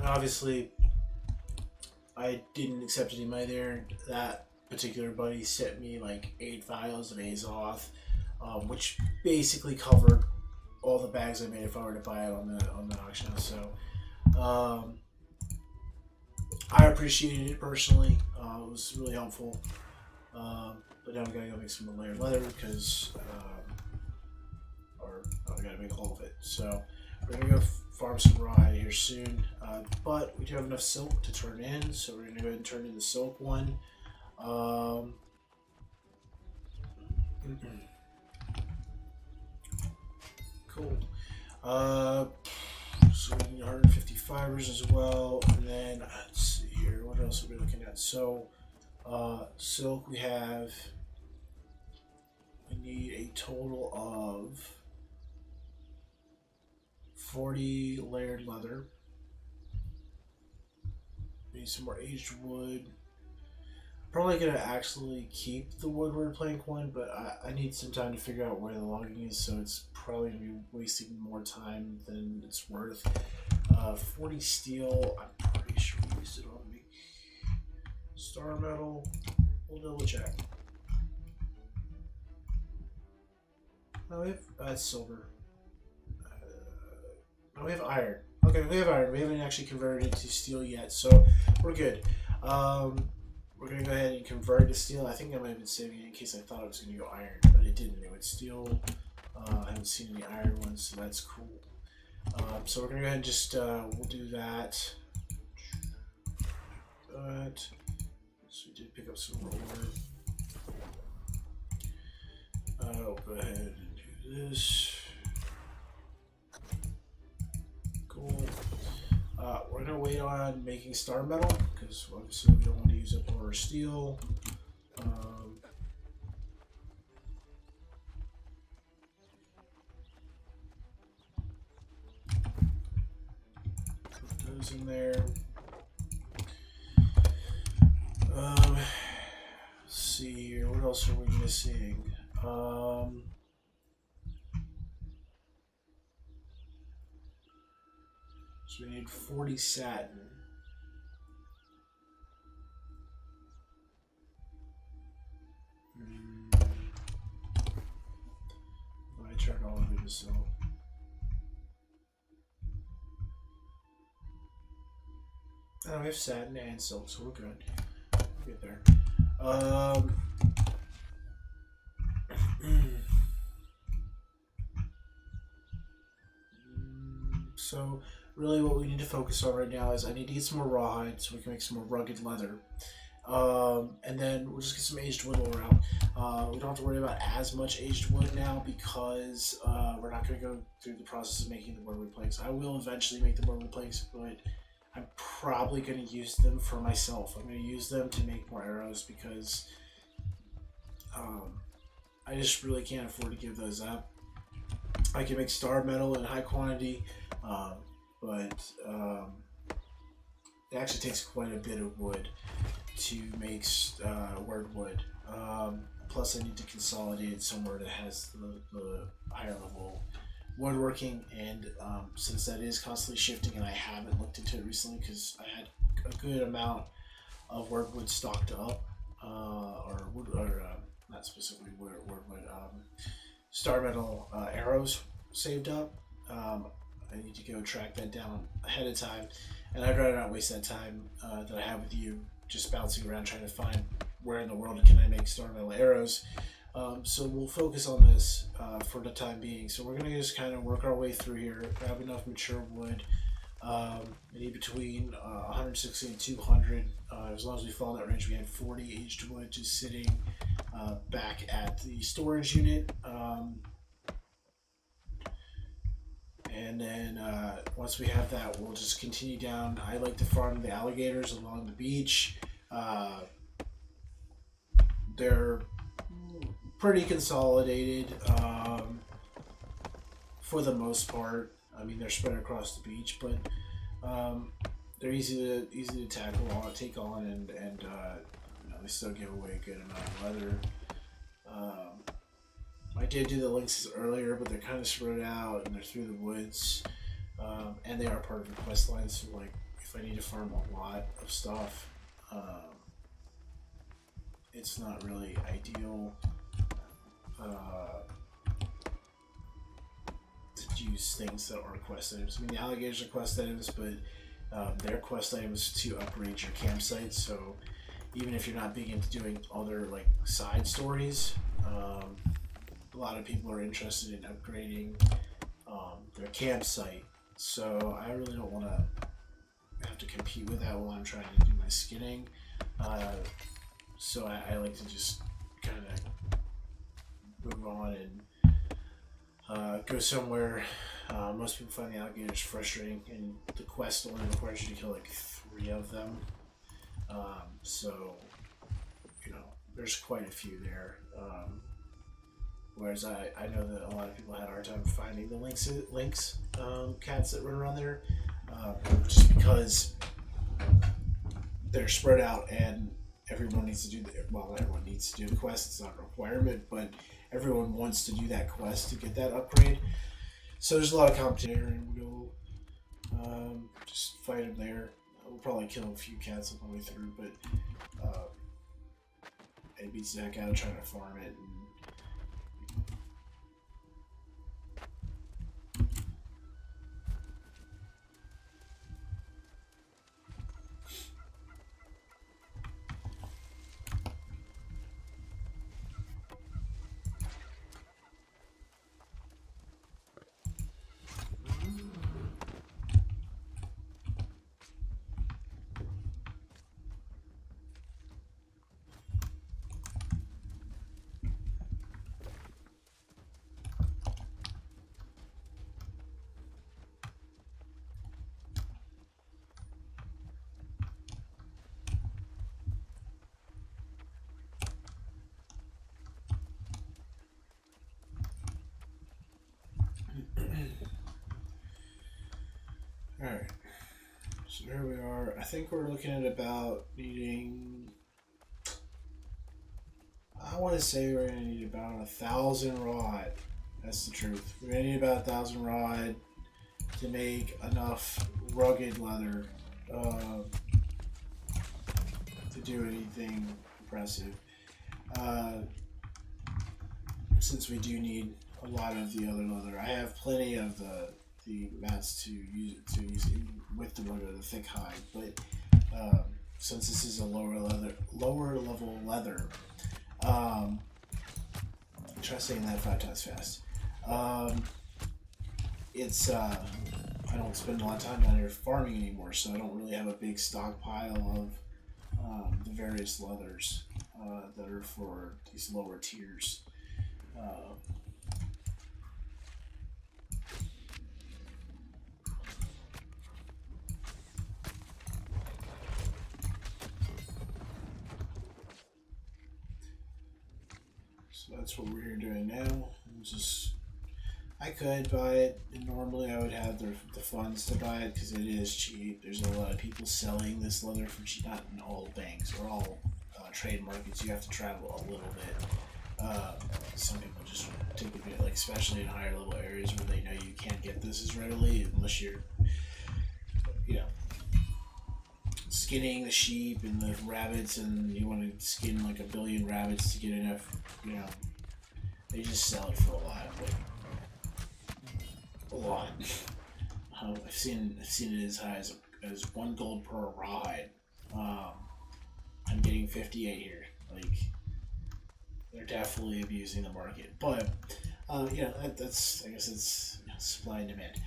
Obviously, I didn't accept any money there. That particular buddy sent me 8 vials of Azoth. which basically covered all the bags I made if I were to buy it on the auction house. So I appreciated it personally. It was really helpful. But now we gotta go make some more layered leather because, or I gotta make all of it. So we're gonna go farm some rawhide here soon. But we do have enough silk to turn in, so we're gonna go ahead and turn in the silk one. Cool. So we need 150 fibers as well, and then let's see here. What else are we looking at? So, silk we have. We need a total of 40 layered leather. We need some more aged wood. Probably gonna actually keep the woodward plank one, but I need some time to figure out where the logging is, so it's probably gonna be wasting more time than it's worth. 40 steel, I'm pretty sure we used it on me. Star metal, we'll double check. No, we have silver. No, we have iron. Okay, we have iron. We haven't actually converted it to steel yet, so we're good. We're gonna go ahead and convert it to steel. I think I might have been saving it in case I thought it was gonna go iron, but it didn't. It was steel. I haven't seen any iron ones, so that's cool. So we're gonna go ahead and just we'll do that. So we did pick up some roller. I'll go ahead and do this. Cool. We're gonna wait on making star metal because obviously we don't want to use up all our steel. Put those in there. Let's see here. What else are we missing? So we need 40 satin. I turned all of it to silk. Oh, we have satin and silk, so we're good. We'll get there. So really what we need to focus on right now is I need to get some more rawhide so we can make some more rugged leather. And then we'll just get some aged wood while we're out. We don't have to worry about as much aged wood now because we're not going to go through the process of making the woodwood planks. I will eventually make the woodwood planks, but I'm probably going to use them for myself. I'm going to use them to make more arrows because I just really can't afford to give those up. I can make star metal in high quantity, but it actually takes quite a bit of wood to make word wood. Plus I need to consolidate it somewhere that has the higher level woodworking, and since that is constantly shifting and I haven't looked into it recently because I had a good amount of wordwood stocked up, not specifically wordwood, star metal arrows saved up. I need to go track that down ahead of time, and I'd rather not waste that time that I have with you just bouncing around trying to find where in the world can I make star metal arrows. So we'll focus on this for the time being. So we're going to just kind of work our way through here, grab enough mature wood. I need between 160 and 200. As long as we fall in that range, we had 40 aged wood just sitting back at the storage unit. And then once we have that, we'll just continue down. I like to farm the alligators along the beach. They're pretty consolidated for the most part. I mean, they're spread across the beach, but they're easy to tackle, take on, and they still give away a good amount of leather. I did do the lynxes earlier, but they're kind of spread out and they're through the woods, and they are part of the quest line. So, like, if I need to farm a lot of stuff, it's not really ideal. use things that are quest items. I mean, the alligators are quest items, but they're quest items to upgrade your campsite. So even if you're not big into doing other like side stories, a lot of people are interested in upgrading their campsite. So I really don't want to have to compete with that while I'm trying to do my skinning. So I like to just kind of move on and go somewhere. Most people find the alligators frustrating, and the quest only requires you to kill like 3 of them. So, you know, there's quite a few there. Whereas I know that a lot of people had a hard time finding the lynx cats that run around there, just because they're spread out and everyone needs to do well, not everyone needs to do the quest, it's not a requirement, but everyone wants to do that quest to get that upgrade. So there's a lot of competition there, and we'll just fight them there. We'll probably kill a few cats on the way through, but it beats the heck out of trying to farm it. Alright, so here we are. I think we're looking at about needing, I want to say we're going to need about 1,000 rod. That's the truth. We're going to need about 1,000 rod to make enough rugged leather to do anything impressive. Since we do need a lot of the other leather. I have plenty of the mats to use with the leather, the thick hide, but since this is a lower level leather, try saying that 5 times fast. It's I don't spend a lot of time down here farming anymore, so I don't really have a big stockpile of the various leathers that are for these lower tiers. So that's what we're here doing now. I could buy it, and normally I would have the funds to buy it because it is cheap. There's a lot of people selling this leather for cheap, not in all banks or all trade markets. You have to travel a little bit. Some people just take advantage, like especially in higher level areas where they know you can't get this as readily unless you're, skinning the sheep and the rabbits, and you want to skin like 1 billion rabbits to get enough. They just sell it for a lot. I've seen it as high as 1 gold per rawhide. I'm getting 58 here. Like, they're definitely abusing the market, but that's I guess it's supply and demand.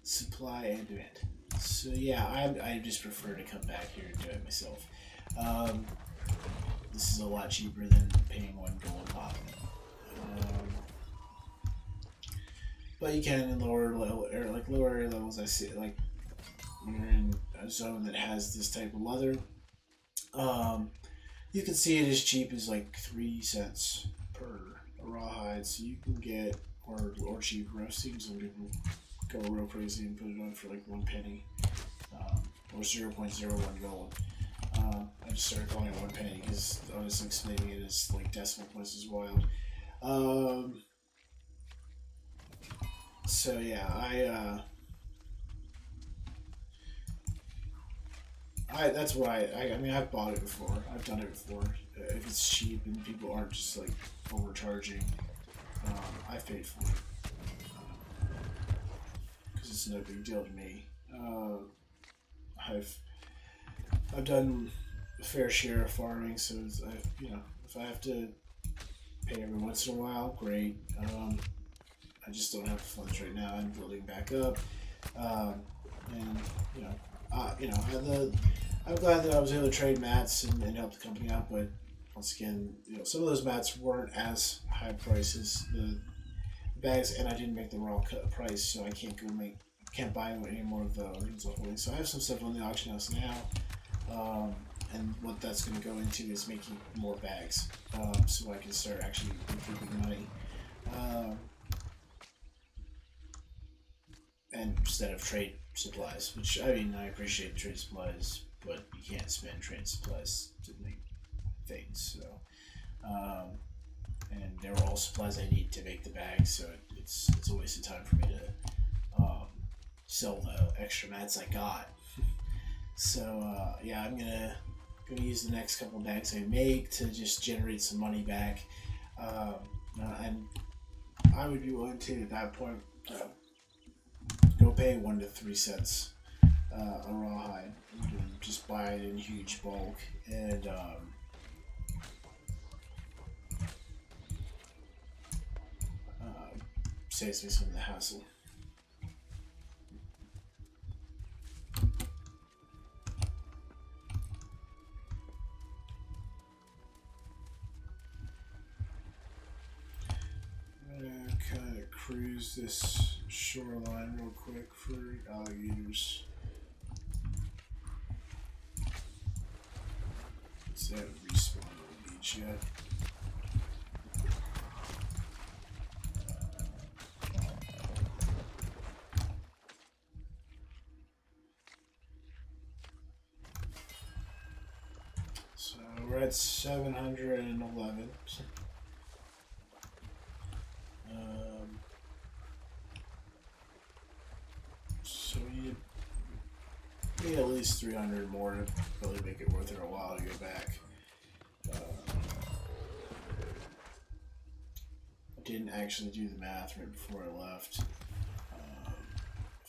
Supply and demand. So yeah, I just prefer to come back here and do it myself. This is a lot cheaper than paying 1 gold pop. But you can in lower area levels. I see, like when you're in a zone that has this type of leather, you can see it as cheap as like 3 cents per rawhide. So you can get or cheaper. I've seen some people go real crazy and put it on for like 1 penny, or 0.01 gold. I just started calling it 1 penny because honestly explaining it as like decimal points is wild. So yeah, that's why I mean I've bought it before. I've done it before. If it's cheap and people aren't just like overcharging, I've paid for it. because it's no big deal to me. I've I've done a fair share of farming, so if I have to pay every once in a while, great. I just don't have the funds right now. I'm building back up, um, and you know, I'm glad that I was able to trade mats and help the company out. But once again, some of those mats weren't as high prices. The bags, and I didn't make the raw cut price, so I can't buy any more of the original holdings. So I have some stuff on the auction house now. And what that's going to go into is making more bags, so I can start actually improving money. And instead of trade supplies, which I appreciate trade supplies, but you can't spend trade supplies to make things. So, and they're all supplies I need to make the bags, so it's a waste of time for me to sell the extra mats I got. So yeah, I'm gonna use the next couple of bags I make to just generate some money back, and I would be willing to at that point go pay 1 to 3 cents a rawhide, and just buy it in huge bulk, and saves me some of the hassle. Kind of cruise this shoreline real quick for alligators. They haven't respawned on the beach yet. So we're at 711. So you need at least 300 more to really make it worth it a while to go back. I didn't actually do the math right before I left of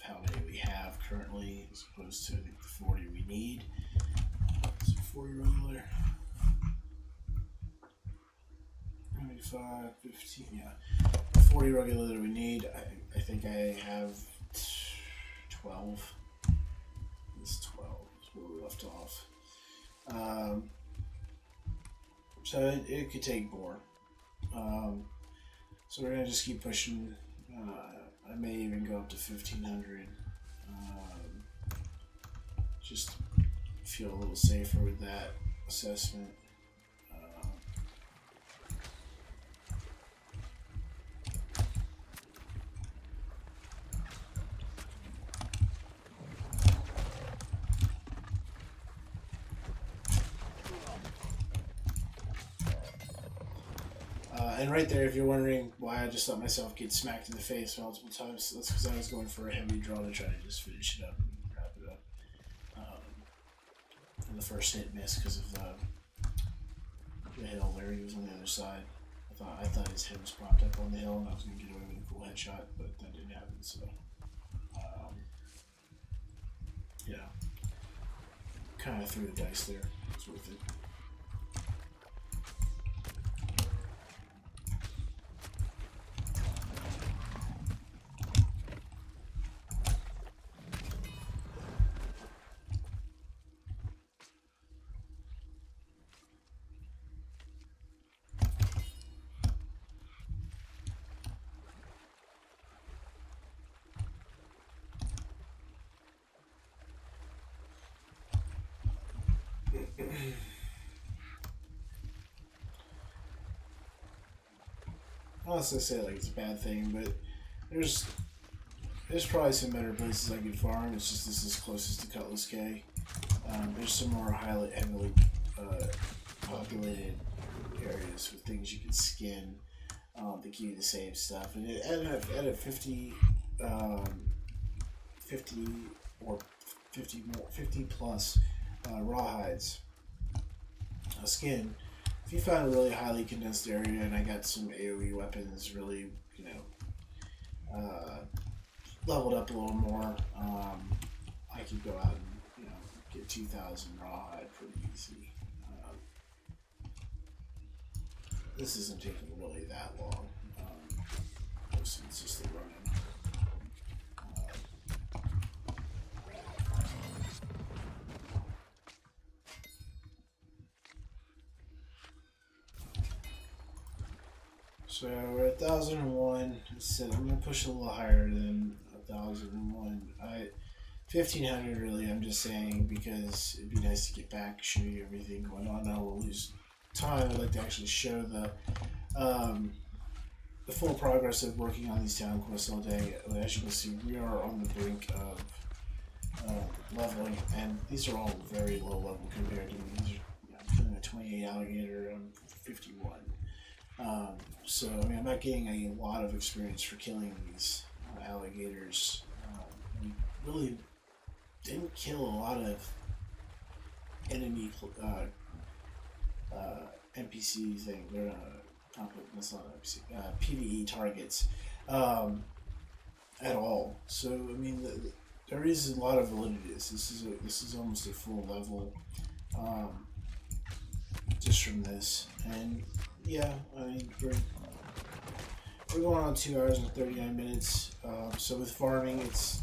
how many we have currently as opposed to the 40 we need. So 40 regular. 95, 15, yeah. 40 regular that we need. I think I have 12. It's 12 is where we left off. So it could take more. So we're gonna just keep pushing. I may even go up to 1,500. Just feel a little safer with that assessment. And right there, if you're wondering why I just let myself get smacked in the face multiple times, that's because I was going for a heavy draw to try to just finish it up and wrap it up. And the first hit missed because of the hill there. He was on the other side. I thought his head was propped up on the hill and I was going to get away with a cool headshot, but that didn't happen. So, yeah, kind of threw the dice there. It's worth it. I don't necessarily say like it's a bad thing, but there's probably some better places I could farm. It's just this is closest to Cutlass K. There's some more heavily populated areas with things you can skin that give you the same stuff. And at a 50 or 50 plus rawhides skin. If you found a really highly condensed area and I got some AoE weapons really, leveled up a little more, I could go out and get 2,000 rawhide pretty easy. Um, this isn't taking really that long. Mostly it's just the running. So we're at 1,001. So I'm gonna push a little higher than 1,001. 1,500 really. I'm just saying because it'd be nice to get back, show you everything going on. Now we'll lose time. I'd like to actually show the full progress of working on these town quests all day. As you can see, we are on the brink of leveling, and these are all very low level compared to me. These are, I'm killing a 28 alligator. I'm 51. So I mean, I'm not getting a lot of experience for killing these alligators. We really didn't kill a lot of enemy NPC thing. They're that's not NPC, PVE targets at all. So I mean, there is a lot of validity to this. This is almost a full level just from this, and yeah, I mean we're going on 2 hours and 39 minutes. So with farming, it's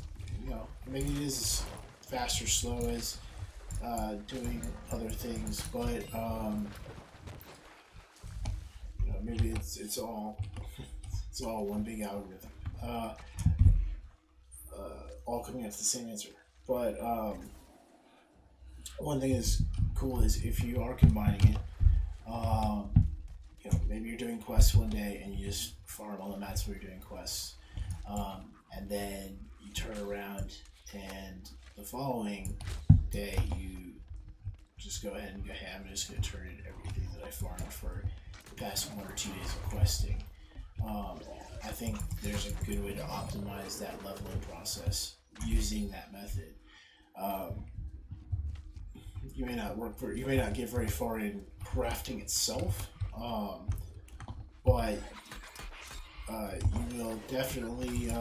maybe it is as fast or slow as doing other things, but maybe it's all it's all one big algorithm, all coming up to the same answer. But one thing is cool is if you are combining it. Maybe you're doing quests one day and you just farm on the mats where you're doing quests, and then you turn around and the following day you just go ahead and go, hey, I'm just going to turn in everything that I farmed for the past 1 or 2 days of questing. I think there's a good way to optimize that leveling process using that method. You may not get very far in crafting itself, but you will definitely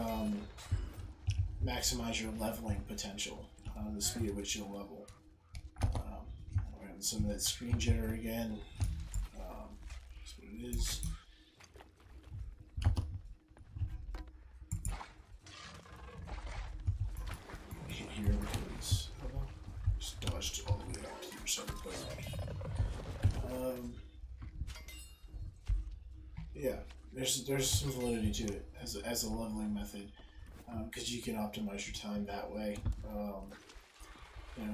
maximize your leveling potential, the speed at which you'll level. We're having some of that screen jitter again. That's what it is. Hit here because just dodged all the way up here, so yeah, there's some validity to it as a leveling method, because you can optimize your time that way.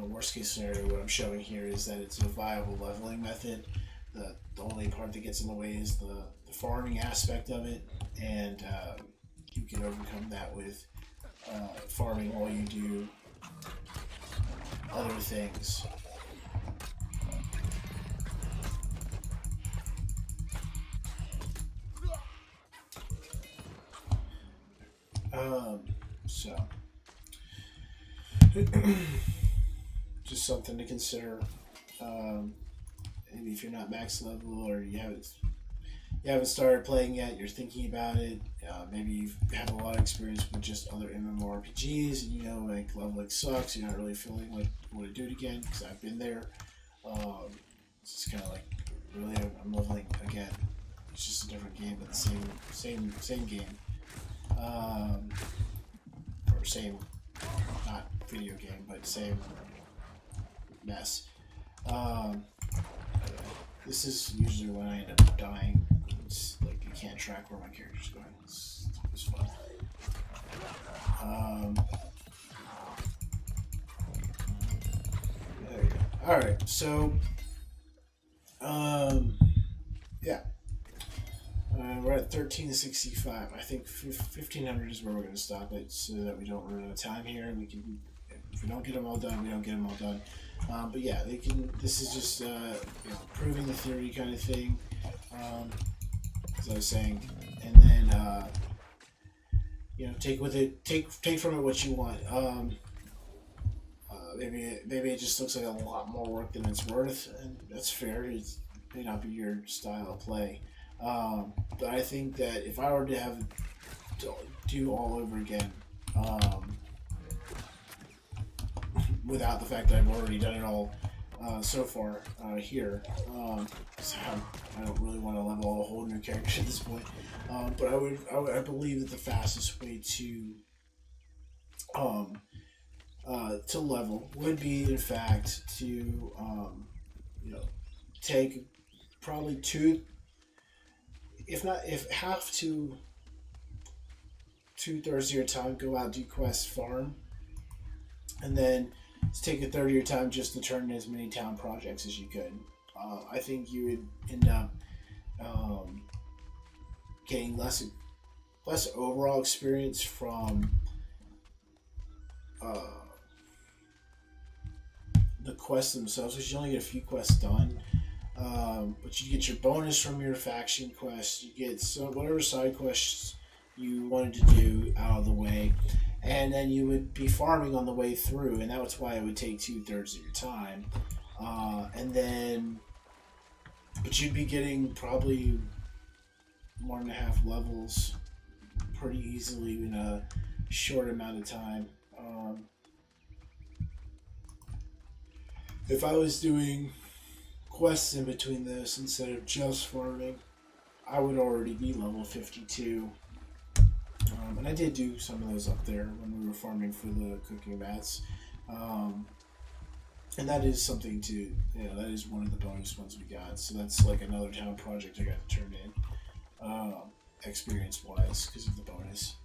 Worst case scenario, what I'm showing here is that it's a viable leveling method. The only part that gets in the way is the farming aspect of it, and you can overcome that with farming while you do other things. So just something to consider. Maybe if you're not max level or you haven't started playing yet, you're thinking about it. Maybe you have a lot of experience with just other MMORPGs, and like leveling sucks. You're not really feeling like you want to do it again, because I've been there. It's just kind of like, really, I'm leveling again. It's just a different game, but the same game. Or same, not video game, but same mess. This is usually when I end up dying. It's like you can't track where my character's going. It's fun. There we go. Alright, so yeah. We're at 1365. I think 1500 is where we're going to stop it, so that we don't run out of time here. If we don't get them all done, we don't get them all done. But yeah, they can. This is just proving the theory kind of thing, as I was saying, and then take from it what you want. Maybe it just looks like a lot more work than it's worth, and that's fair. It may not be your style of play. But I think that if I were to have to do all over again, um, without the fact that I've already done it all so far here. So I don't really want to level a whole new character at this point. But I believe that the fastest way to level would be, in fact, to take probably if half to 2/3 of your time go out, do quest, farm, and then take a third of your time just to turn in as many town projects as you could. I think you would end up getting less overall experience from the quests themselves, because you only get a few quests done. But you get your bonus from your faction quest. You get whatever side quests you wanted to do out of the way, and then you would be farming on the way through, and that's why it would take 2/3 of your time. And then, but you'd be getting probably 1.5 levels pretty easily in a short amount of time. If I was doing quests in between this instead of just farming, I would already be level 52. And I did do some of those up there when we were farming for the cooking mats. And that is something to, that is one of the bonus ones we got. So that's like another town project I got to turn in, experience-wise, because of the bonus.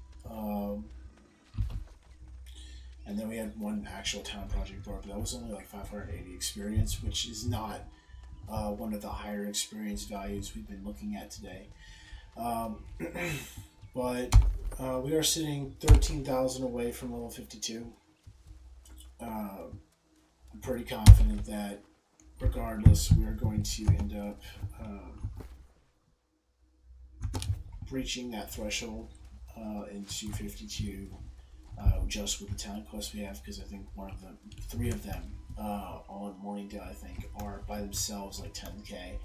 And then we had one actual town project board, but that was only like 580 experience, which is not one of the higher experience values we've been looking at today. But we are sitting 13,000 away from level 52. I'm pretty confident that regardless, we are going to end up breaching that threshold into 52 just with the town quests we have, because I think three of them on Morningdale, I think, are by themselves like 10k.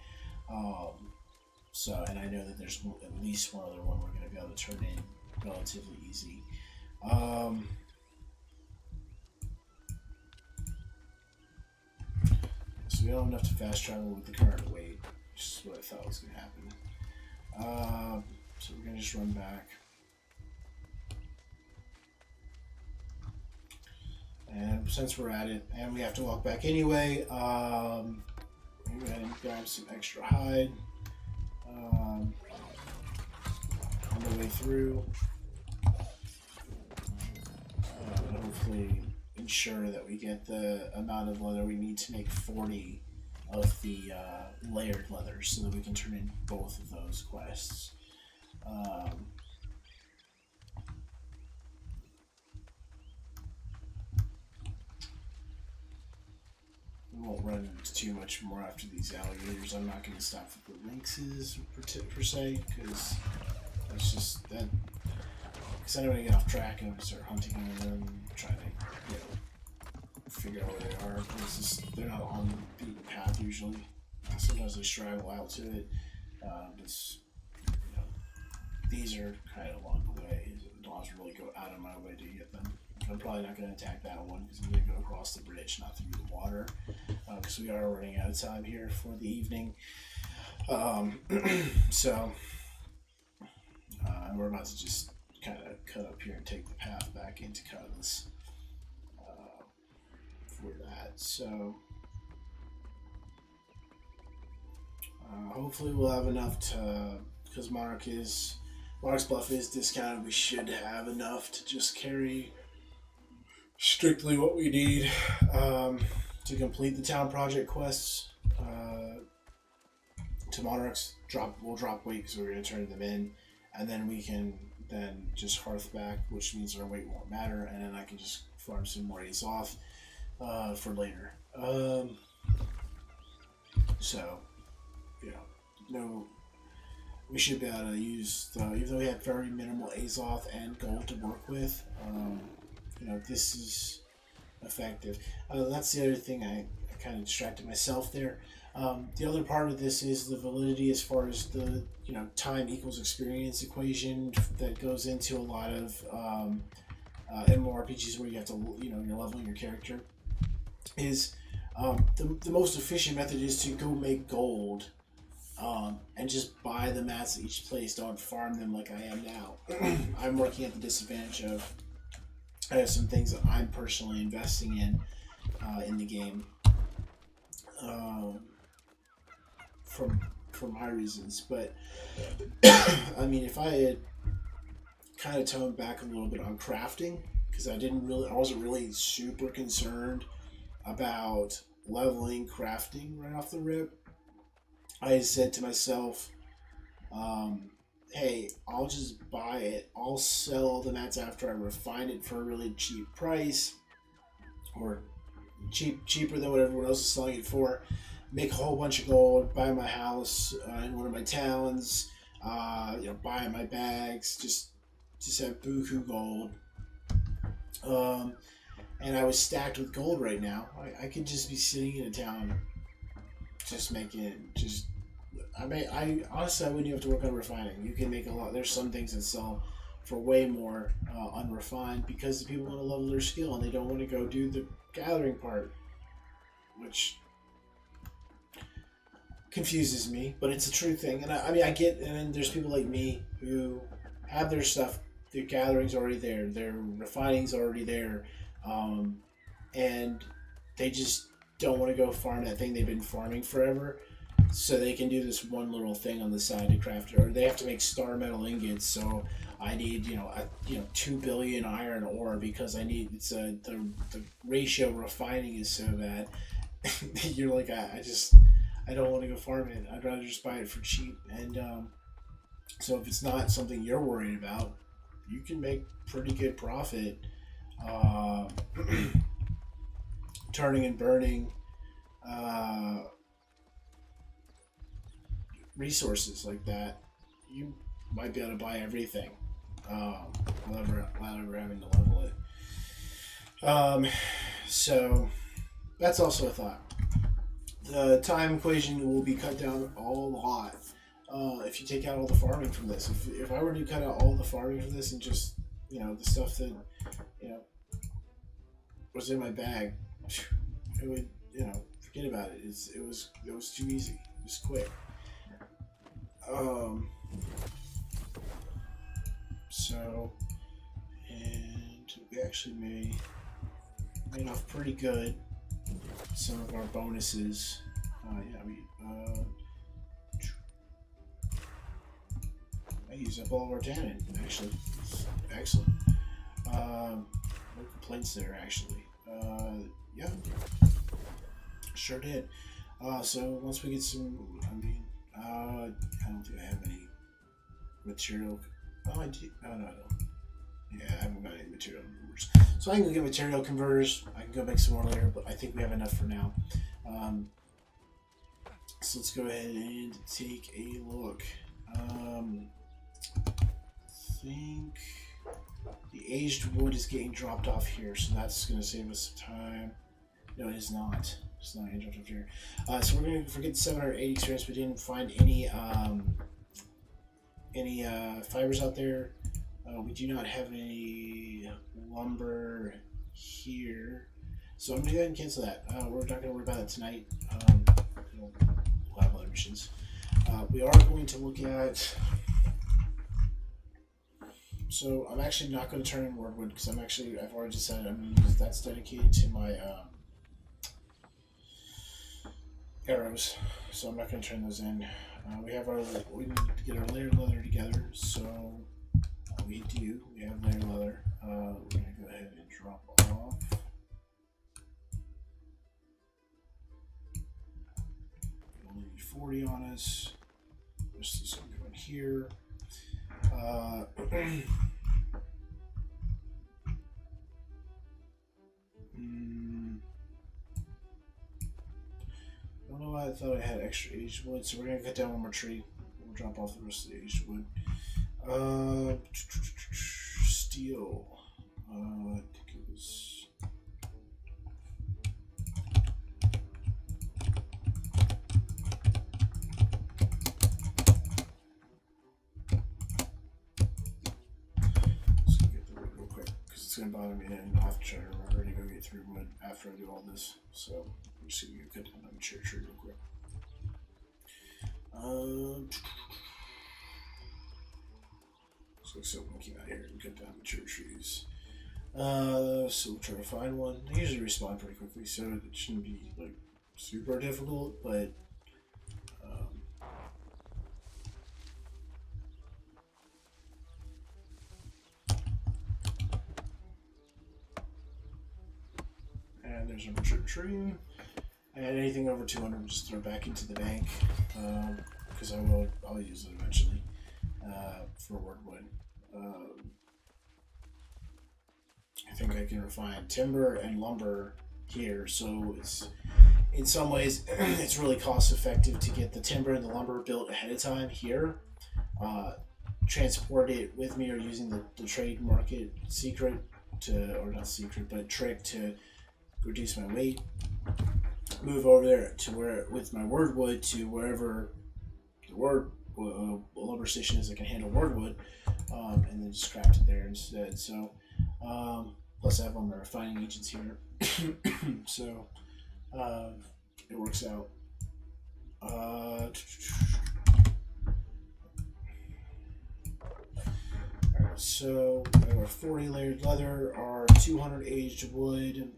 So, and I know that there's at least one other one we're going to be able to turn in relatively easy. So we don't have enough to fast travel with the current weight, which is what I thought was going to happen. So we're going to just run back. And since we're at it, and we have to walk back anyway, go ahead and grab some extra hide on the way through. And hopefully ensure that we get the amount of leather we need to make 40 of the layered leather, so that we can turn in both of those quests. We won't run into too much more after these alligators. I'm not going to stop for the lynxes per se, because that's just that. Because I don't want to get off track and start hunting them, trying to figure out where they are. They're not on the beaten path usually. Sometimes they straggle out to it. These are kind of along the way. I don't have to really go out of my way to get them. I'm probably not going to attack that one because I'm going to go across the bridge, not through the water, because we are running out of time here for the evening. So we're about to just kind of cut up here and take the path back into Cutlass for that. So hopefully we'll have enough to, because Monarch's Bluff is discounted, we should have enough to just carry strictly what we need to complete the town project quests. To Monarchs, we'll drop weight because we're going to turn them in, and then we can then just hearth back, which means our weight won't matter, and then I can just farm some more days off for later. So, we should be able to use, even though we have very minimal Azoth and gold to work with, this is effective. That's the other thing, I kind of distracted myself there. The other part of this is the validity as far as the, time equals experience equation that goes into a lot of MMORPGs where you have to, you're leveling your character, is the most efficient method is to go make gold, and just buy the mats at each place. Don't farm them like I am now. I'm working at the disadvantage of I have some things that I'm personally investing in the game, for my reasons. But I mean, if I had kind of toned back a little bit on crafting, because I wasn't really super concerned about leveling crafting right off the rip. I said to myself, hey, I'll just buy it. I'll sell all the mats after I refine it for a really cheap price, or cheaper than what everyone else is selling it for. Make a whole bunch of gold, buy my house in one of my towns, buy my bags, just have buku gold. And I was stacked with gold right now. I could just be sitting in a town, just making I honestly, I wouldn't even have to work on refining. You can make a lot. There's some things that sell for way more unrefined, because the people want to level their skill and they don't want to go do the gathering part, which confuses me, but it's a true thing. And I get, and then there's people like me who have their stuff, their gathering's already there, their refining's already there, and they just don't want to go farm that thing they've been farming forever, so they can do this one little thing on the side to craft it. Or they have to make star metal ingots, so I need 2 billion iron ore because I need the ratio of refining is so bad. You're like, I don't want to go farm it. I'd rather just buy it for cheap. And so if it's not something you're worried about, you can make pretty good profit turning and burning resources like that. You might be able to buy everything without ever having to level it. So that's also a thought. The time equation will be cut down a lot if you take out all the farming from this. If I were to cut out all the farming from this and just the stuff that was in my bag, it would forget about it. It was too easy. It was quick. So, and we actually made off pretty good. Some of our bonuses. I used up all of our tannin, actually. Excellent. No complaints there, actually. Yeah. Sure did. So once we get some, I don't think I have any material. Oh, I do. Oh, no, I don't. Yeah, I haven't got any material converters. So I can go get material converters. I can go make some more later, but I think we have enough for now. So let's go ahead and take a look. I think the aged wood is getting dropped off here, so that's going to save us some time. No, it is not. It's not getting dropped off here. So we're going to forget the 780 experience. We didn't find any fibers out there. We do not have any lumber here, so I'm going to go ahead and cancel that. We're not going to worry about it tonight. We'll have other missions. We are going to look at... So I'm actually not going to turn in Wordwood because I've already decided that's dedicated to my arrows, so I'm not going to turn those in. We need to get our layered leather together, so we have layered leather. We're going to go ahead and drop off. We only need 40 on us. This is going here. I don't know why I thought I had extra aged wood, so we're going to cut down one more tree. We'll drop off the rest of the aged wood. Steel. I think it was... Let's get the wood real quick, because it's it's gonna bother me, and I'll have to try to remember to go get through wood after I do all this. So I'm just gonna cut down the mature tree real quick. So I'm looking out here and cut down mature trees. So we'll try to find one. They usually respawn pretty quickly, so it shouldn't be like super difficult, but and there's a mature tree. And anything over 200, we'll just throw back into the bank, because I'll use it eventually for wood. I think I can refine timber and lumber here, so it's in some ways it's really cost effective to get the timber and the lumber built ahead of time here, transport it with me, or using the trade market secret or not secret, but trick to reduce my weight, move over there to where with my wordwood to wherever the lumber station is that can handle wordwood, and then just craft it there instead. So plus I have all my refining agents here, so it works out. Alright, so our 40 layered leather, our 200 aged wood.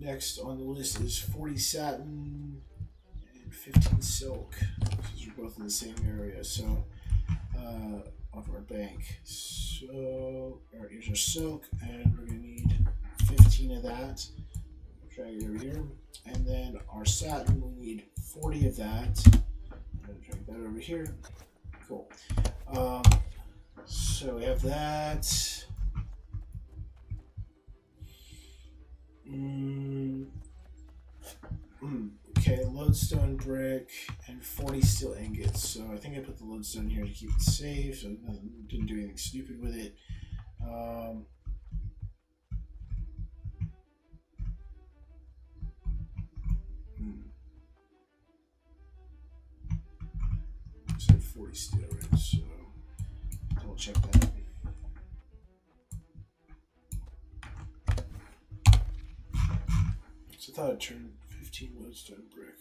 Next on the list is 40 satin and 15 silk. These are both in the same area, so off our bank. So here's our silk, and we're gonna need 15 of that. Drag it over here, and then our satin, we need 40 of that. I'm gonna drag that over here. Cool. So we have that. Okay, lodestone brick and 40 steel ingots. So I think I put the lodestone here to keep it safe. So I didn't do anything stupid with it. So 40 steel, right? So double check that. So I thought I'd turn 15 lodestone brick.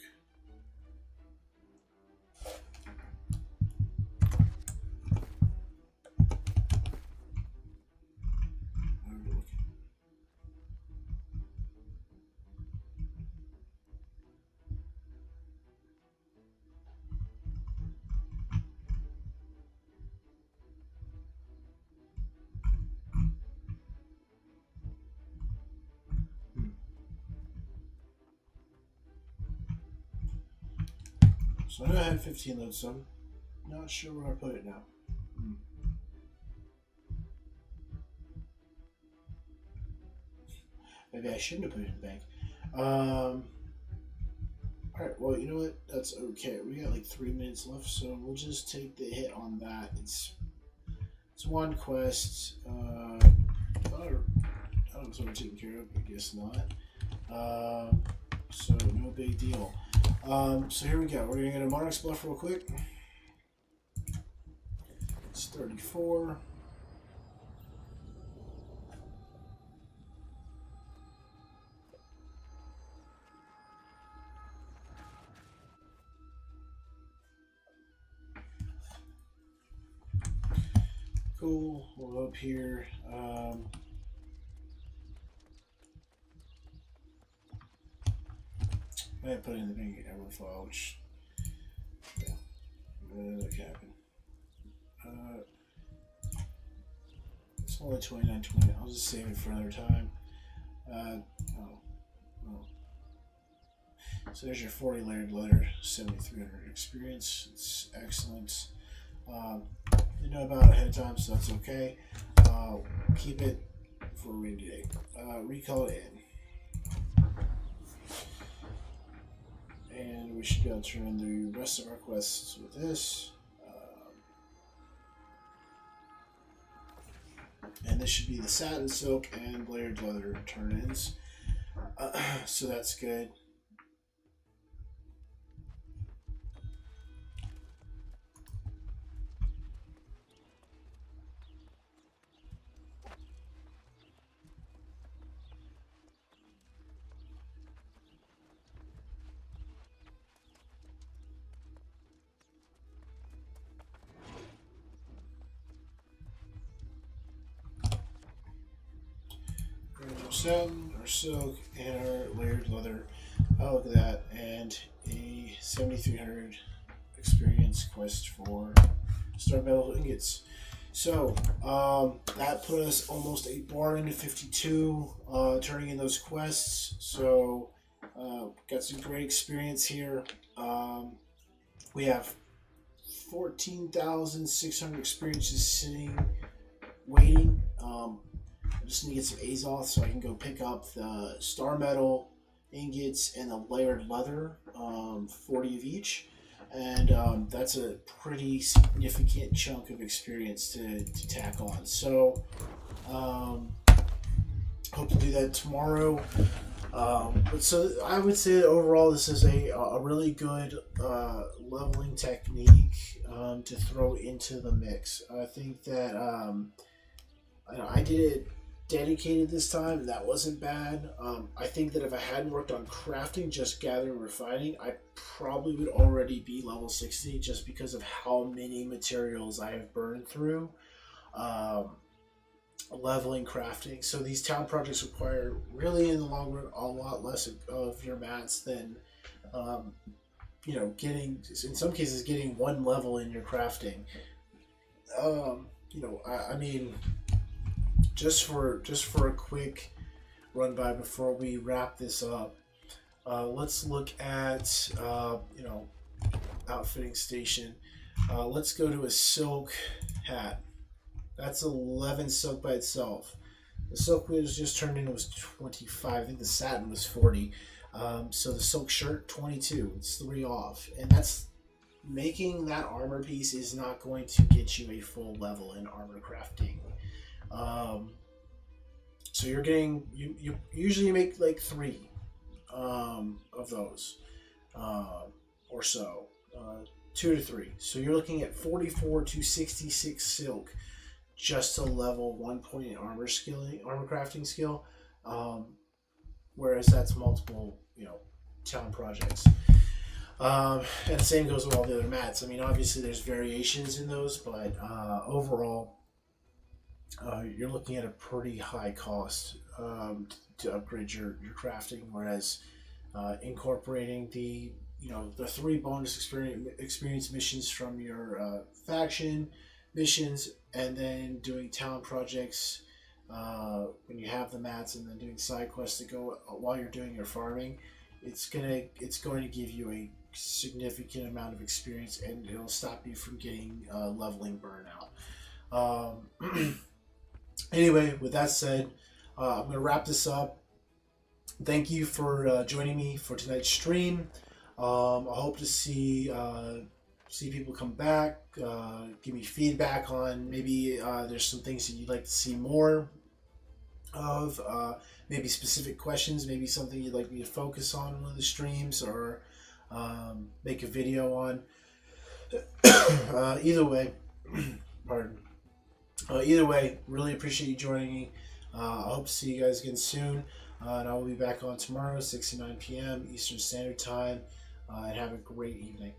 So I know I had 15 lodestone. Not sure where I put it now. Maybe I shouldn't have put it in the bank. Alright, well, you know what? That's okay. We got like 3 minutes left, so we'll just take the hit on that. It's one quest. I thought it was already taken care of, I guess not. So no big deal. So here we go. We're gonna get a Monarch's Bluff real quick. It's 34. Cool. We'll go up here. I put it in the bank ever file, which yeah, that can happen. It's only 29.20. I'll just save it for another time. So there's your 40 layered leather, 7,300 experience. It's excellent. You know about it ahead of time, so that's okay. Keep it for a rainy day. Recall it in. And we should be able to turn in the rest of our quests with this. And this should be the satin, silk, and layered leather turn-ins. So that's good. satin, our silk, and our layered leather. Oh, look at that. And a 7,300 experience quest for star metal ingots. So that put us almost a bar into 52, turning in those quests. So got some great experience here. We have 14,600 experiences sitting, waiting. I just need to get some Azoth so I can go pick up the star metal ingots and the layered leather, 40 of each. And that's a pretty significant chunk of experience to tack on. So hope to do that tomorrow. But so I would say that overall this is a really good leveling technique to throw into the mix. I think that I did it dedicated this time. That wasn't bad. I think that if I hadn't worked on crafting, just gathering and refining, I probably would already be level 60 just because of how many materials I have burned through. Leveling crafting. So these town projects require really in the long run a lot less of your mats than getting, in some cases, getting one level in your crafting. I mean, just for a quick run by before we wrap this up, let's look at outfitting station. Let's go to a silk hat. That's 11 silk by itself. The silk was just turned in was 25. I think the satin was 40. So the silk shirt 22. It's 3 off, and that's making that armor piece is not going to get you a full level in armor crafting. So you're getting you usually make like 3 of those or so, 2 to 3. So you're looking at 44 to 66 silk just to level 1 point in armor crafting skill, whereas that's multiple town projects. And the same goes with all the other mats. I mean, obviously there's variations in those, but overall you're looking at a pretty high cost to upgrade your crafting, whereas incorporating the 3 bonus experience missions from your faction missions, and then doing town projects when you have the mats, and then doing side quests to go while you're doing your farming, it's going to give you a significant amount of experience, and it'll stop you from getting leveling burnout. Anyway, with that said, I'm going to wrap this up. Thank you for joining me for tonight's stream. I hope to see people come back, give me feedback on maybe there's some things that you'd like to see more of, maybe specific questions, maybe something you'd like me to focus on in one of the streams, or make a video on. Either way, pardon. Either way, really appreciate you joining me. I hope to see you guys again soon, and I will be back on tomorrow, 6 to 9 p.m. Eastern Standard Time, and have a great evening.